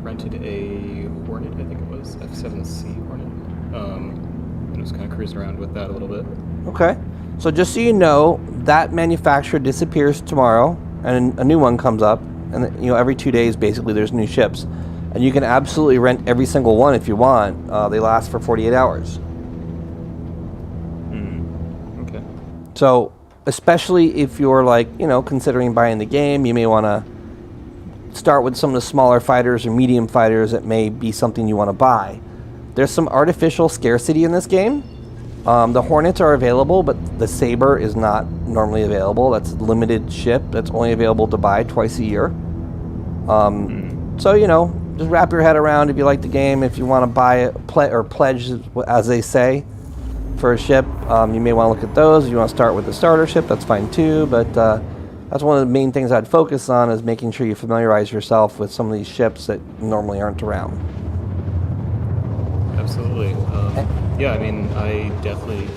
rented a Hornet, I think it was, F7C Hornet. And was kind of cruising around with that a little bit. Okay. So just so you know, that manufacturer disappears tomorrow, and a new one comes up. And every 2 days, basically, there's new ships. And you can absolutely rent every single one if you want. They last for 48 hours. Okay. So, especially if you're considering buying the game, you may want to start with some of the smaller fighters or medium fighters that may be something you want to buy. There's some artificial scarcity in this game. The Hornets are available, but the Saber is not normally available. That's a limited ship that's only available to buy twice a year. So, just wrap your head around if you like the game. If you want to buy it, pledge, as they say, for a ship, you may want to look at those. If you want to start with the starter ship, that's fine too. But that's one of the main things I'd focus on, is making sure you familiarize yourself with some of these ships that normally aren't around. Absolutely. Yeah, I mean, I definitely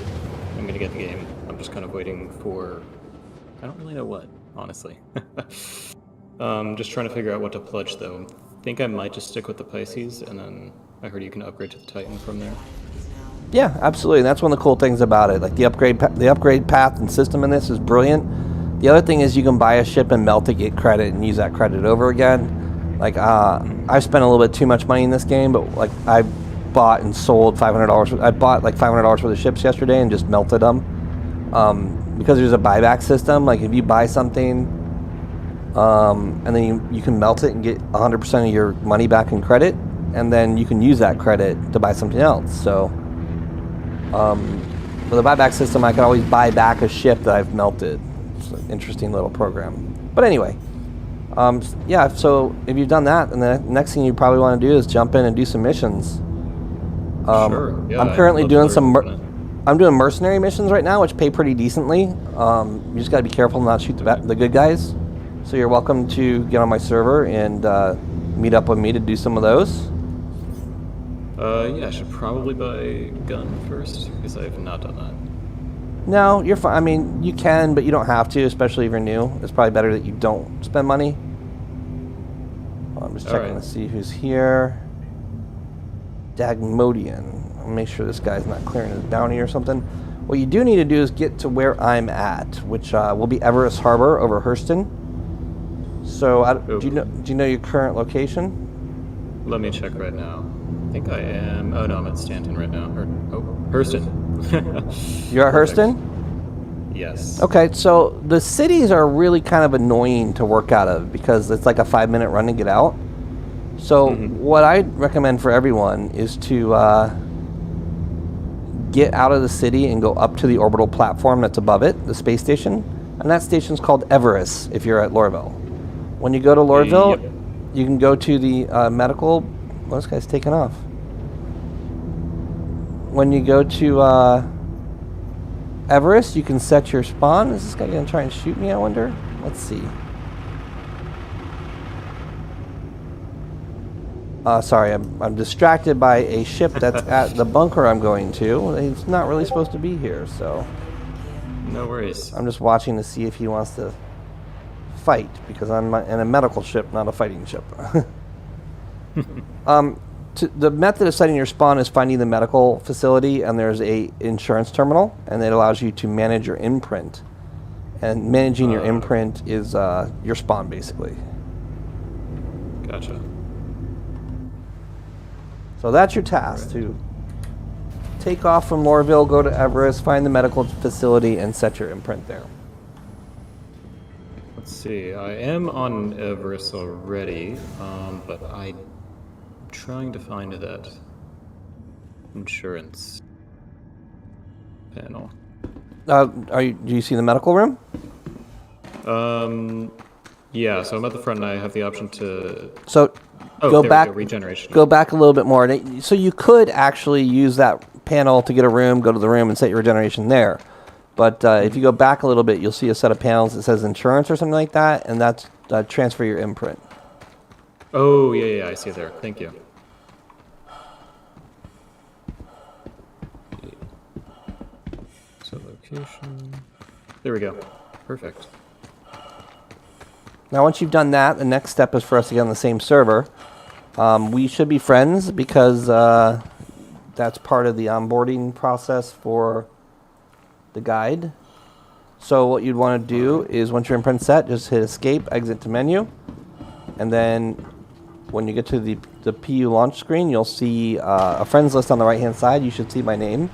am going to get the game. I'm just kind of waiting for... I don't really know what, honestly. Just trying to figure out what to pledge, though. I think I might just stick with the Pisces, and then I heard you can upgrade to the Titan from there. Yeah, absolutely. That's one of the cool things about it. Like the upgrade path and system in this is brilliant. The other thing is you can buy a ship and melt it, get credit, and use that credit over again. Like I've spent a little bit too much money in this game, but like I bought and sold $500. I bought like $500 worth of ships yesterday and just melted them. Because there's a buyback system. Like if you buy something, and then you can melt it and get 100% of your money back in credit, and then you can use that credit to buy something else. So with a buyback system, I can always buy back a ship that I've melted. It's an interesting little program. But anyway, yeah, so if you've done that, and the next thing you probably want to do is jump in and do some missions. Sure. Yeah, I'm currently doing I'm doing mercenary missions right now, which pay pretty decently. You just got to be careful not to shoot the good guys. So you're welcome to get on my server and meet up with me to do some of those. Yeah, I should probably buy a gun first, because I have not done that. No, you're fine. I mean, you can, but you don't have to, especially if you're new. It's probably better that you don't spend money. I'm just checking to see who's here. Dagmodian. I'll make sure this guy's not clearing his bounty or something. What you do need to do is get to where I'm at, which will be Everest Harbor over Hurston. So, do you know your current location? Let me check right now. I think I am. Oh no, I'm at Stanton right now. Hurston. You're at Hurston? Yes. Okay, so the cities are really kind of annoying to work out of because it's like a 5-minute run to get out. So what I'd recommend for everyone is to get out of the city and go up to the orbital platform that's above it, the space station. And that station's called Everest if you're at Lorville. When you go to Lorville, you can go to the medical... Well, this guy's taking off. When you go to Everest, you can set your spawn. Is this guy going to try and shoot me, I wonder? Let's see. Sorry, I'm distracted by a ship that's at the bunker I'm going to. He's not really supposed to be here, so... No worries. I'm just watching to see if he wants to fight, because I'm in a medical ship, not a fighting ship. The method of setting your spawn is finding the medical facility, and there's a insurance terminal, and it allows you to manage your imprint. And managing your imprint is your spawn, basically. Gotcha. So that's your task, to take off from Lorville, go to Everest, find the medical facility, and set your imprint there. Let's see. I am on Everest already, but I'm trying to find that insurance panel. Do you see the medical room? Yeah, so I'm at the front and I have the option to... So go back, regeneration. Go back a little bit more. So you could actually use that panel to get a room, go to the room, and set your regeneration there. But if you go back a little bit, you'll see a set of panels that says insurance or something like that, and that's transfer your imprint. Oh, yeah, I see it there. Thank you. So location... There we go. Perfect. Now, once you've done that, the next step is for us to get on the same server. We should be friends because that's part of the onboarding process for the guide. So what you'd want to do is once your imprint's set, just hit escape, exit to menu, and then when you get to the PU launch screen, you'll see a friends list on the right hand side. You should see my name.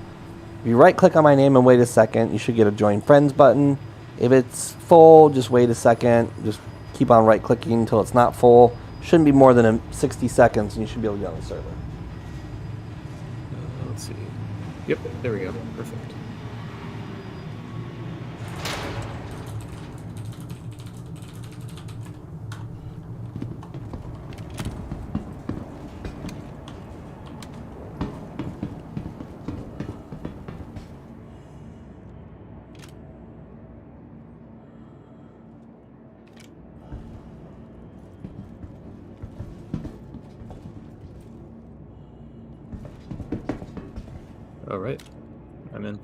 If you right click on my name and wait a second, you should get a join friends button. If it's full, just wait a second. Just keep on right clicking until it's not full. Shouldn't be more than 60 seconds and you should be able to get on the server. Let's see. Yep, there we go. Perfect. All right, I'm in.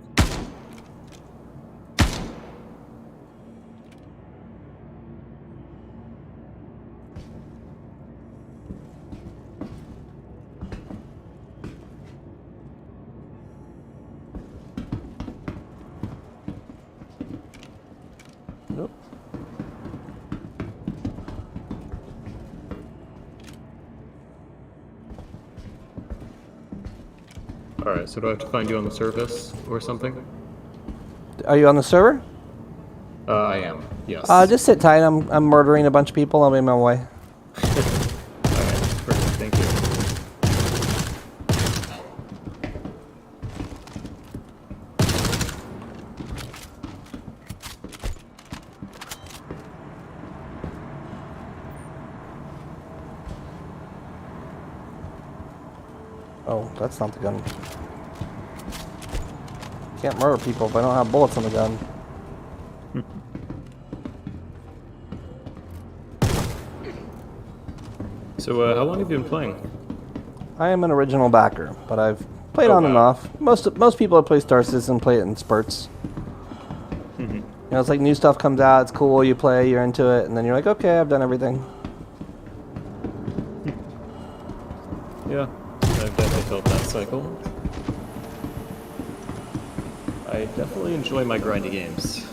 Nope. All right, so do I have to find you on the surface or something? Are you on the server? I am. Yes. Just sit tight. I'm murdering a bunch of people. I'll be on my way. All right, perfect. Thank you. Oh, that's not the gun. Can't murder people if I don't have bullets on the gun. So, how long have you been playing? I am an original backer, but I've played Oh, on and wow. off. Most people that play Star Citizen play it in spurts. Mm-hmm. You know, it's like new stuff comes out, it's cool, you play, you're into it, and then you're like, okay, I've done everything. Yeah, I've definitely felt that cycle. I definitely enjoy my grindy games.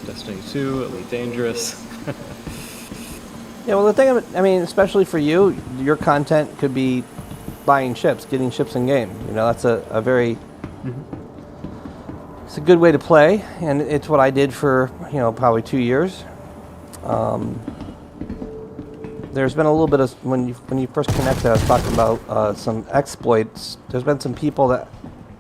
Destiny 2, Elite Dangerous. Yeah, well, the thing, I mean, especially for you, your content could be buying ships, getting ships in game. You know, that's a very, it's a good way to play, and it's what I did for, you know, probably 2 years. There's been a little bit of, when you first connected, I was talking about some exploits. There's been some people that,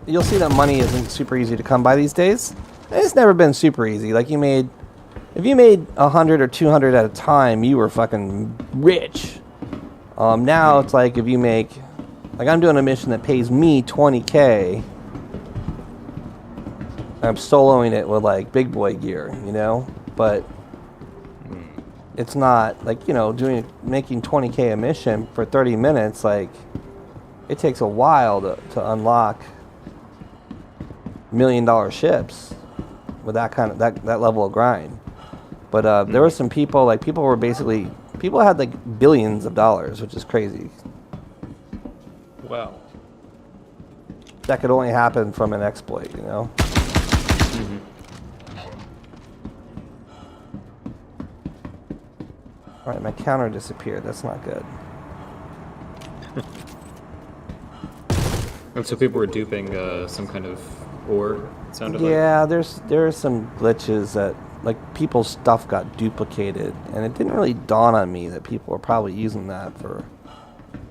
you'll see that money isn't super easy to come by these days. It's never been super easy. Like if you made 100 or 200 at a time, you were fucking rich. Now it's like if you make, like I'm doing a mission that pays me 20K. I'm soloing it with like big boy gear, you know, but it's not like, you know, making 20K a mission for 30 minutes. Like it takes a while to unlock $1 million ships with that kind of that level of grind. But there were some people, like people had like billions of dollars, which is crazy. Wow. That could only happen from an exploit, you know? Alright, my counter disappeared. That's not good. And so people were duping some kind of ore, it sounded like? Yeah, there are some glitches that, like, people's stuff got duplicated, and it didn't really dawn on me that people were probably using that for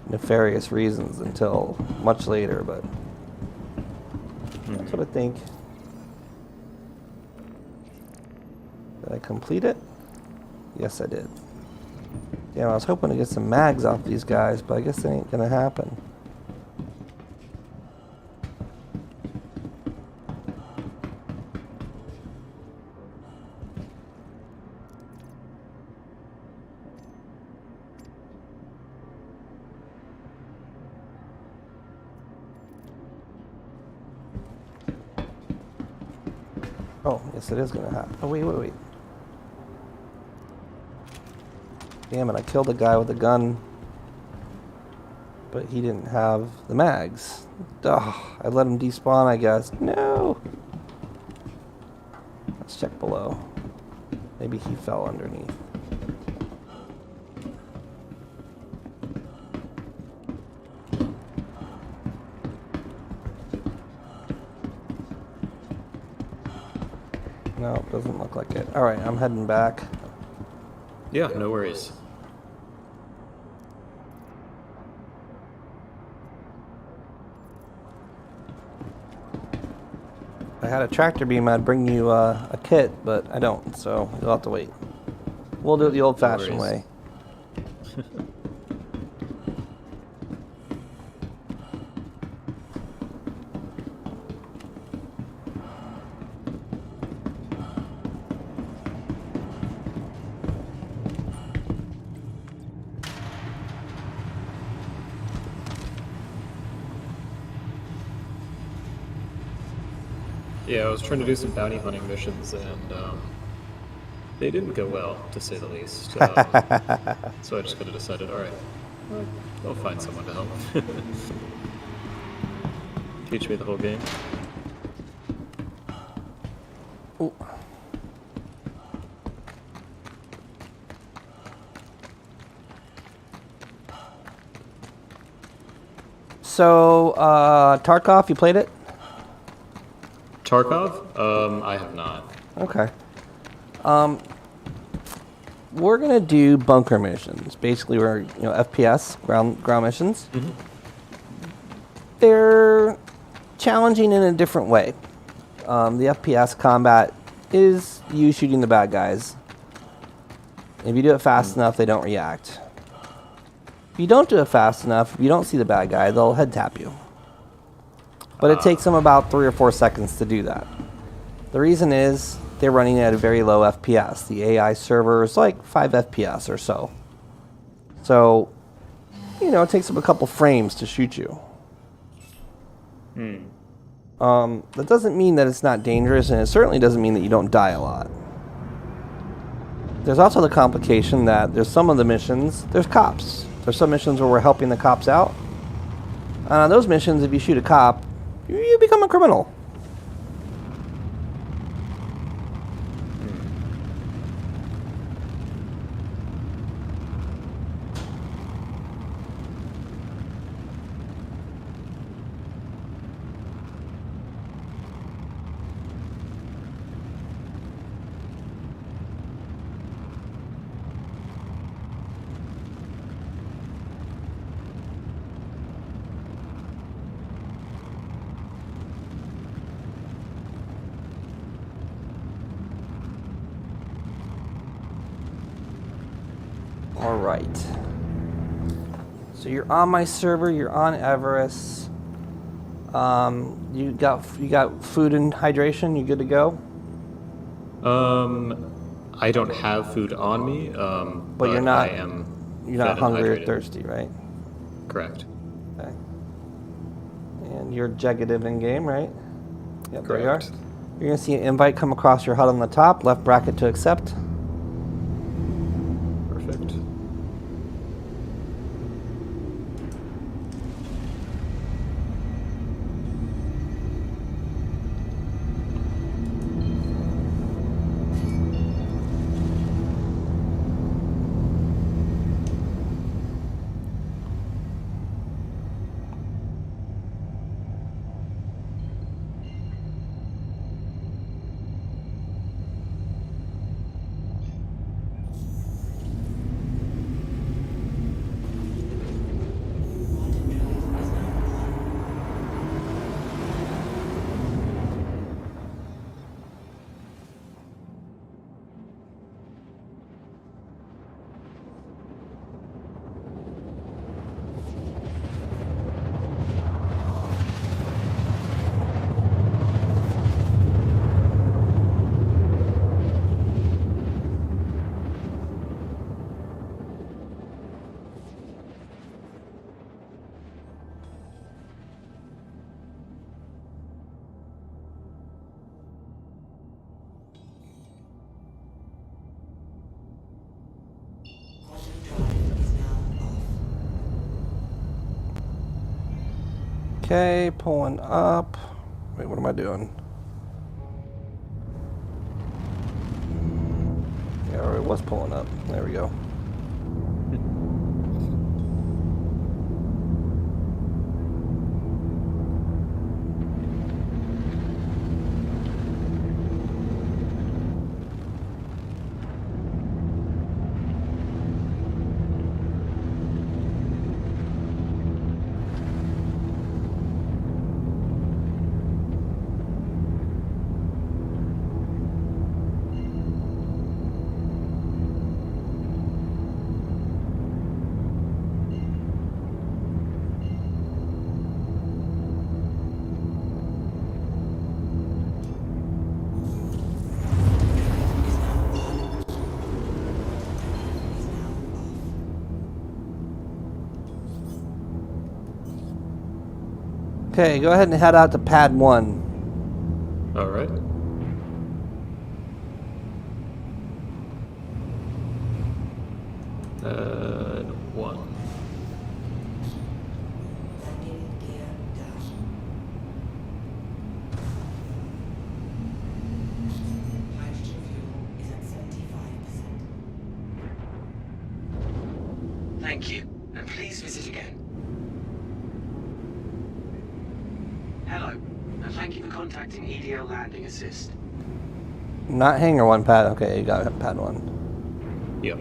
nefarious reasons until much later, but that's what I think. Did I complete it? Yes, I did. Damn, I was hoping to get some mags off these guys, but I guess that ain't gonna happen. Oh, yes, it is gonna happen. Oh, wait. Damn it, I killed a guy with a gun, but he didn't have the mags. Ugh, I let him despawn, I guess. No! Let's check below. Maybe he fell underneath. No, it doesn't look like it. Alright, I'm heading back. Yeah, no worries. If I had a tractor beam, I'd bring you a kit, but I don't, so you'll have to wait. We'll do it the old-fashioned way. Yeah, I was trying to do some bounty hunting missions, and they didn't go well, to say the least. So I just kind of decided, all right, well, I'll find someone to help. Teach me the whole game. Ooh. So, Tarkov, you played it? Tarkov? I have not. Okay. We're gonna do bunker missions. Basically, we're FPS ground missions. Mm-hmm. They're challenging in a different way. The FPS combat is you shooting the bad guys. If you do it fast enough, they don't react. If you don't do it fast enough, if you don't see the bad guy, they'll head tap you. But it takes them about 3 or 4 seconds to do that. The reason is they're running at a very low FPS. The AI server is like 5 FPS or so. So, it takes them a couple frames to shoot you. That doesn't mean that it's not dangerous, and it certainly doesn't mean that you don't die a lot. There's also the complication that there's some of the missions, there's cops. There's some missions where we're helping the cops out. And on those missions, if you shoot a cop, you become a criminal. All right. So you're on my server. You're on Everest. You got food and hydration. You good to go? I don't have food on me. But you're not. I am. You're not hungry or thirsty, right? Correct. Okay. And you're Jegative in game, right? Yep. There you are. You're gonna see an invite come across your HUD on the top. Left bracket to accept. Perfect. Okay, pulling up. Wait, what am I doing? Yeah, it was pulling up. There we go. Okay, go ahead and head out to pad 1. All right. right. One. Landing gear down. Hydrogen fuel is at 75%. Thank you, and please visit again. Hello, and thank you for contacting EDL Landing Assist. Not hangar 1, pad. Okay, you got pad 1. Yep.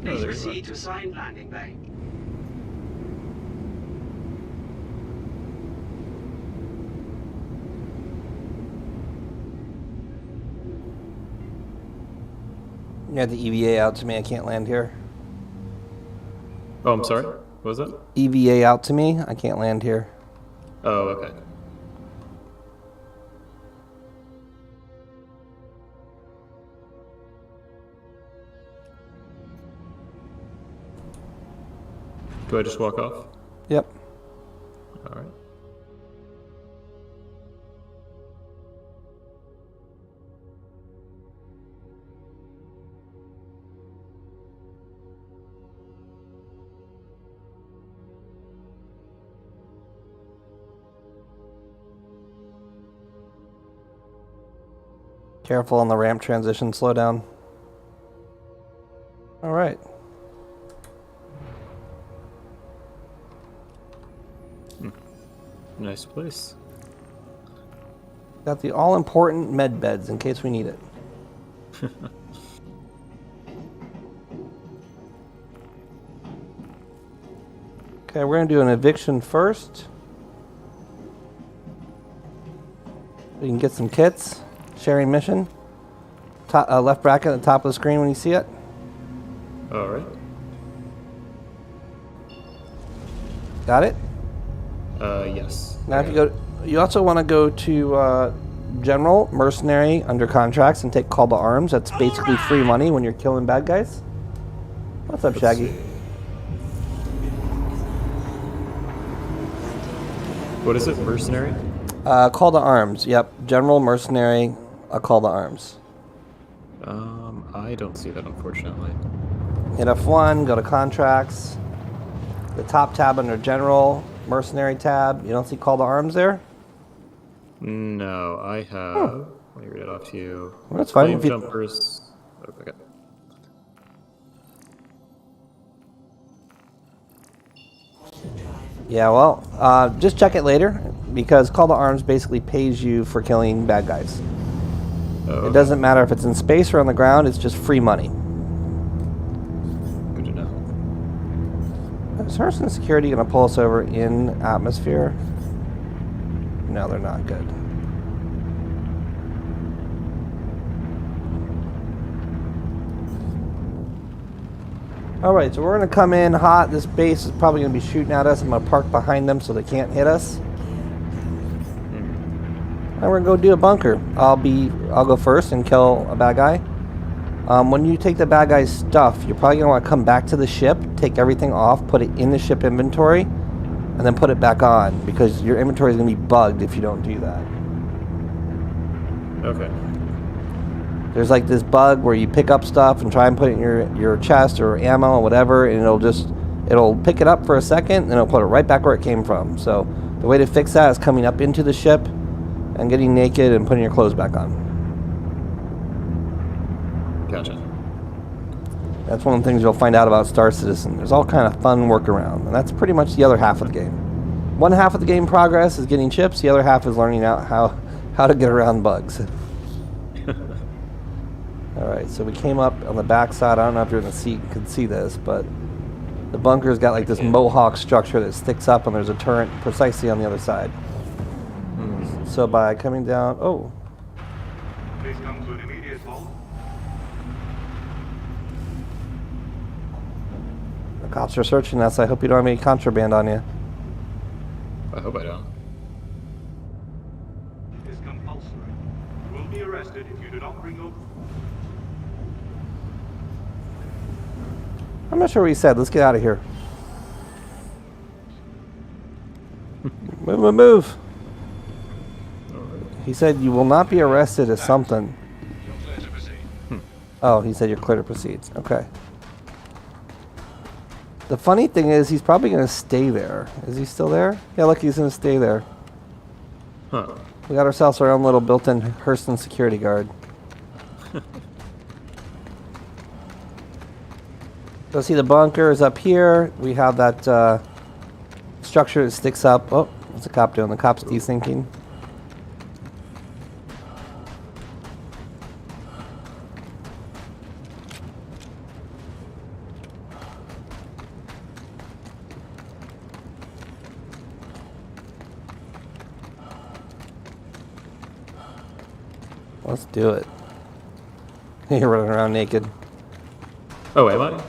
Please there you are. proceed to assigned landing bay. You had the EVA out to me. I can't land here. Oh, I'm sorry. What was that? EVA out to me. I can't land here. Oh, okay. Do I just walk off? Yep. All right. Careful on the ramp transition. Slow down. All right. Nice place. Got the all-important med beds in case we need it. Okay, we're going to do an eviction first. We can get some kits. Sharing mission. Top, left bracket at the top of the screen when you see it. All right. Got it? Yes. Now if you go, you also want to go to General Mercenary under contracts and take Call to Arms. That's basically free money when you're killing bad guys. What's up, Shaggy? What is it? Mercenary? Call to Arms. Yep. General Mercenary, a Call to Arms. I don't see that, unfortunately. Hit F1, go to contracts. The top tab under General Mercenary tab. You don't see Call to Arms there? No, I have. Let me read it off to you. Well, that's fine. Flame If you- jumpers. Okay. Yeah, well, just check it later because Call to Arms basically pays you for killing bad guys. Oh, It doesn't matter if it's in space or on the ground, it's just free money. Good to know. Is Hurston Security going to pull us over in atmosphere? No, they're not good. Alright, so we're going to come in hot. This base is probably going to be shooting at us. I'm going to park behind them so they can't hit us. And we're going to go do a bunker. I'll go first and kill a bad guy. When you take the bad guy's stuff, you're probably going to want to come back to the ship, take everything off, put it in the ship inventory, and then put it back on, because your inventory is going to be bugged if you don't do that. Okay. There's like this bug where you pick up stuff and try and put it in your chest or ammo or whatever, and it'll pick it up for a second, and it'll put it right back where it came from. So the way to fix that is coming up into the ship and getting naked and putting your clothes back on. Gotcha. That's one of the things you'll find out about Star Citizen. There's all kind of fun workaround, and that's pretty much the other half of the game. One half of the game progress is getting chips. The other half is learning out how to get around bugs. All right, so we came up on the back side. I don't know if you're in the seat and can see this, but the bunker's got like this mohawk structure that sticks up, and there's a turret precisely on the other side. So by coming down, Please come to an immediate halt. the cops are searching us. I hope you don't have any contraband on you. I hope I don't. I'm not sure what he said. Let's get out of here. Move. He said you will not be arrested as something. Oh, he said you're clear to proceed. Okay. The funny thing is, he's probably going to stay there. Is he still there? Yeah, look, he's going to stay there. Huh. We got ourselves our own little built-in Hurston security guard. Go see the bunkers up here. We have that structure that sticks up. Oh, what's the cop doing? The cop's desynking. Let's do it. You're running around naked. Oh, am I?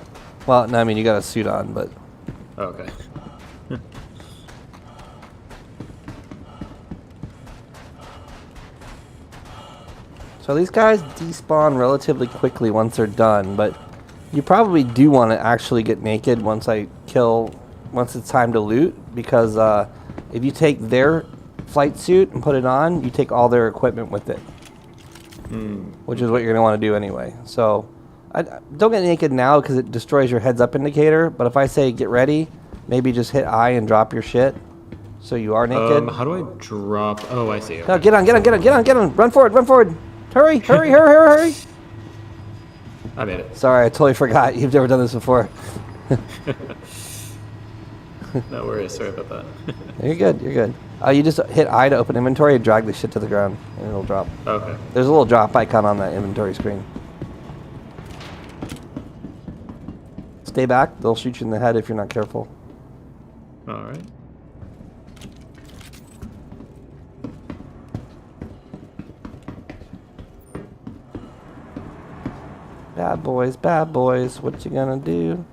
Well, no, I mean, you got a suit on, but... Oh, okay. So these guys despawn relatively quickly once they're done, but you probably do want to actually get naked once it's time to loot, because if you take their flight suit and put it on, you take all their equipment with it. Which is what you're going to want to do anyway. So, don't get naked now because it destroys your heads-up indicator. But if I say get ready, maybe just hit I and drop your shit, so you are naked. How do I drop? Oh, I see. Okay. No, get on! Run forward! Hurry! Hurry! I made it. Sorry, I totally forgot. You've never done this before. No worries. Sorry about that. You're good. You just hit I to open inventory and drag the shit to the ground, and it'll drop. Okay. There's a little drop icon on that inventory screen. Stay back. They'll shoot you in the head if you're not careful. All right. Bad boys. What you gonna do?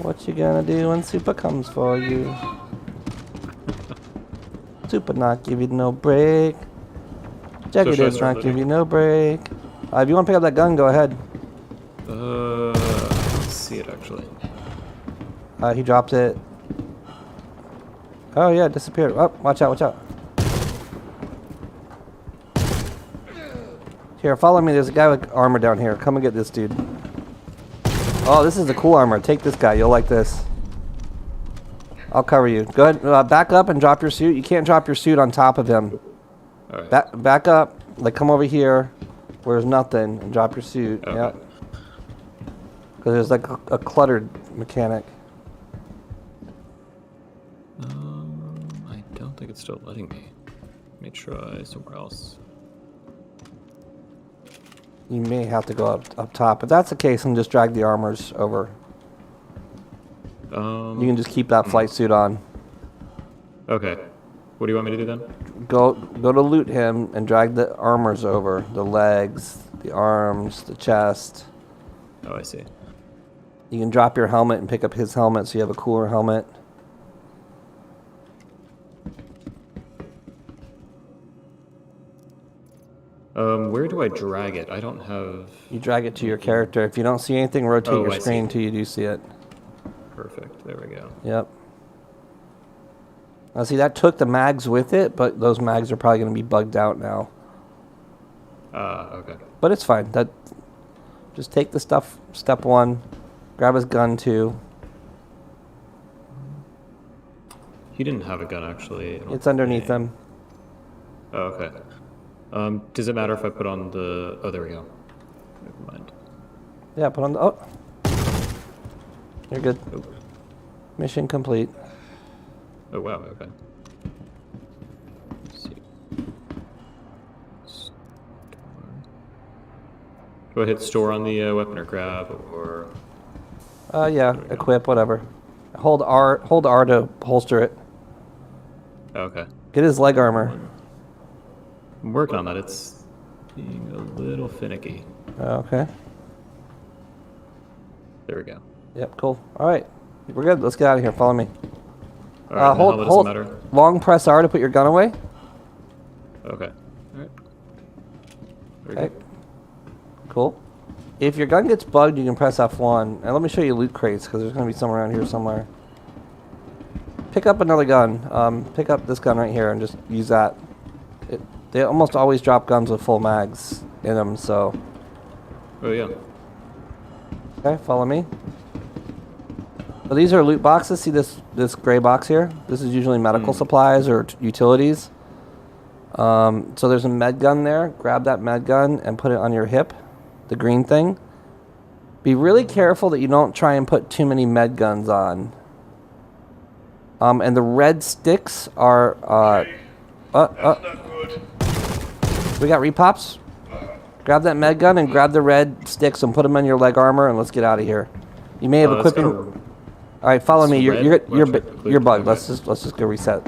What you gonna do when Super comes for you? Super not give you no break. Jagger does not give you no break. If you want to pick up that gun, go ahead. Let's see it actually. He dropped it. Oh yeah, it disappeared. Oh, watch out. Here, follow me. There's a guy with armor down here. Come and get this dude. Oh, this is the cool armor. Take this guy. You'll like this. I'll cover you. Go ahead. Back up and drop your suit. You can't drop your suit on top of him. All right. Back up. Like, come over here where there's nothing and drop your suit. Okay. Yep. Because there's like a cluttered mechanic. I don't think it's still letting me. Let me try somewhere else. You may have to go up top. If that's the case, then just drag the armors over. You can just keep that flight suit on. Okay. What do you want me to do then? Go to loot him and drag the armors over. The legs, the arms, the chest. Oh, I see. You can drop your helmet and pick up his helmet so you have a cooler helmet. Where do I drag it? I don't have... You drag it to your character. If you don't see anything, rotate your screen until you do see it. Perfect. There we go. Yep. Now see, that took the mags with it, but those mags are probably going to be bugged out now. Okay. But it's fine. Just take the stuff, step one, grab his gun too. He didn't have a gun, actually. It's underneath him. Oh, okay. Does it matter if I put on the... Oh, there we go. Never mind. Yeah, put on the... Oh. You're good. Oh. Mission complete. Oh, wow, okay. Let's see. Store. Do I hit store on the weapon or grab, or... Yeah, equip, whatever. Hold R to holster it. Okay. Get his leg armor. I'm working on that. It's being a little finicky. Okay. There we go. Yep, cool. All right. We're good. Let's get out of here. Follow me. All right, hold long press R to put your gun away. Okay. All right. Okay. Cool. If your gun gets bugged, you can press F1. And let me show you loot crates, because there's going to be some around here somewhere. Pick up another gun. Pick up this gun right here and just use that. They almost always drop guns with full mags in them, so... Oh, yeah. Okay, follow me. So these are loot boxes. See this gray box here? This is usually medical supplies or utilities. So there's a med gun there. Grab that med gun and put it on your hip. The green thing. Be really careful that you don't try and put too many med guns on. And the red sticks are... We got repops. Grab that med gun and grab the red sticks and put them on your leg armor and let's get out of here. You may have equipping... All right, follow me. You're bugged. Let's just go reset.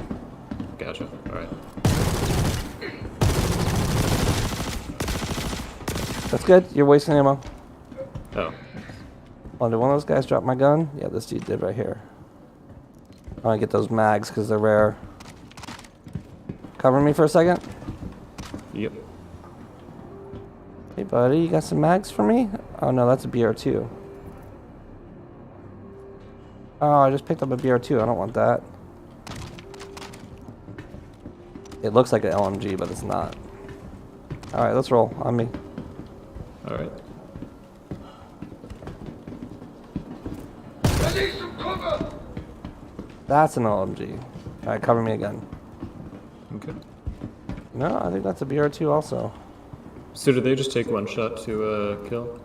Gotcha. All right. That's good. You're wasting ammo. Oh. Oh, did one of those guys drop my gun? Yeah, this dude did right here. I want to get those mags because they're rare. Cover me for a second. Yep. Hey, buddy, you got some mags for me? Oh, no, that's a BR2. Oh, I just picked up a BR2. I don't want that. It looks like an LMG, but it's not. All right, let's roll. On me. All right. That's an LMG. All right, cover me again. Okay. No, I think that's a BR2 also. So do they just take one shot to kill?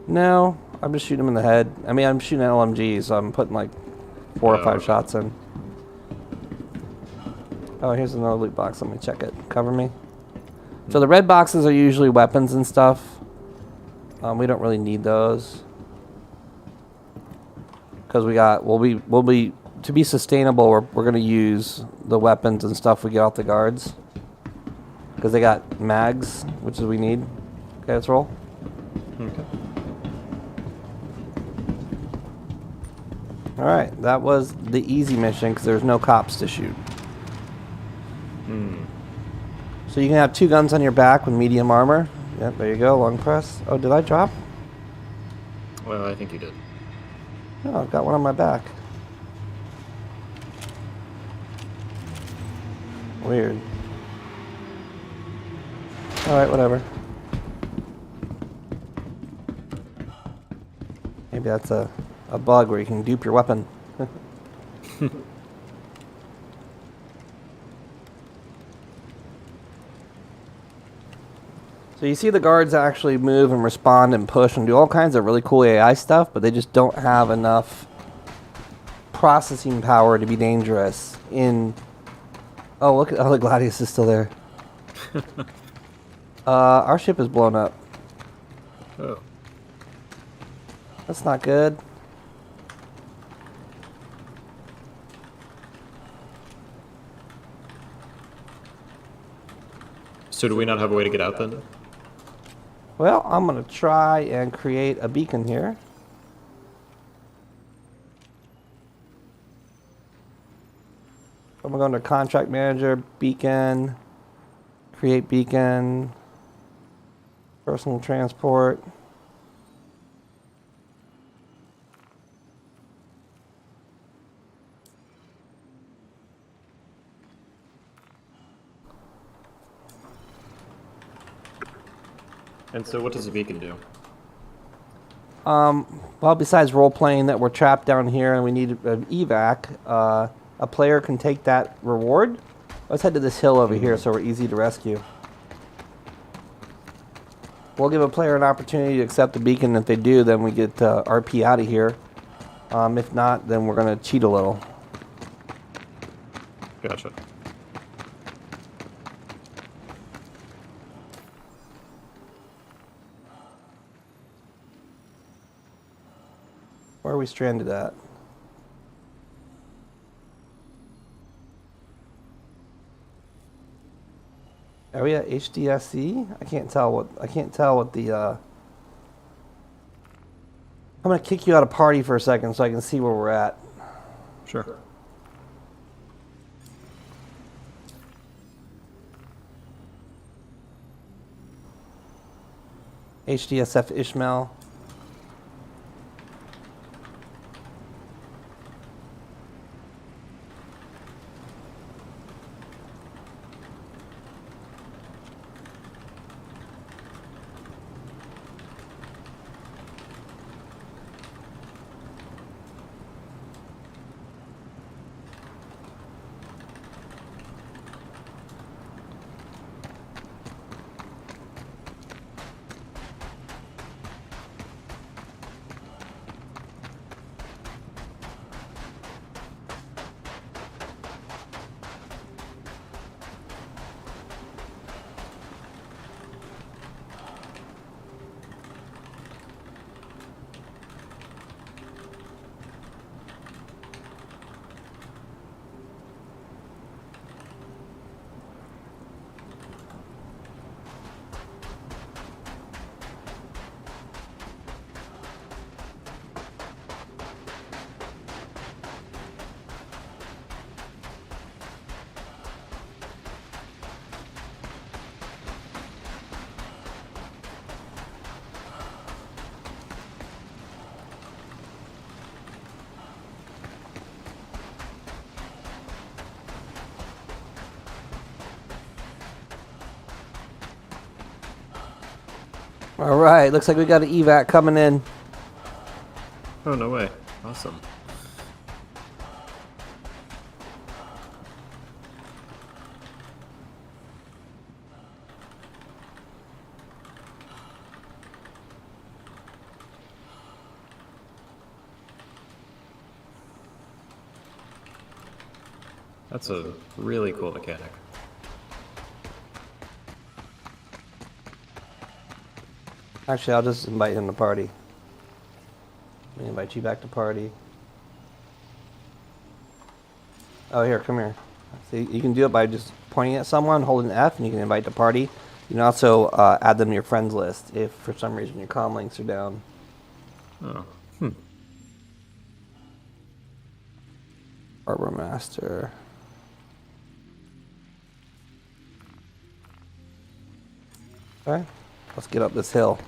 No, I'm just shooting him in the head. I mean, I'm shooting at LMGs, so I'm putting like 4 or 5 shots in. Oh, here's another loot box. Let me check it. Cover me. So the red boxes are usually weapons and stuff. We don't really need those because we'll be to be sustainable. We're gonna use the weapons and stuff we get off the guards because they got mags, which is we need. Okay, let's roll. Okay. All right, that was the easy mission because there's no cops to shoot. So you can have 2 guns on your back with medium armor. Yep, there you go, long press. Oh, did I drop? Well, I think you did. No, I've got one on my back. Weird. Alright, whatever. Maybe that's a bug where you can dupe your weapon. So you see the guards actually move and respond and push and do all kinds of really cool AI stuff, but they just don't have enough processing power to be dangerous in... Oh, look at... Oh, the Gladius is still there. Our ship is blown up. Oh. That's not good. So do we not have a way to get out then? Well, I'm going to try and create a beacon here. I'm going to contract manager, beacon, create beacon, personal transport. And so what does the beacon do? Well, besides role-playing that we're trapped down here and we need an evac, a player can take that reward. Let's head to this hill over here so we're easy to rescue. We'll give a player an opportunity to accept the beacon. If they do, then we get RP out of here. If not, then we're going to cheat a little. Gotcha. Where are we stranded at? Are we at HDSC? I can't tell what the I'm gonna kick you out of party for a second so I can see where we're at. Sure. HDSF Ishmael. All right, looks like we got an evac coming in. Oh, no way. Awesome. That's a really cool mechanic. Actually, I'll just invite him to party. Let me invite you back to party. Oh, here, come here. See, you can do it by just pointing at someone, holding F, and you can invite to party. You can also add them to your friends list if for some reason your comm links are down. Oh. Harbor Master. Okay, let's get up this hill.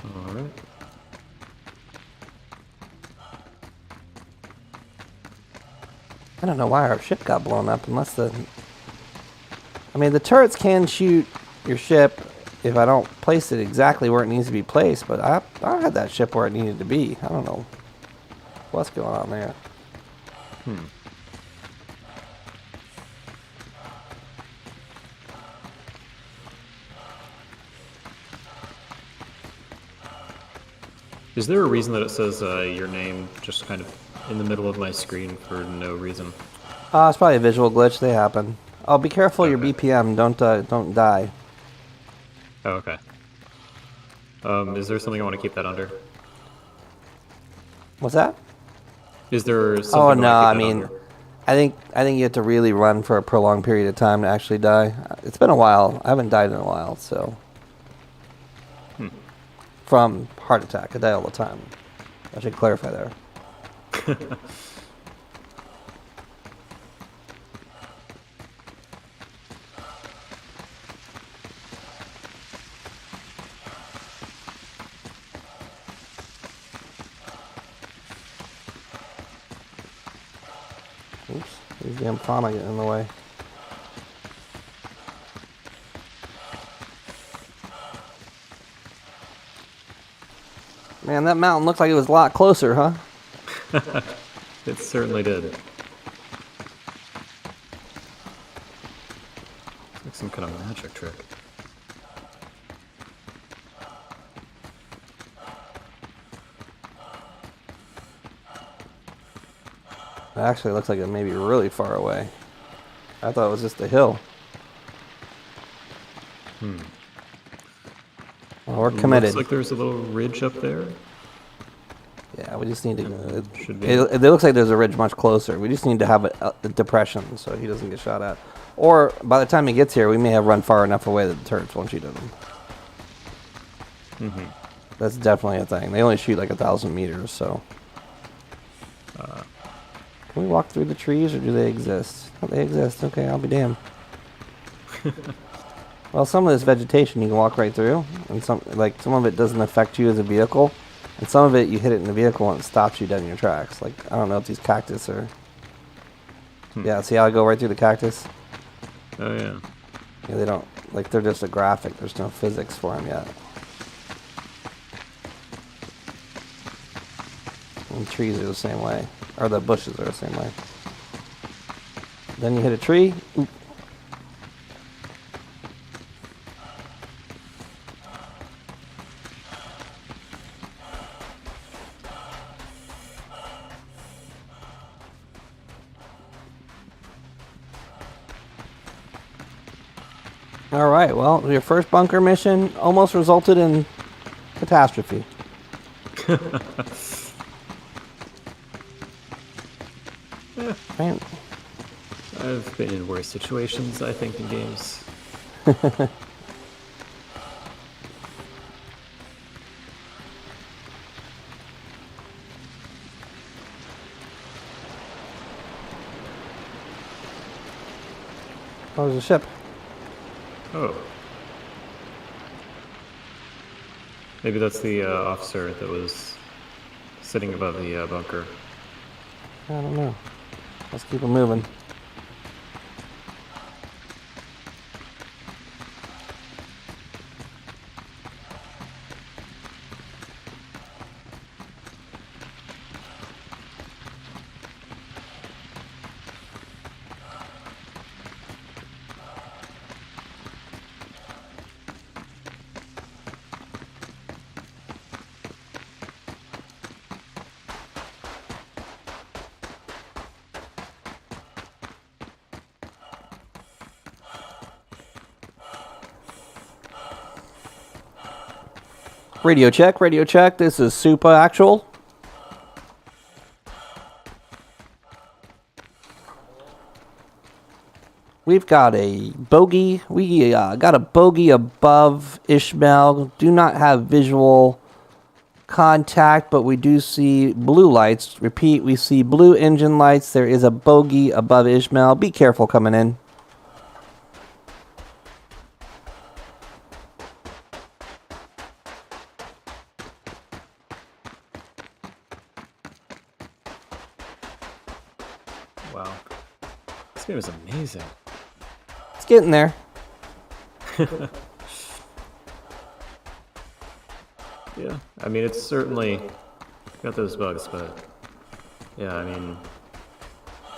All right. I don't know why our ship got blown up unless the... I mean, the turrets can shoot your ship if I don't place it exactly where it needs to be placed, but I had that ship where it needed to be. I don't know what's going on there. Is there a reason that it says your name just kind of in the middle of my screen for no reason? It's probably a visual glitch. They happen. Oh, be careful your BPM. Don't die. Oh, okay. Is there something I want to keep that under? What's that? Is there something Oh I no, want to I keep that mean, under? I think you have to really run for a prolonged period of time to actually die. It's been a while. I haven't died in a while, so. From heart attack, I die all the time. I should clarify there. Oops, these damn fauna getting in the way. Man, that mountain looked like it was a lot closer, huh? It certainly did. It's like some kind of magic trick. It actually looks like it may be really far away. I thought it was just a hill. Well, we're committed. Looks like there's a little ridge up there. Yeah, we just need to... Should be. It looks like there's a ridge much closer. We just need to have a depression so he doesn't get shot at. Or, by the time he gets here, we may have run far enough away that the turrets won't shoot at him. That's definitely a thing. They only shoot like 1,000 meters, so... Can we walk through the trees, or do they exist? Oh, they exist. Okay, I'll be damned. Well, some of this vegetation you can walk right through, and some of it doesn't affect you as a vehicle, and some of it you hit it in the vehicle and it stops you dead in your tracks. Like, I don't know if these cactus are... Yeah, see how I go right through the cactus? Oh, yeah. Yeah, they don't... Like, they're just a graphic. There's no physics for them yet. And trees are the same way. Or the bushes are the same way. Then you hit a tree. Oop. All right, well, your first bunker mission almost resulted in catastrophe. Man. I've been in worse situations, I think, in games. Oh, there's a ship. Oh. Maybe that's the officer that was sitting above the bunker. I don't know. Let's keep it moving. Radio check, radio check. This is Super Actual. We've got a bogey. We got a bogey above Ishmael. Do not have visual contact, but we do see blue lights. Repeat, we see blue engine lights. There is a bogey above Ishmael. Be careful coming in. Wow. This game is amazing. It's getting there. Yeah, I mean, it's certainly got those bugs, but yeah, I mean,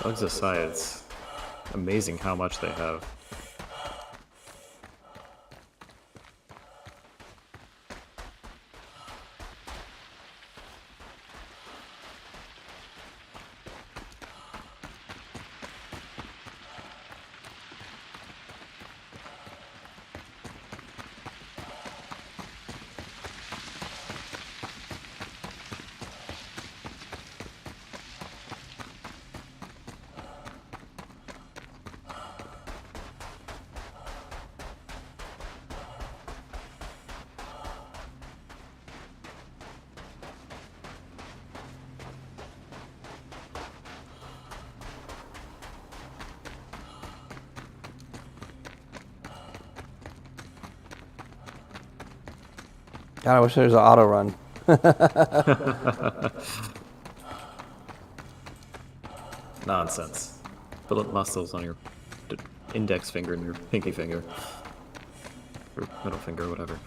bugs aside, it's amazing how much they have. God, I wish there was an auto run. Nonsense. Build up muscles on your index finger and your pinky finger. Or middle finger, whatever.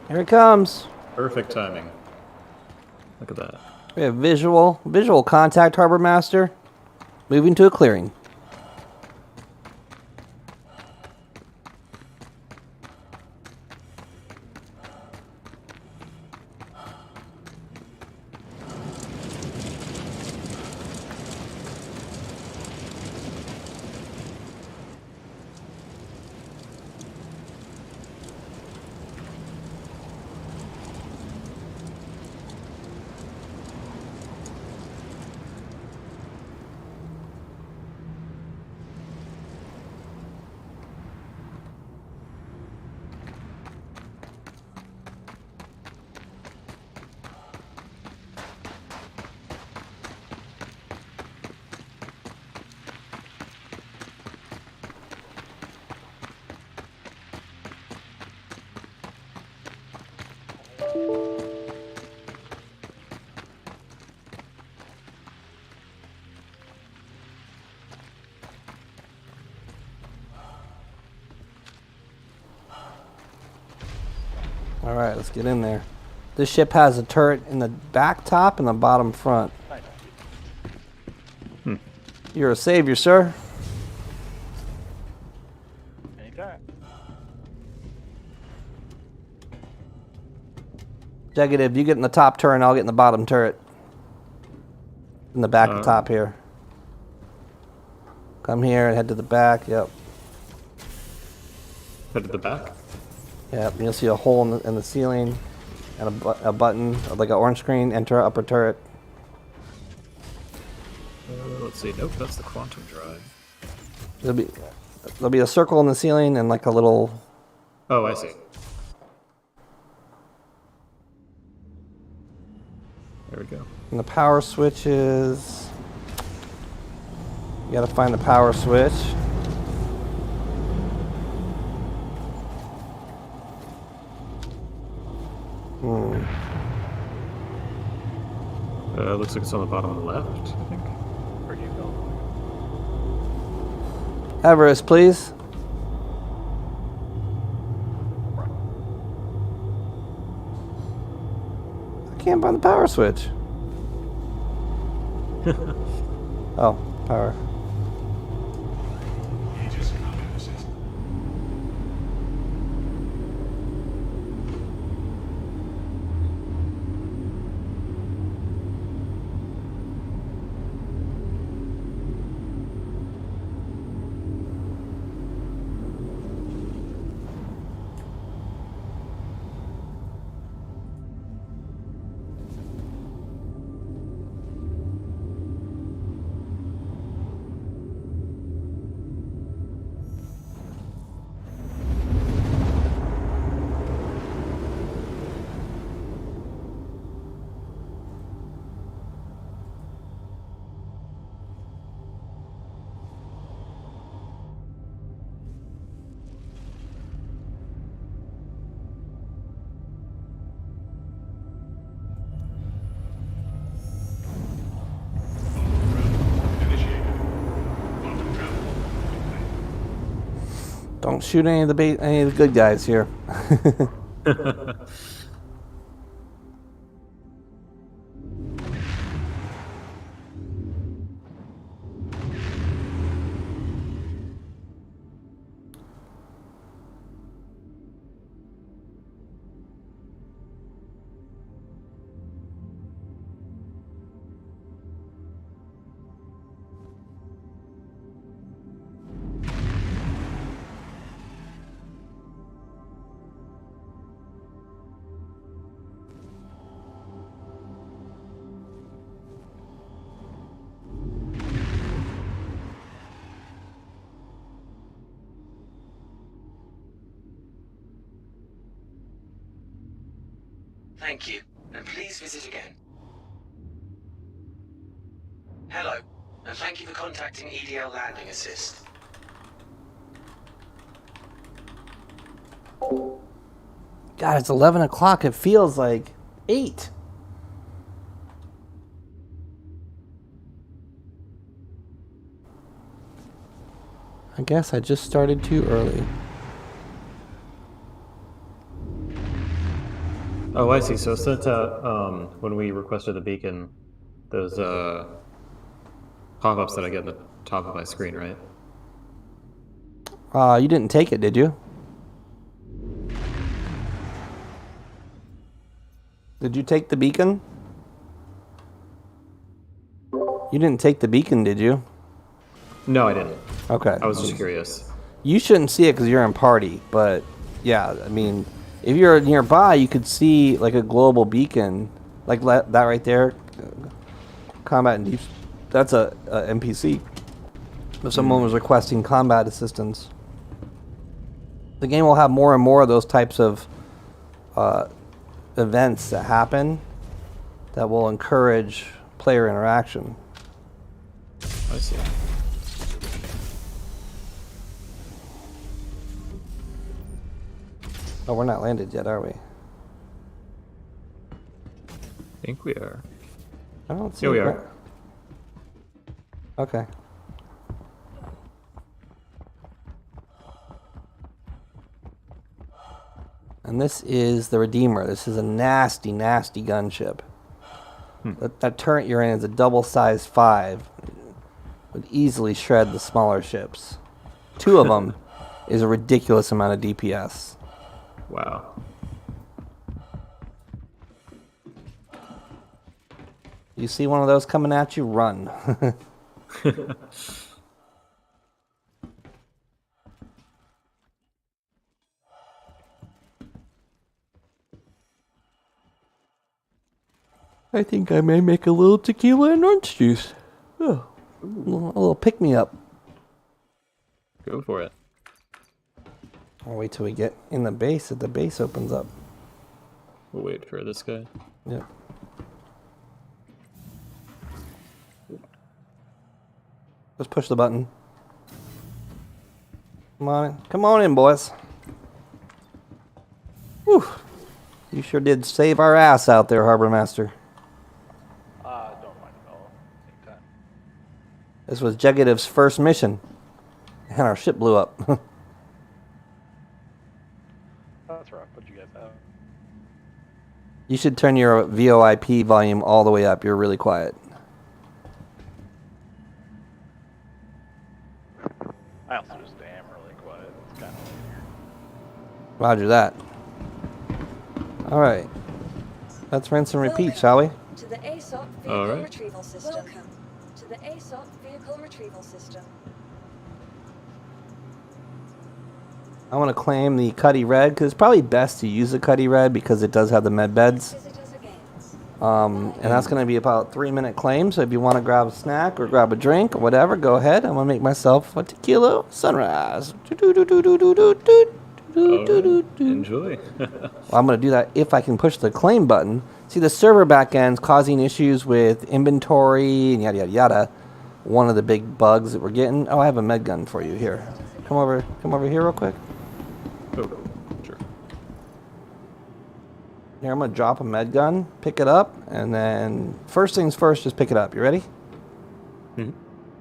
Here it comes. Perfect timing. Look at that. We have visual contact, Harbor Master. Moving to a clearing. All right, let's get in there. This ship has a turret in the back top and the bottom front. You're a savior, sir. Anytime. Negative, you get in the top turret and I'll get in the bottom turret. In the back and top here. Come here and head to the back, yep. Head to the back? Yep, you'll see a hole in the ceiling and a button, like an orange screen, enter upper turret. Let's see, nope, that's the quantum drive. There'll be a circle in the ceiling and like a little... Oh, I see. There we go. And the power switches... You gotta find the power switch. Looks like it's on the bottom left, I think. Where do you go? Everest, please. I can't find the power switch. Oh, power. Don't shoot any of the good guys here. Thank you, and please visit again. Hello, and thank you for contacting EDL Landing Assist. God, it's 11 o'clock. It feels like 8. I guess I just started too early. Oh, I see. So it sent out, when we requested the beacon, those pop-ups that I get at the top of my screen, right? You didn't take it, did you? Did you take the beacon? You didn't take the beacon, did you? No, I didn't. Okay. I was just curious. You shouldn't see it because you're in party, but yeah, I mean, if you're nearby, you could see like a global beacon, like that right there. Combat and deep. That's a NPC. If someone was requesting combat assistance, the game will have more and more of those types of events that happen that will encourage player interaction. I see. Oh, we're not landed yet, are we? I think we are. I don't see. Here we it. are. Okay. And this is the Redeemer. This is a nasty, nasty gunship. That turret you're in is a double size 5. Would easily shred the smaller ships. 2 of them is a ridiculous amount of DPS. Wow. You see one of those coming at you, run. I think I may make a little tequila and orange juice. Oh, a little pick-me-up. Go for it. I'll wait till we get in the base, if the base opens up. We'll wait for this guy. Yeah. Just push the button. Come on in, boys. Whew. You sure did save our ass out there, Harbor Master. Don't mind at all. Take time. This was Jegadiv's first mission, and our ship blew up. That's rough. What'd you guys have? You should turn your VoIP volume all the way up. You're really quiet. I also just am really quiet. It's kind of weird. Roger that. All right. Let's rinse and repeat, shall we? To the ASOP vehicle All right. retrieval system. Welcome to the ASOP vehicle retrieval system. I want to claim the Cuddy Red, because it's probably best to use the Cuddy Red because it does have the med beds. And that's going to be about a 3-minute claim, so if you want to grab a snack or grab a drink or whatever, go ahead. I'm going to make myself a tequila sunrise. Enjoy. Well, I'm going to do that if I can push the claim button. See, the server backend's causing issues with inventory and yada, yada, yada. One of the big bugs that we're getting. Oh, I have a med gun for you here. Come over here real quick. Oh, sure. Here, I'm going to drop a med gun, pick it up, and then first things first, just pick it up. You ready? Mm-hmm.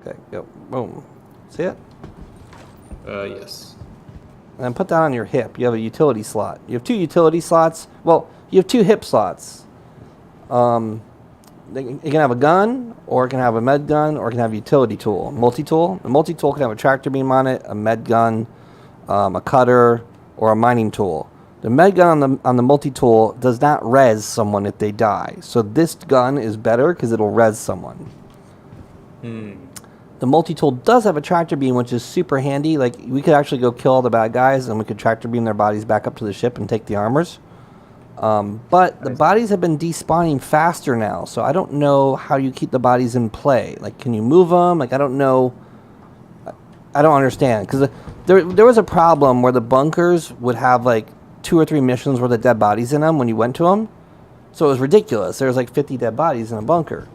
Okay, go. Boom. See it? Yes. And then put that on your hip. You have a utility slot. You have 2 utility slots. Well, you have 2 hip slots. It can have a gun, or it can have a med gun, or it can have a utility tool. Multi-tool. A multi-tool can have a tractor beam on it, a med gun, a cutter, or a mining tool. The med gun on the multi-tool does not res someone if they die. So this gun is better because it'll res someone. The multi-tool does have a tractor beam, which is super handy. Like, we could actually go kill all the bad guys, and we could tractor beam their bodies back up to the ship and take the armors. But the bodies have been despawning faster now, so I don't know how you keep the bodies in play. Like, can you move them? Like, I don't know. I don't understand. Because there was a problem where the bunkers would have, like, 2 or 3 missions worth of dead bodies in them when you went to them. So it was ridiculous. There was, like, 50 dead bodies in a bunker.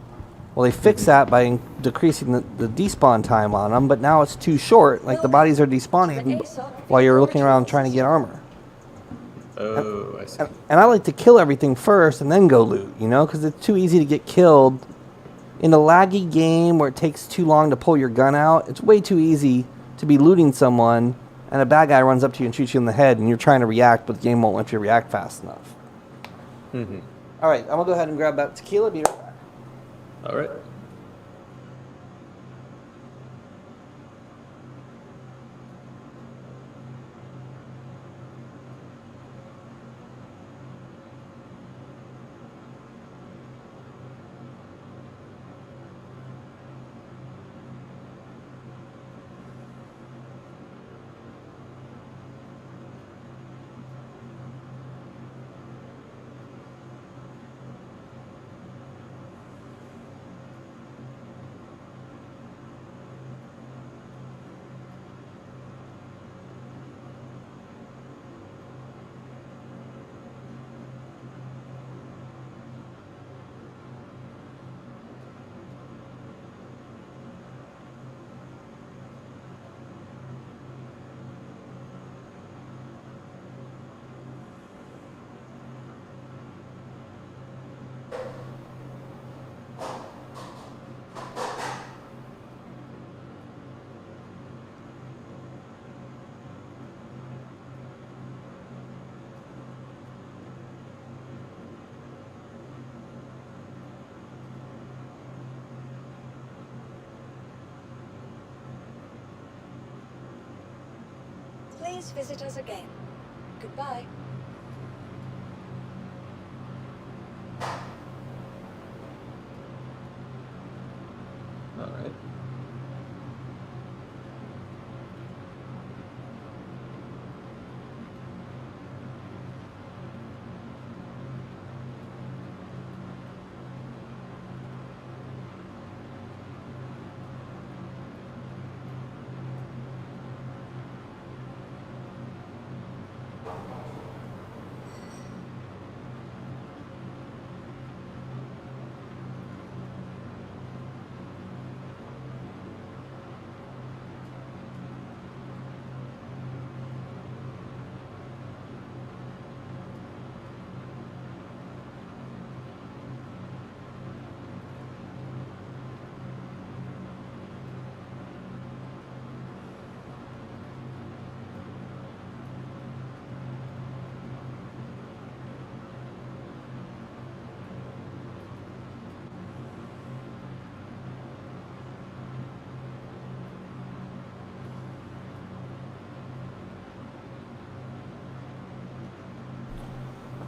Well, they fixed that by decreasing the despawn time on them, but now it's too short. Like, the bodies are despawning while you're looking around trying to get armor. Oh, I see. And I like to kill everything first and then go loot, you know, because it's too easy to get killed. In a laggy game where it takes too long to pull your gun out, it's way too easy to be looting someone and a bad guy runs up to you and shoots you in the head and you're trying to react, but the game won't let you react fast enough. Mm-hmm. All right, I'm going to go ahead and grab that tequila. Be right back. All right. please visit us again. Goodbye. All right.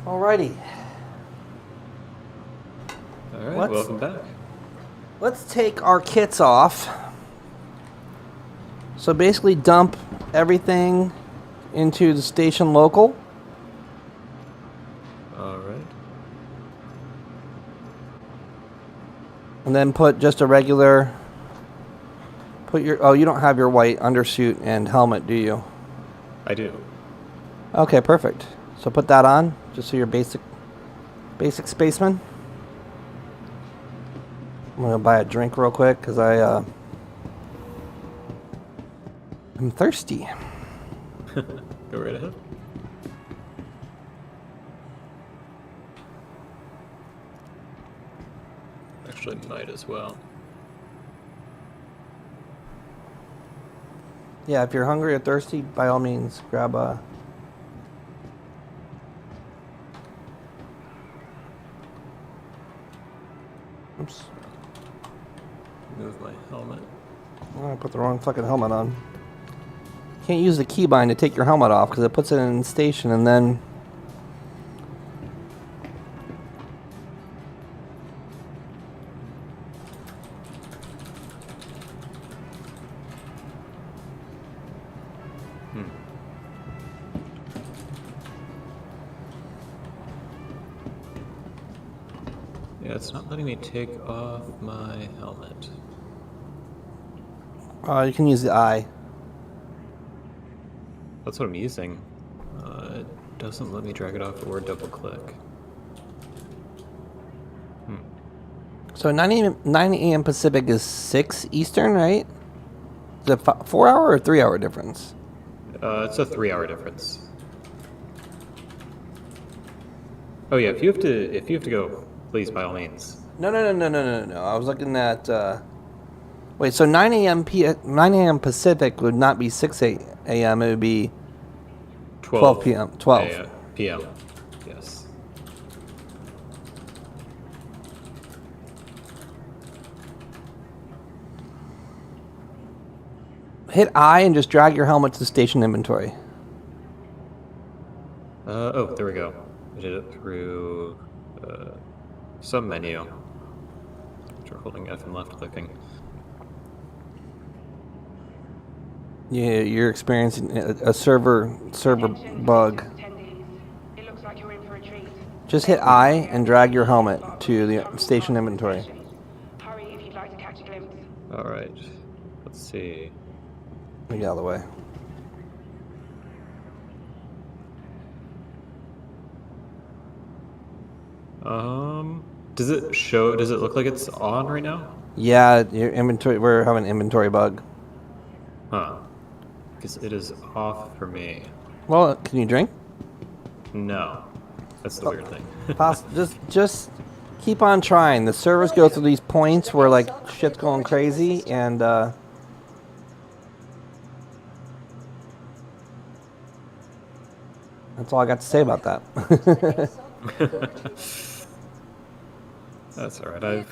Alrighty. All right, welcome back. Let's take our kits off. So basically dump everything into the station local. All right. And then put just a regular... Put your... Oh, you don't have your white undersuit and helmet, do you? I do. Okay, perfect. So put that on, just so you're basic spaceman. I'm gonna buy a drink real quick because I'm thirsty. Go right ahead. Actually, might as well. Yeah, if you're hungry or thirsty, by all means, grab a... Oops. Move my helmet. Oh, I put the wrong fucking helmet on. Can't use the keybind to take your helmet off because it puts it in station and then... Yeah, it's not letting me take off my helmet. You can use the eye. That's what I'm using. It doesn't let me drag it off or double click. So 9 a.m. Pacific is 6 Eastern, right? Is it 4 hour or 3 hour difference? It's a 3-hour difference. Oh yeah, if you have to go, please by all means. No. I was looking at. Wait, so 9 a.m. Pacific would not be 6 a.m. It would be 12 p.m. 12 p.m. Yes. Hit I and just drag your helmet to the station inventory. Oh, there we go. I did it through some menu. After holding F and left clicking. Yeah, you're experiencing a server bug. It looks like you're in for a treat. Just hit I and drag your helmet to the station inventory. Hurry if you'd like to catch a glimpse. All right. Let's see. Let me get out of the way. Does it show? Does it look like it's on right now? Yeah, your inventory. We're having an inventory bug. Huh. Because it is off for me. Well, can you drink? No. That's the weird thing. just keep on trying. The servers go through these points where like shit's going crazy, and that's all I got to say about that. That's all right.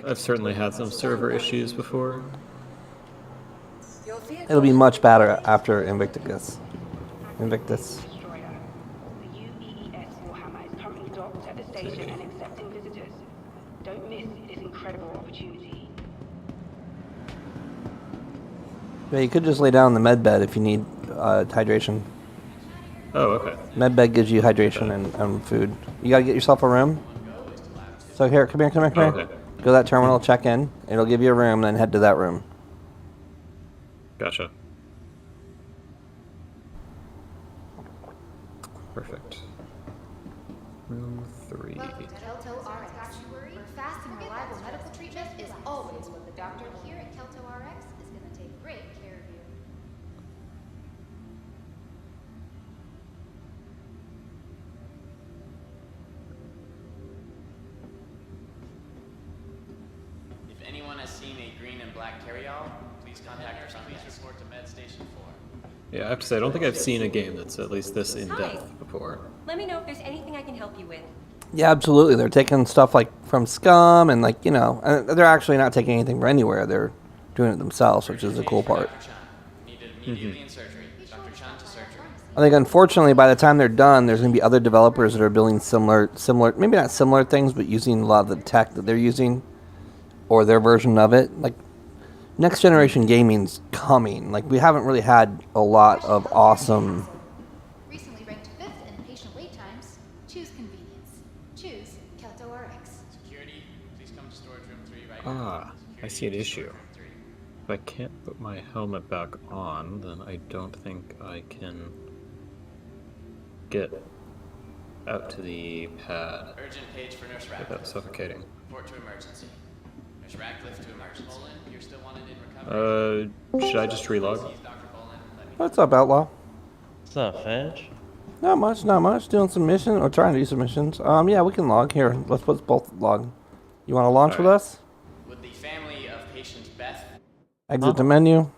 I've certainly had some server issues before. It'll be much better after Invictus. Invictus. Destroyer. The UEES Warhammer is currently docked at the station and accepting visitors. Don't miss this incredible opportunity. Yeah, you could just lay down in the med bed if you need hydration. Oh, okay. Med bed gives you hydration and food. You gotta get yourself a room. So here, come here. Okay. Go to that terminal, check in. It'll give you a room, then head to that room. Gotcha. Perfect. Room 3. Welcome to Kelto RX. Where fast and reliable medical treatment is always what the doctor here at Kelto RX is going to take great care of you. If anyone has seen a green and black carryall, please contact us on the report to Med Station 4. Yeah, I have to say, I don't think I've seen a game that's at least this in-depth before. Let me know if there's anything I can help you with. Yeah, absolutely. They're taking stuff like from Scum and like, you know, they're actually not taking anything from anywhere. They're doing it themselves, which is the cool part. I think unfortunately by the time they're done, there's going to be other developers that are building similar, maybe not similar things, but using a lot of the tech that they're using or their version of it. Like next generation gaming's coming. Like we haven't really had a lot of awesome. Recently ranked 5th in patient wait times. Choose convenience. Choose Kelto RX. Security, please come to storage room 3 right Ah, I see an issue. If I can't put my helmet back on, then I don't think I can get out to the pad Urgent page for Nurse without Ratcliffe. suffocating. Report to emergency. Nurse Ratcliffe to emergency. Bolin, you're still wanted in recovery. Should I just relog? What's up, Outlaw? What's up, Fetch? Not much. Doing some missions or trying to do some missions. Yeah, we can log here. Let's both log. You want to launch with us? Would the family of patient Beth Exit the menu.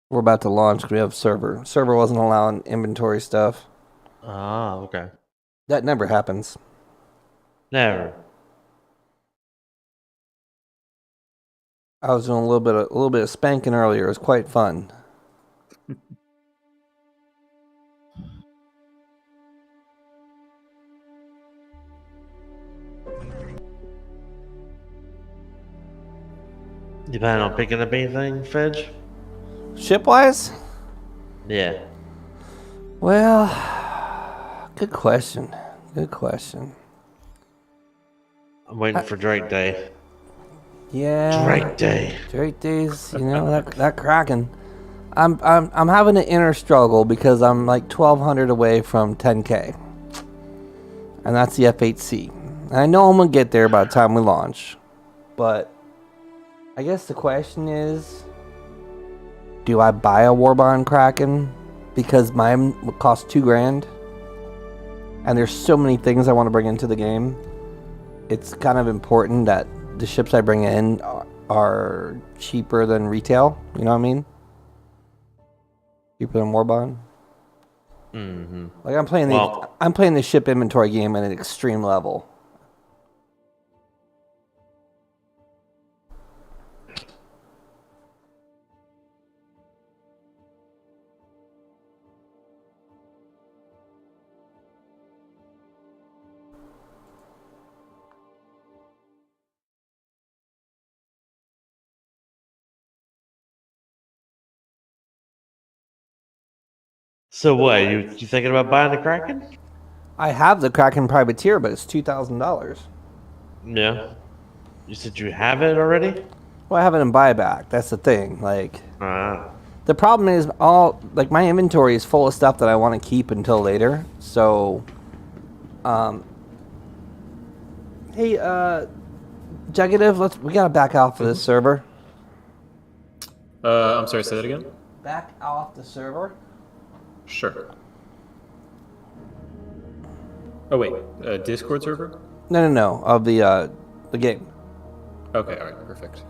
We're about to launch because we have server. Server wasn't allowing inventory stuff. Ah, okay. That never happens. Never. I was doing a little bit of spanking earlier. It was quite fun. You plan on picking up anything, Fedge? Ship-wise? Yeah. Well, good question. I'm waiting for Drake Day. Yeah. Drake Day. Drake Days, you know, that Kraken. I'm having an inner struggle because I'm like 1,200 away from 10K. And that's the F8C. And I know I'm going to get there by the time we launch. But I guess the question is, do I buy a Warbond Kraken? Because mine would cost $2,000. And there's so many things I want to bring into the game. It's kind of important that the ships I bring in are cheaper than retail. You know what I mean? Cheaper than Warbond. Mm-hmm. Like I'm playing the ship inventory game at an extreme level. So what? You thinking about buying the Kraken? I have the Kraken Privateer, but it's $2,000. Yeah. You said you have it already? Well, I have it in buyback. That's the thing. Like, Ah. the problem is my inventory is full of stuff that I want to keep until later. So, hey, Jugative, we gotta back off of this server. I'm sorry, say that again? Back off the server. Sure. Oh wait, Discord server? No, of the game. Okay, alright, perfect.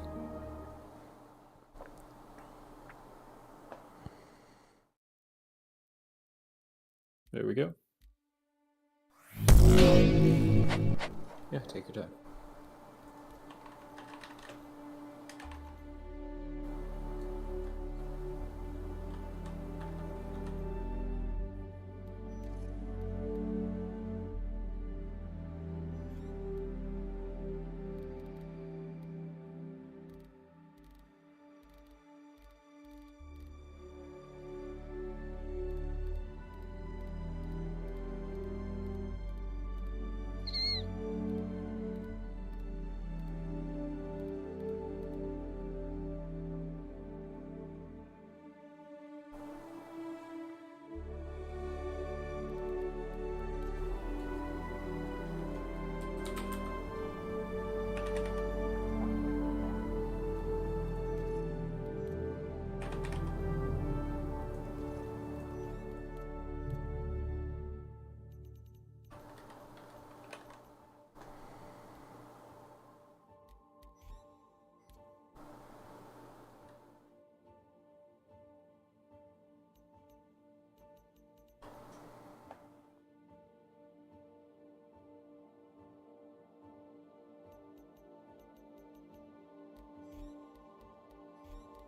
There we go. Yeah, take your time.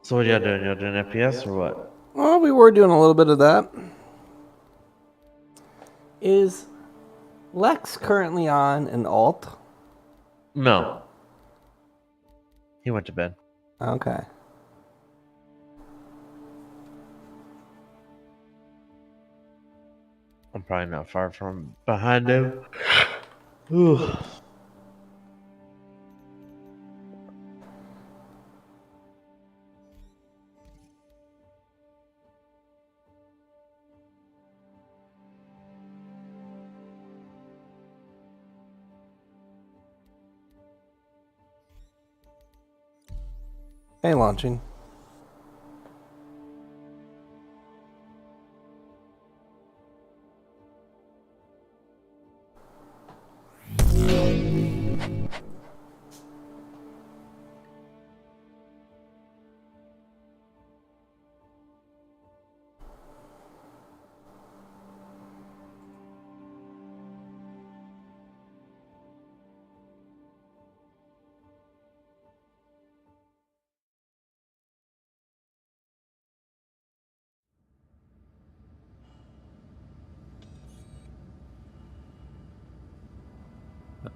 So what y'all doing? Y'all doing FPS or what? Well, we were doing a little bit of that. Is Lex currently on an alt? No. He went to bed. Okay. I'm probably not far from behind him. Ooh. Hey, launching.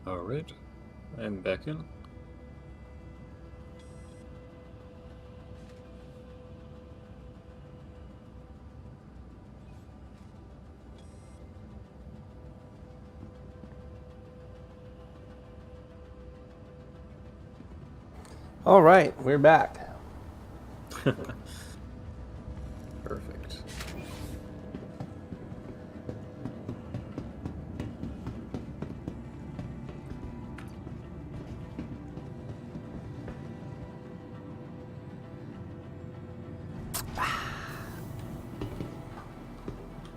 Alright, I'm back in. All right, we're back. Perfect.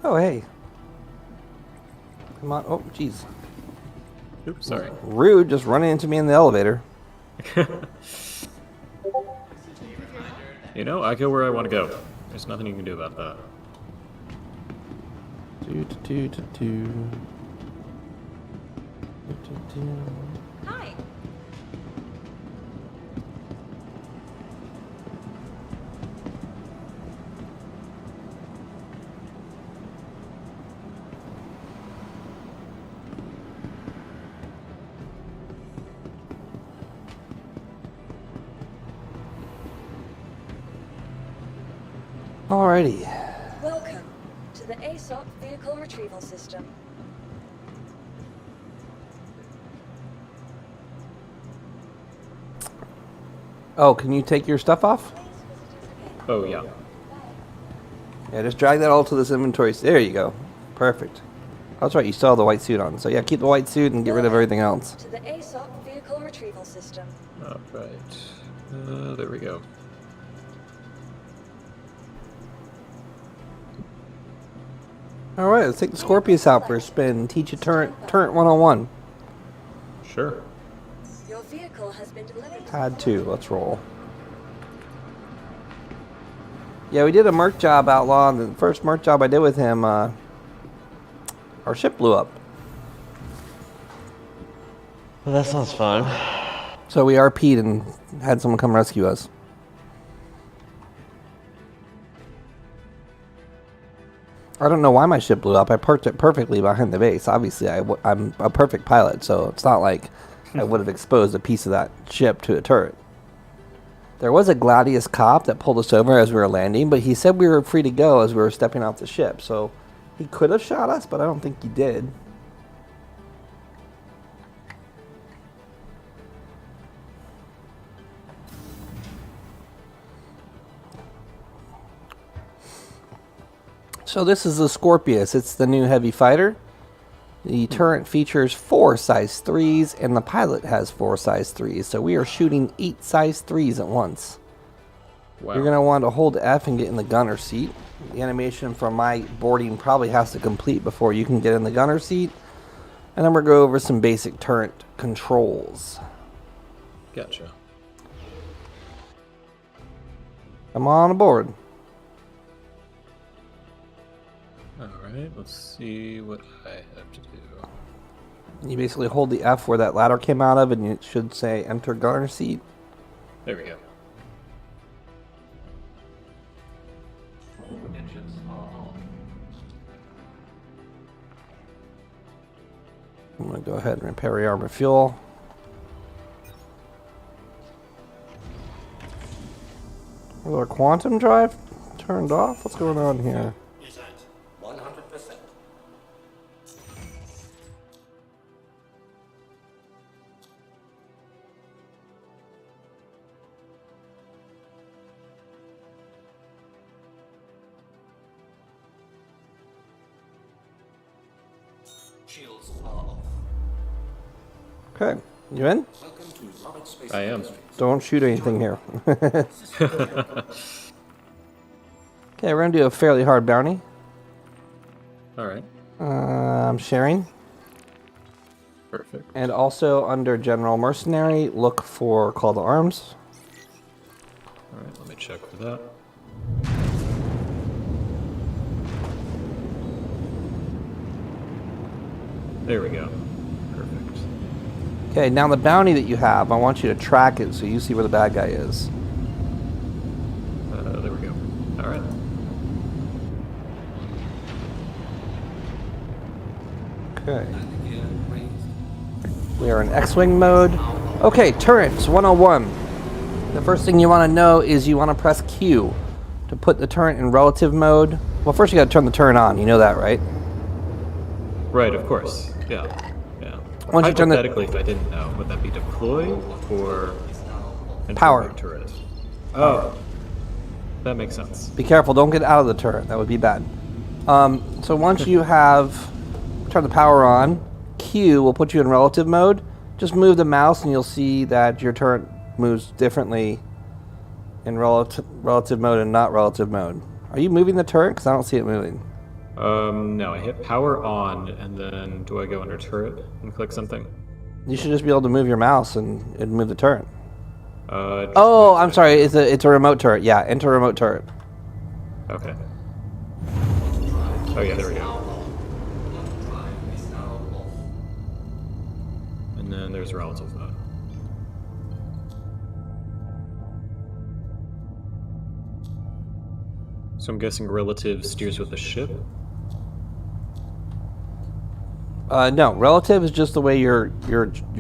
Oh, hey. Come on. Oh, jeez. Oops, sorry. Rude, just running into me in the elevator. You know, I go where I want to go. There's nothing you can do about that. Hi. Alrighty. Welcome to the ASOP Vehicle Retrieval System. Oh, can you take your stuff off? Oh, yeah. Yeah, just drag that all to this inventory. There you go. Perfect. That's right, you still have the white suit on. So yeah, keep the white suit and get rid of everything else. To the ASOP Vehicle Retrieval System. Alright. There we go. Alright, let's take the Scorpius out for a spin and teach you turret 101. Sure. Your vehicle has been delivered. Pad 2, let's roll. Yeah, we did a merc job, Outlaw, and the first merc job I did with him, our ship blew up. Well, that sounds fun. So we RP'd and had someone come rescue us. I don't know why my ship blew up. I parked it perfectly behind the base. Obviously, I'm a perfect pilot, so it's not like I would have exposed a piece of that ship to a turret. There was a Gladius cop that pulled us over as we were landing, but he said we were free to go as we were stepping off the ship. So he could have shot us, but I don't think he did. So this is the Scorpius. It's the new heavy fighter. The turret features 4 size 3s, and the pilot has 4 size 3s. So we are shooting 8 size 3s at once. Wow. You're going to want to hold F and get in the gunner seat. The animation from my boarding probably has to complete before you can get in the gunner seat. And then we'll go over some basic turret controls. Gotcha. Come on aboard. Alright, let's see what I have to do. You basically hold the F where that ladder came out of, and it should say enter gunner seat. There we go. I'm gonna go ahead and repair rearmor fuel. Was our quantum drive turned off? What's going on here? Is at 100%. Shields are off. Okay, you in? Welcome to Robert Space I am. Don't shoot anything here. Okay, we're gonna do a fairly hard bounty. Alright. I'm sharing. Perfect. And also under General Mercenary, look for Call to Arms. Alright, let me check for that. There we go. Perfect. Okay, now the bounty that you have, I want you to track it so you see where the bad guy is. There we go. Alright. Okay. We are in X-Wing mode. Okay, turrets 101. The first thing you want to know is you want to press Q to put the turret in relative mode. Well, first you got to turn the turret on. You know that, right? Right, of course. Yeah. Yeah. Once you turn the Hypothetically, if I didn't know, would that be deploy or power turret? Oh. That makes sense. Be careful, don't get out of the turret. That would be bad. So once you have turned the power on, Q will put you in relative mode. Just move the mouse and you'll see that your turret moves differently in relative mode and not relative mode. Are you moving the turret? Because I don't see it moving. No, I hit power on, and then do I go under turret and click something? You should just be able to move your mouse and move the turret. Oh, I'm sorry. It's a remote turret. Yeah, enter remote turret. Okay. Oh yeah, there we go. And then there's relative mode. So I'm guessing relative steers with the ship? No, relative is just the way your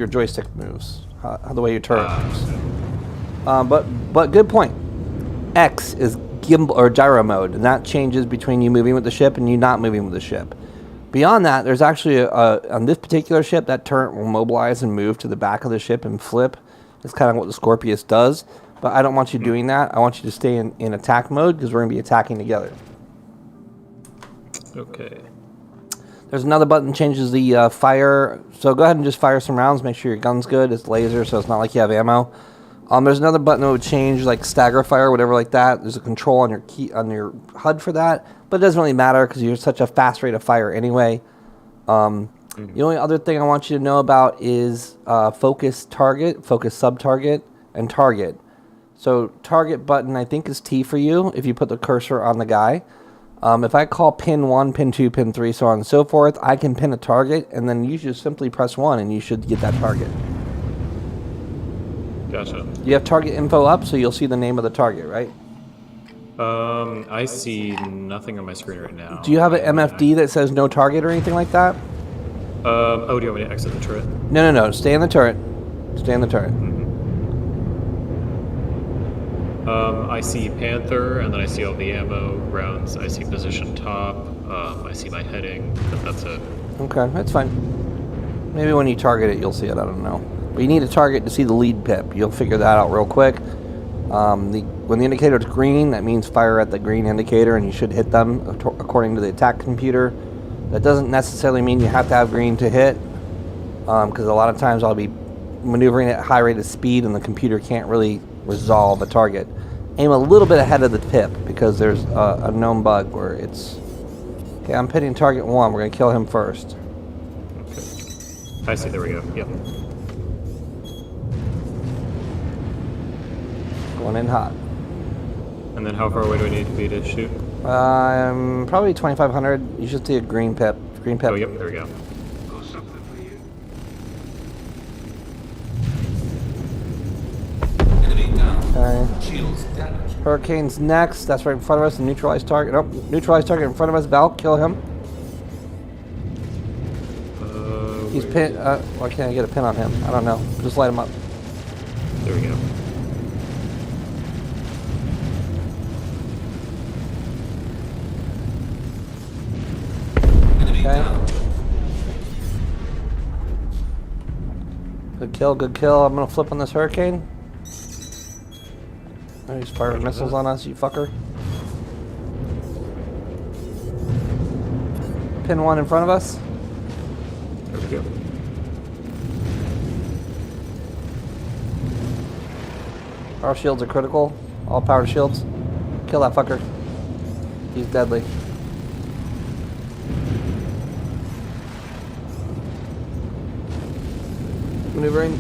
joystick moves, the way your turret moves. But good point. X is gimbal or gyro mode, and that changes between you moving with the ship and you not moving with the ship. Beyond that, there's actually on this particular ship that turret will mobilize and move to the back of the ship and flip. That's kind of what the Scorpius does. But I don't want you doing that. I want you to stay in attack mode because we're going to be attacking together. Okay. There's another button that changes the fire. So go ahead and just fire some rounds. Make sure your gun's good. It's laser, so it's not like you have ammo. There's another button that would change, like stagger fire, whatever like that. There's a control on your key on your HUD for that, but it doesn't really matter because you're such a fast rate of fire anyway. The only other thing I want you to know about is focus target, focus sub-target, and target. So target button I think is T for you if you put the cursor on the guy. If I call pin 1, pin 2, pin 3, so on and so forth, I can pin a target, and then you just simply press 1 and you should get that target. Gotcha. You have target info up, so you'll see the name of the target, right? I see nothing on my screen right now. Do you have an MFD that says no target or anything like that? Oh, do you want me to exit the turret? No. Stay in the turret. Stay in the turret. I see Panther, and then I see all the ammo rounds. I see position top. I see my heading, but that's it. Okay, that's fine. Maybe when you target it, you'll see it. I don't know. But you need a target to see the lead pip. You'll figure that out real quick. When the indicator is green, that means fire at the green indicator, and you should hit them according to the attack computer. That doesn't necessarily mean you have to have green to hit, because a lot of times I'll be maneuvering at high rate of speed, and the computer can't really resolve a target. Aim a little bit ahead of the pip, because there's a known bug where it's... Okay, I'm pitting target 1. We're going to kill him first. Okay. I see, there we go. Yep. Going in hot. And then how far away do I need to be to shoot? Probably 2,500. You should see a green pip. Green pip. Oh, yep, there we go. Enemy down. Okay. Shields damaged. Hurricane's next. That's right in front of us. The neutralized target. Nope. Neutralized target in front of us. Val, kill him. He's pinned. Why can't I get a pin on him? I don't know. Just light him up. There we go. Okay. Good kill, good kill. I'm gonna flip on this hurricane. Oh, he's firing missiles on us, you fucker. Pin one in front of us. There we go. Our shields are critical. All power shields. Kill that fucker. He's deadly. Maneuvering.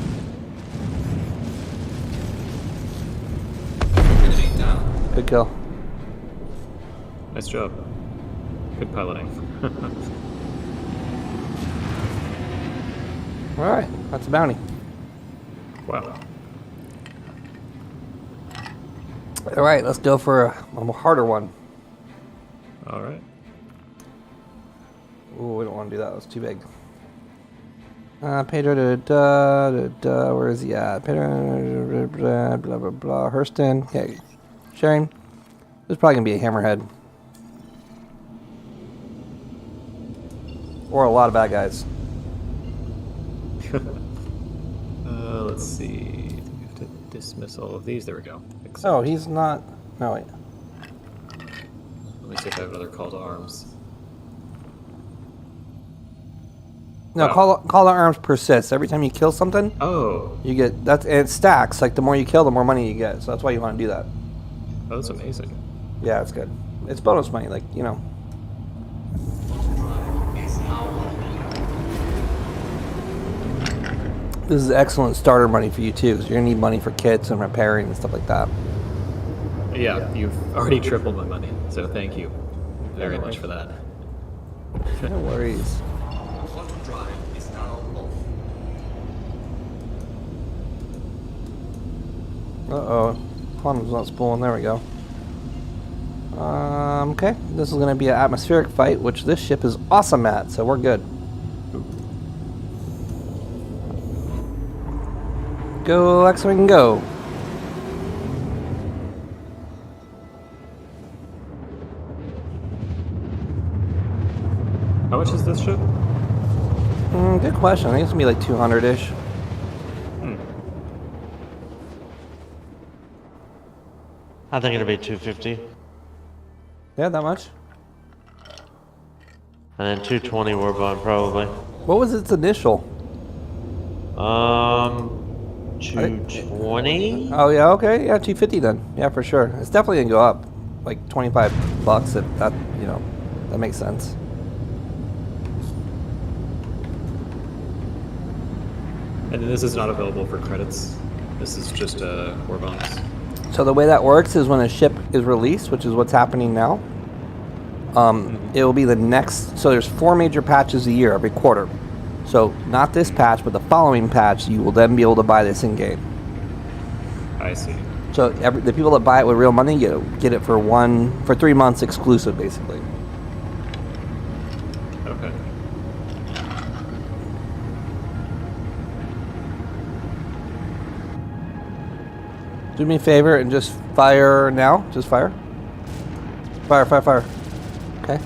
Good kill. Nice job. Good piloting. Alright, that's a bounty. Wow. Alright, let's go for a harder one. Alright. Ooh, we don't want to do that. That's too big. Pedro, where is he at? Pedro, blah, blah, blah, blah. Hurston. Okay. Sharon. There's probably going to be a hammerhead. Or a lot of bad guys. Let's see. Do we have to dismiss all of these? There we go. Accept. Oh, he's not. No, wait. Let me see if I have another call to arms. No, Wow. call to arms persists. Every time you kill something, Oh. you get that. And it stacks. Like the more you kill, the more money you get. So that's why you want to do that. Oh, that's amazing. Yeah, it's good. It's bonus money, like, you know. This is excellent starter money for you too, because you're gonna need money for kits and repairing and stuff like that. Yeah, you've already tripled my money, so thank you very much for that. No worries. Quantum drive is now off. Uh-oh. Quantum's not spooling. There we go. Okay. This is going to be an atmospheric fight, which this ship is awesome at, so we're good. Go, X-Wing, go. How much is this ship? Good question. I think it's going to be like 200-ish. I think it'll be 250. Yeah, that much? And then 220 Warbond probably. What was its initial? 220? Oh, yeah, okay. Yeah, 250 then. Yeah, for sure. It's definitely going to go up. Like $25 if that, you know, that makes sense. And this is not available for credits. This is just war bonds. So the way that works is when a ship is released, which is what's happening now, it will be the next. So there's 4 major patches a year every quarter. So not this patch, but the following patch, you will then be able to buy this in game. I see. So the people that buy it with real money get it for 3 months exclusive, basically. Okay. Do me a favor and just fire now. Just fire. Fire, fire, fire. Okay.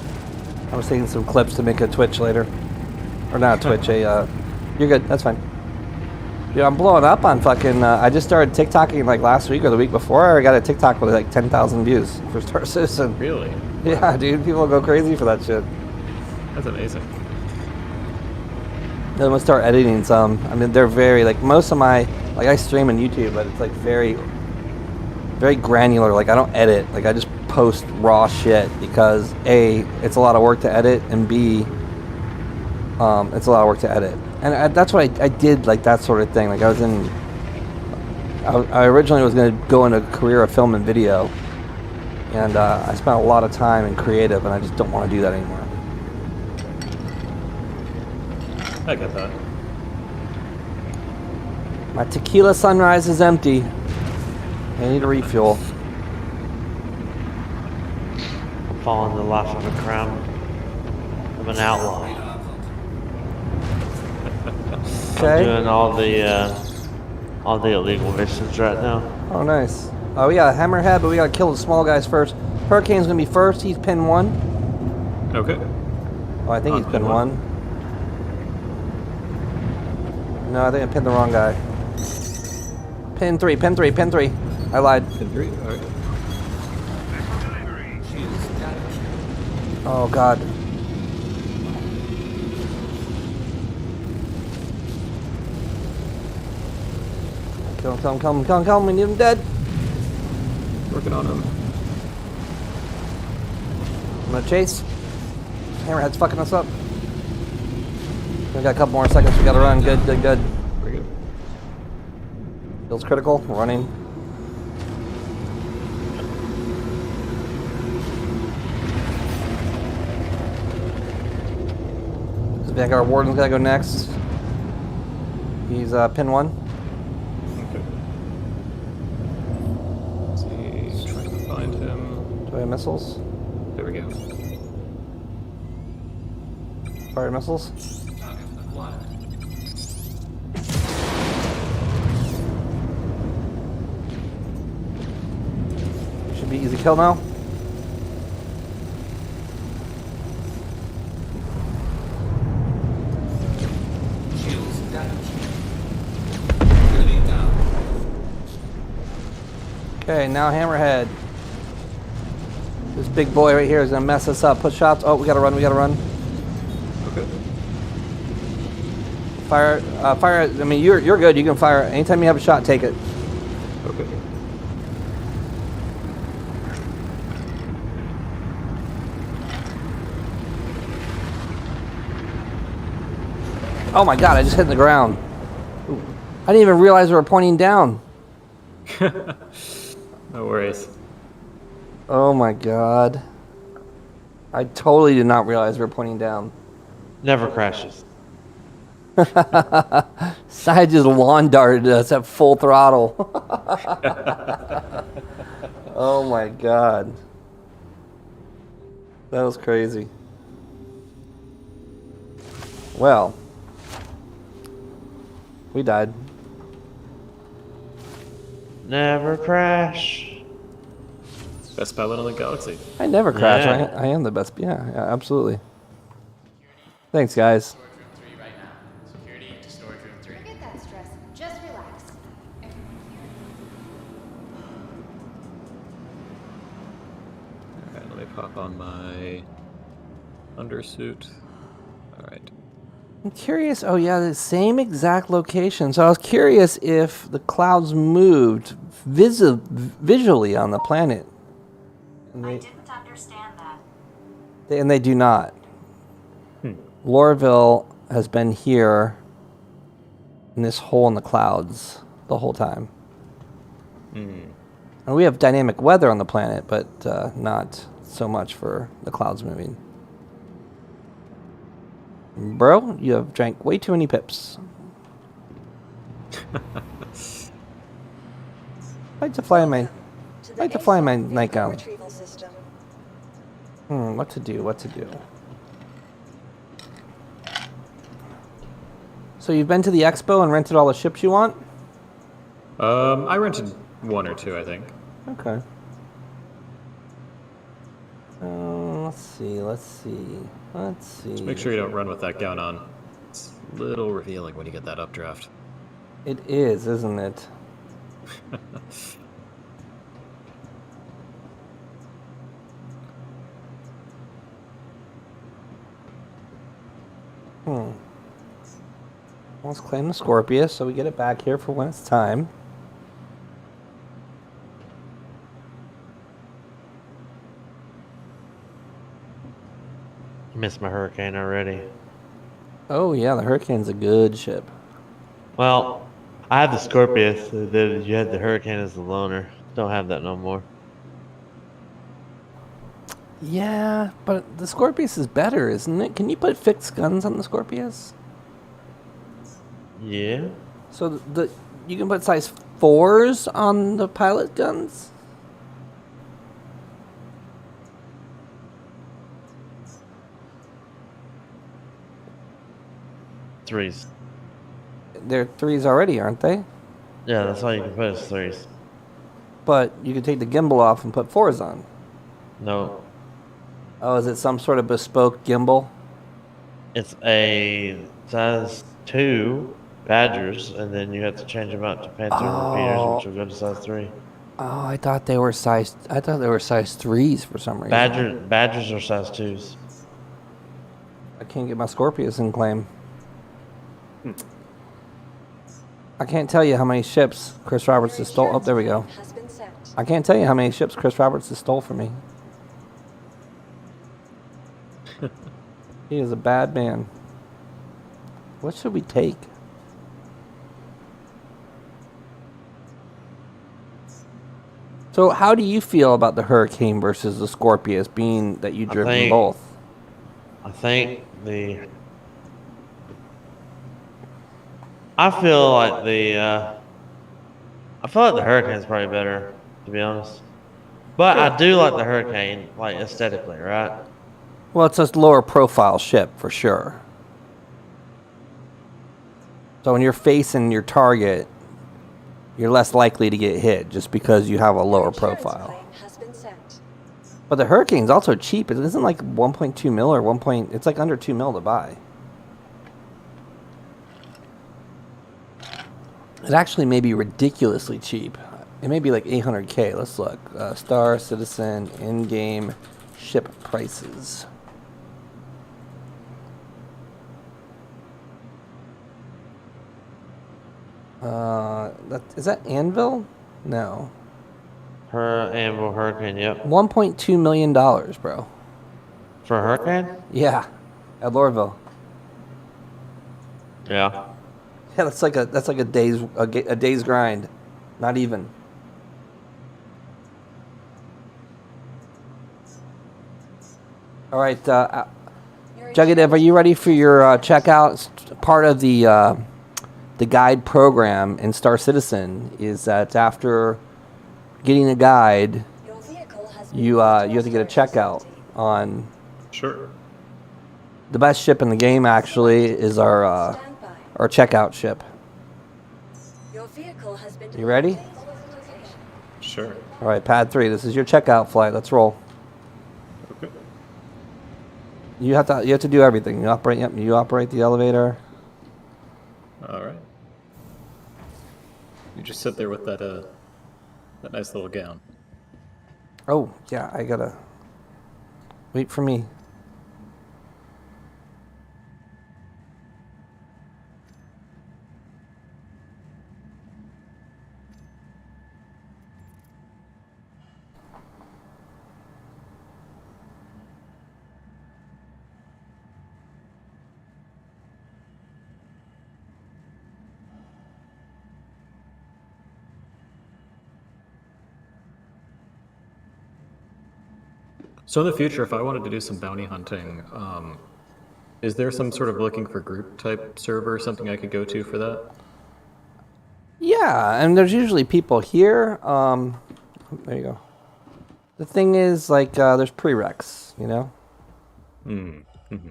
I was taking some clips to make a Twitch later. Or not a Twitch, you're good, that's fine. Dude, I'm blowing up on fucking, I just started TikToking like last week or the week before. I got a TikTok with like 10,000 views for Star Citizen. Really? Yeah, dude, people go crazy for that shit. That's amazing. Then I'm gonna start editing some. I mean, they're very, like, most of my, like, I stream on YouTube, but it's like very granular. Like, I don't edit. Like, I just post raw shit because A, it's a lot of work to edit, and B, it's a lot of work to edit. And that's what I did, like, that sort of thing. Like, I originally was going to go into a career of film and video, and I spent a lot of time in creative, and I just don't want to do that anymore. I get that. My tequila sunrise is empty. I need a refuel. following the life of a crown. I'm an outlaw. Okay. I'm doing all the illegal missions right now. Oh, nice. We got a hammerhead, but we gotta kill the small guys first. Hurricane's gonna be first. He's pin 1. Okay. Oh, I think he's pin 1. No, I think I pinned the wrong guy. Pin 3, pin 3, pin 3. I lied. Pin 3? Alright. Oh, God. Kill him, kill him, kill him, kill him, kill him. We need him dead. Working on him. I'm gonna chase. Hammerhead's fucking us up. We got a couple more seconds. We gotta run. Good, good, good. Very good. Bill's critical. Running. This Vanguard Warden's gotta go next. He's pin 1. Okay. Let's see. Trying to find him. Do I have missiles? There we go. Fire missiles. Should be easy kill now. Okay, now Hammerhead. This big boy right here is gonna mess us up. Put shots. Oh, we gotta run. We gotta run. Okay. Fire. Fire. I mean, you're good. You can fire anytime you have a shot. Take it. Okay. Oh my God! I just hit the ground. Ooh. I didn't even realize we were pointing down. No worries. Oh my God. I totally did not realize we were pointing down. Never crashes. Side just lawn darted us at full throttle. Oh my God. That was crazy. Well, we died. Never crash. Best pilot in the galaxy. I never crash. Yeah. I am the best. Yeah, absolutely. Thanks, guys. Security to storage room 3. Forget that stress. Just relax. Alright, let me pop on my undersuit. Alright. I'm curious. Oh yeah, the same exact location. So I was curious if the clouds moved visually on the planet. And I didn't understand that. And they do not. Lorville has been here in this hole in the clouds the whole time. And we have dynamic weather on the planet, but not so much for the clouds moving. Bro, you have drank way too many pips. I like to fly in my nightgown. What to do? What to do? So you've been to the expo and rented all the ships you want? I rented 1 or 2, I think. Okay. Let's see. Just make sure you don't run with that gown on. It's a little revealing when you get that updraft. It is, isn't it? Let's claim the Scorpius so we get it back here for when it's time. Missed my Hurricane already. Oh yeah, the Hurricane's a good ship. Well, I had the Scorpius. Then you had the Hurricane as the loner. Don't have that no more. Yeah, but the Scorpius is better, isn't it? Can you put fixed guns on the Scorpius? Yeah. So you can put size 4s on the pilot guns? 3s. They're 3s already, aren't they? Yeah, that's all you can put is 3s. But you can take the gimbal off and put 4s on. No. Oh, is it some sort of bespoke gimbal? It's a size 2 Badgers, and then you have to change them out to Panther repeaters, which will go to size 3. Oh, I thought they were size 3s for some reason. Badgers are size 2s. I can't get my Scorpius in claim. I can't tell you how many ships Chris Roberts has stole. Oh, there we go. I can't tell you how many ships Chris Roberts has stole from me. He is a bad man. What should we take? So how do you feel about the Hurricane versus the Scorpius, being that you've driven both? I feel like the Hurricane's probably better, to be honest. But I do like the Hurricane, like aesthetically, right? Well, it's a lower profile ship for sure. So when you're facing your target, you're less likely to get hit just because you have a lower profile. But the Hurricane's also cheap. It isn't like 1.2 mil or 1. It's like under 2 mil to buy. It actually may be ridiculously cheap. It may be like 800K. Let's look. Star Citizen in-game ship prices. Is that Anvil? No. Anvil Hurricane, yep. $1.2 million, bro. For a Hurricane? Yeah, at Lorville. Yeah. Yeah, that's like a day's grind, not even. All right, Jugadev, are you ready for your checkout? It's part of the guide program in Star Citizen is that after getting a guide, you have to get a checkout on. Sure. The best ship in the game actually is our checkout ship. You ready? Sure. All right, pad 3. This is your checkout flight. Let's roll. Okay. You have to do everything. You operate the elevator. All right. You just sit there with that nice little gown. Oh, yeah, I gotta wait for me. So in the future, if I wanted to do some bounty hunting, is there some sort of looking for group type server or something I could go to for that? Yeah, and there's usually people here. There you go. The thing is, like, there's prereqs, you know. Mm-hmm.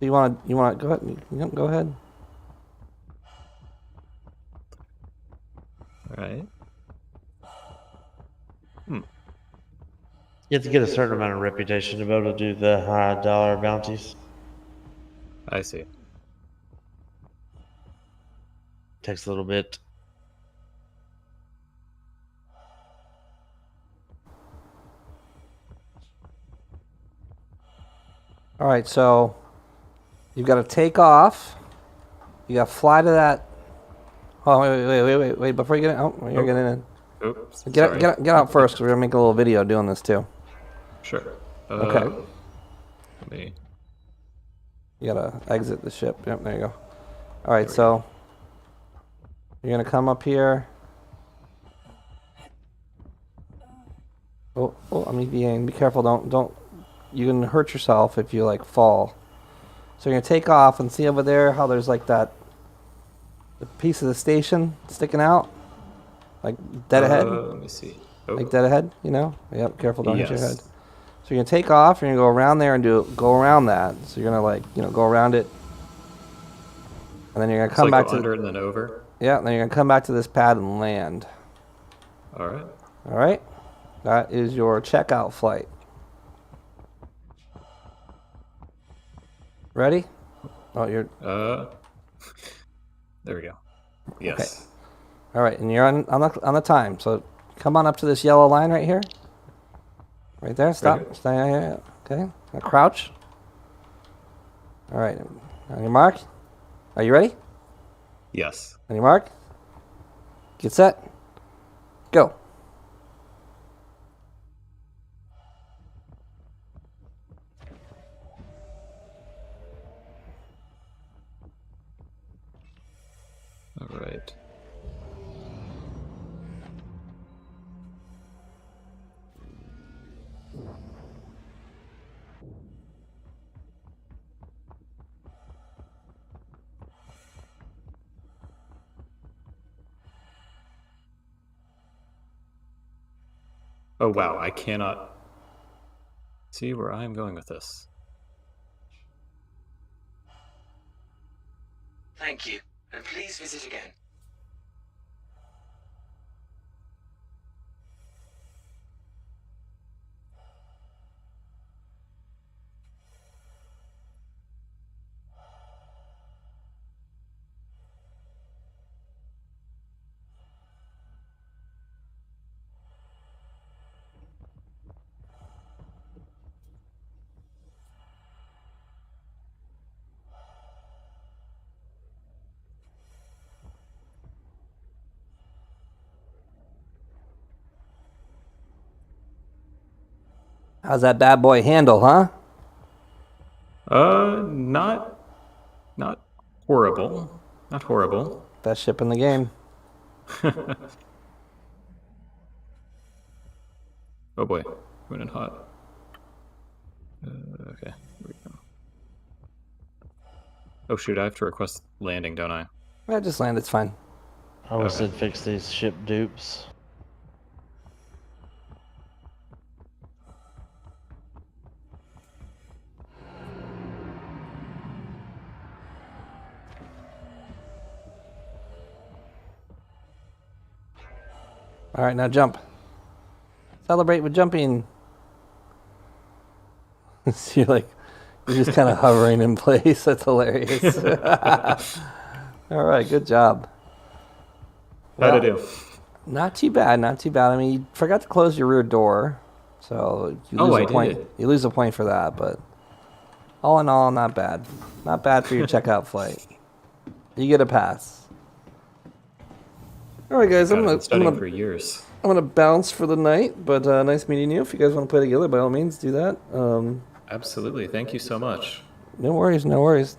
You want to go ahead? You go ahead. All right. You have to get a certain amount of reputation to be able to do the high dollar bounties. I see. Takes a little bit. All right, so you've got to take off. You got to fly to that. Oh, wait! Before you get in, you're getting in. Oops. Get out first, because we're gonna make a little video doing this too. Sure. Okay. Let me. You gotta exit the ship. Yep, there you go. All right, so you're gonna come up here. Oh, I'm EVAing. Be careful. Don't. You can hurt yourself if you like fall. So you're gonna take off and see over there how there's like that the piece of the station sticking out, like dead ahead. Let me see. Oh. Like dead ahead, you know? Yep. Careful, don't hit your head. So you're gonna take off. You're gonna go around there and go around that. So you're gonna go around it And then you're gonna It's come like back go to under and then over. Yeah, then you're gonna come back to this pad and land. All right. All right. That is your checkout flight. Ready? Oh, you're. There we go. Yes. Okay. All right, and you're on the time. So come on up to this yellow line right here. Right there. Stop. Right here. Stay. Yeah. Okay. Now crouch. All right. On your mark. Are you ready? Yes. On your mark. Get set. Go. All right. Oh wow, I cannot see where I am going with this. Thank you, and please visit again. How's that bad boy handle, huh? Not horrible. Not horrible. Best ship in the game. Oh boy, went in hot. Okay, here we go. Oh shoot, I have to request landing, don't I? Yeah, just land. It's fine. I always said fix these ship dupes. All right, now jump. Celebrate with jumping. So you're just kind of hovering in place. That's hilarious. All right, good job. How'd I do? Not too bad, not too bad. I mean, you forgot to close your rear door, so you lose a point. You lose a point for that, but all in all, not bad. Not bad for your checkout flight. You get a pass. All right, guys, I'm studying for years. I'm gonna bounce for the night, but nice meeting you. If you guys want to play together, by all means, do that. Absolutely. Thank you so much. No worries, no worries.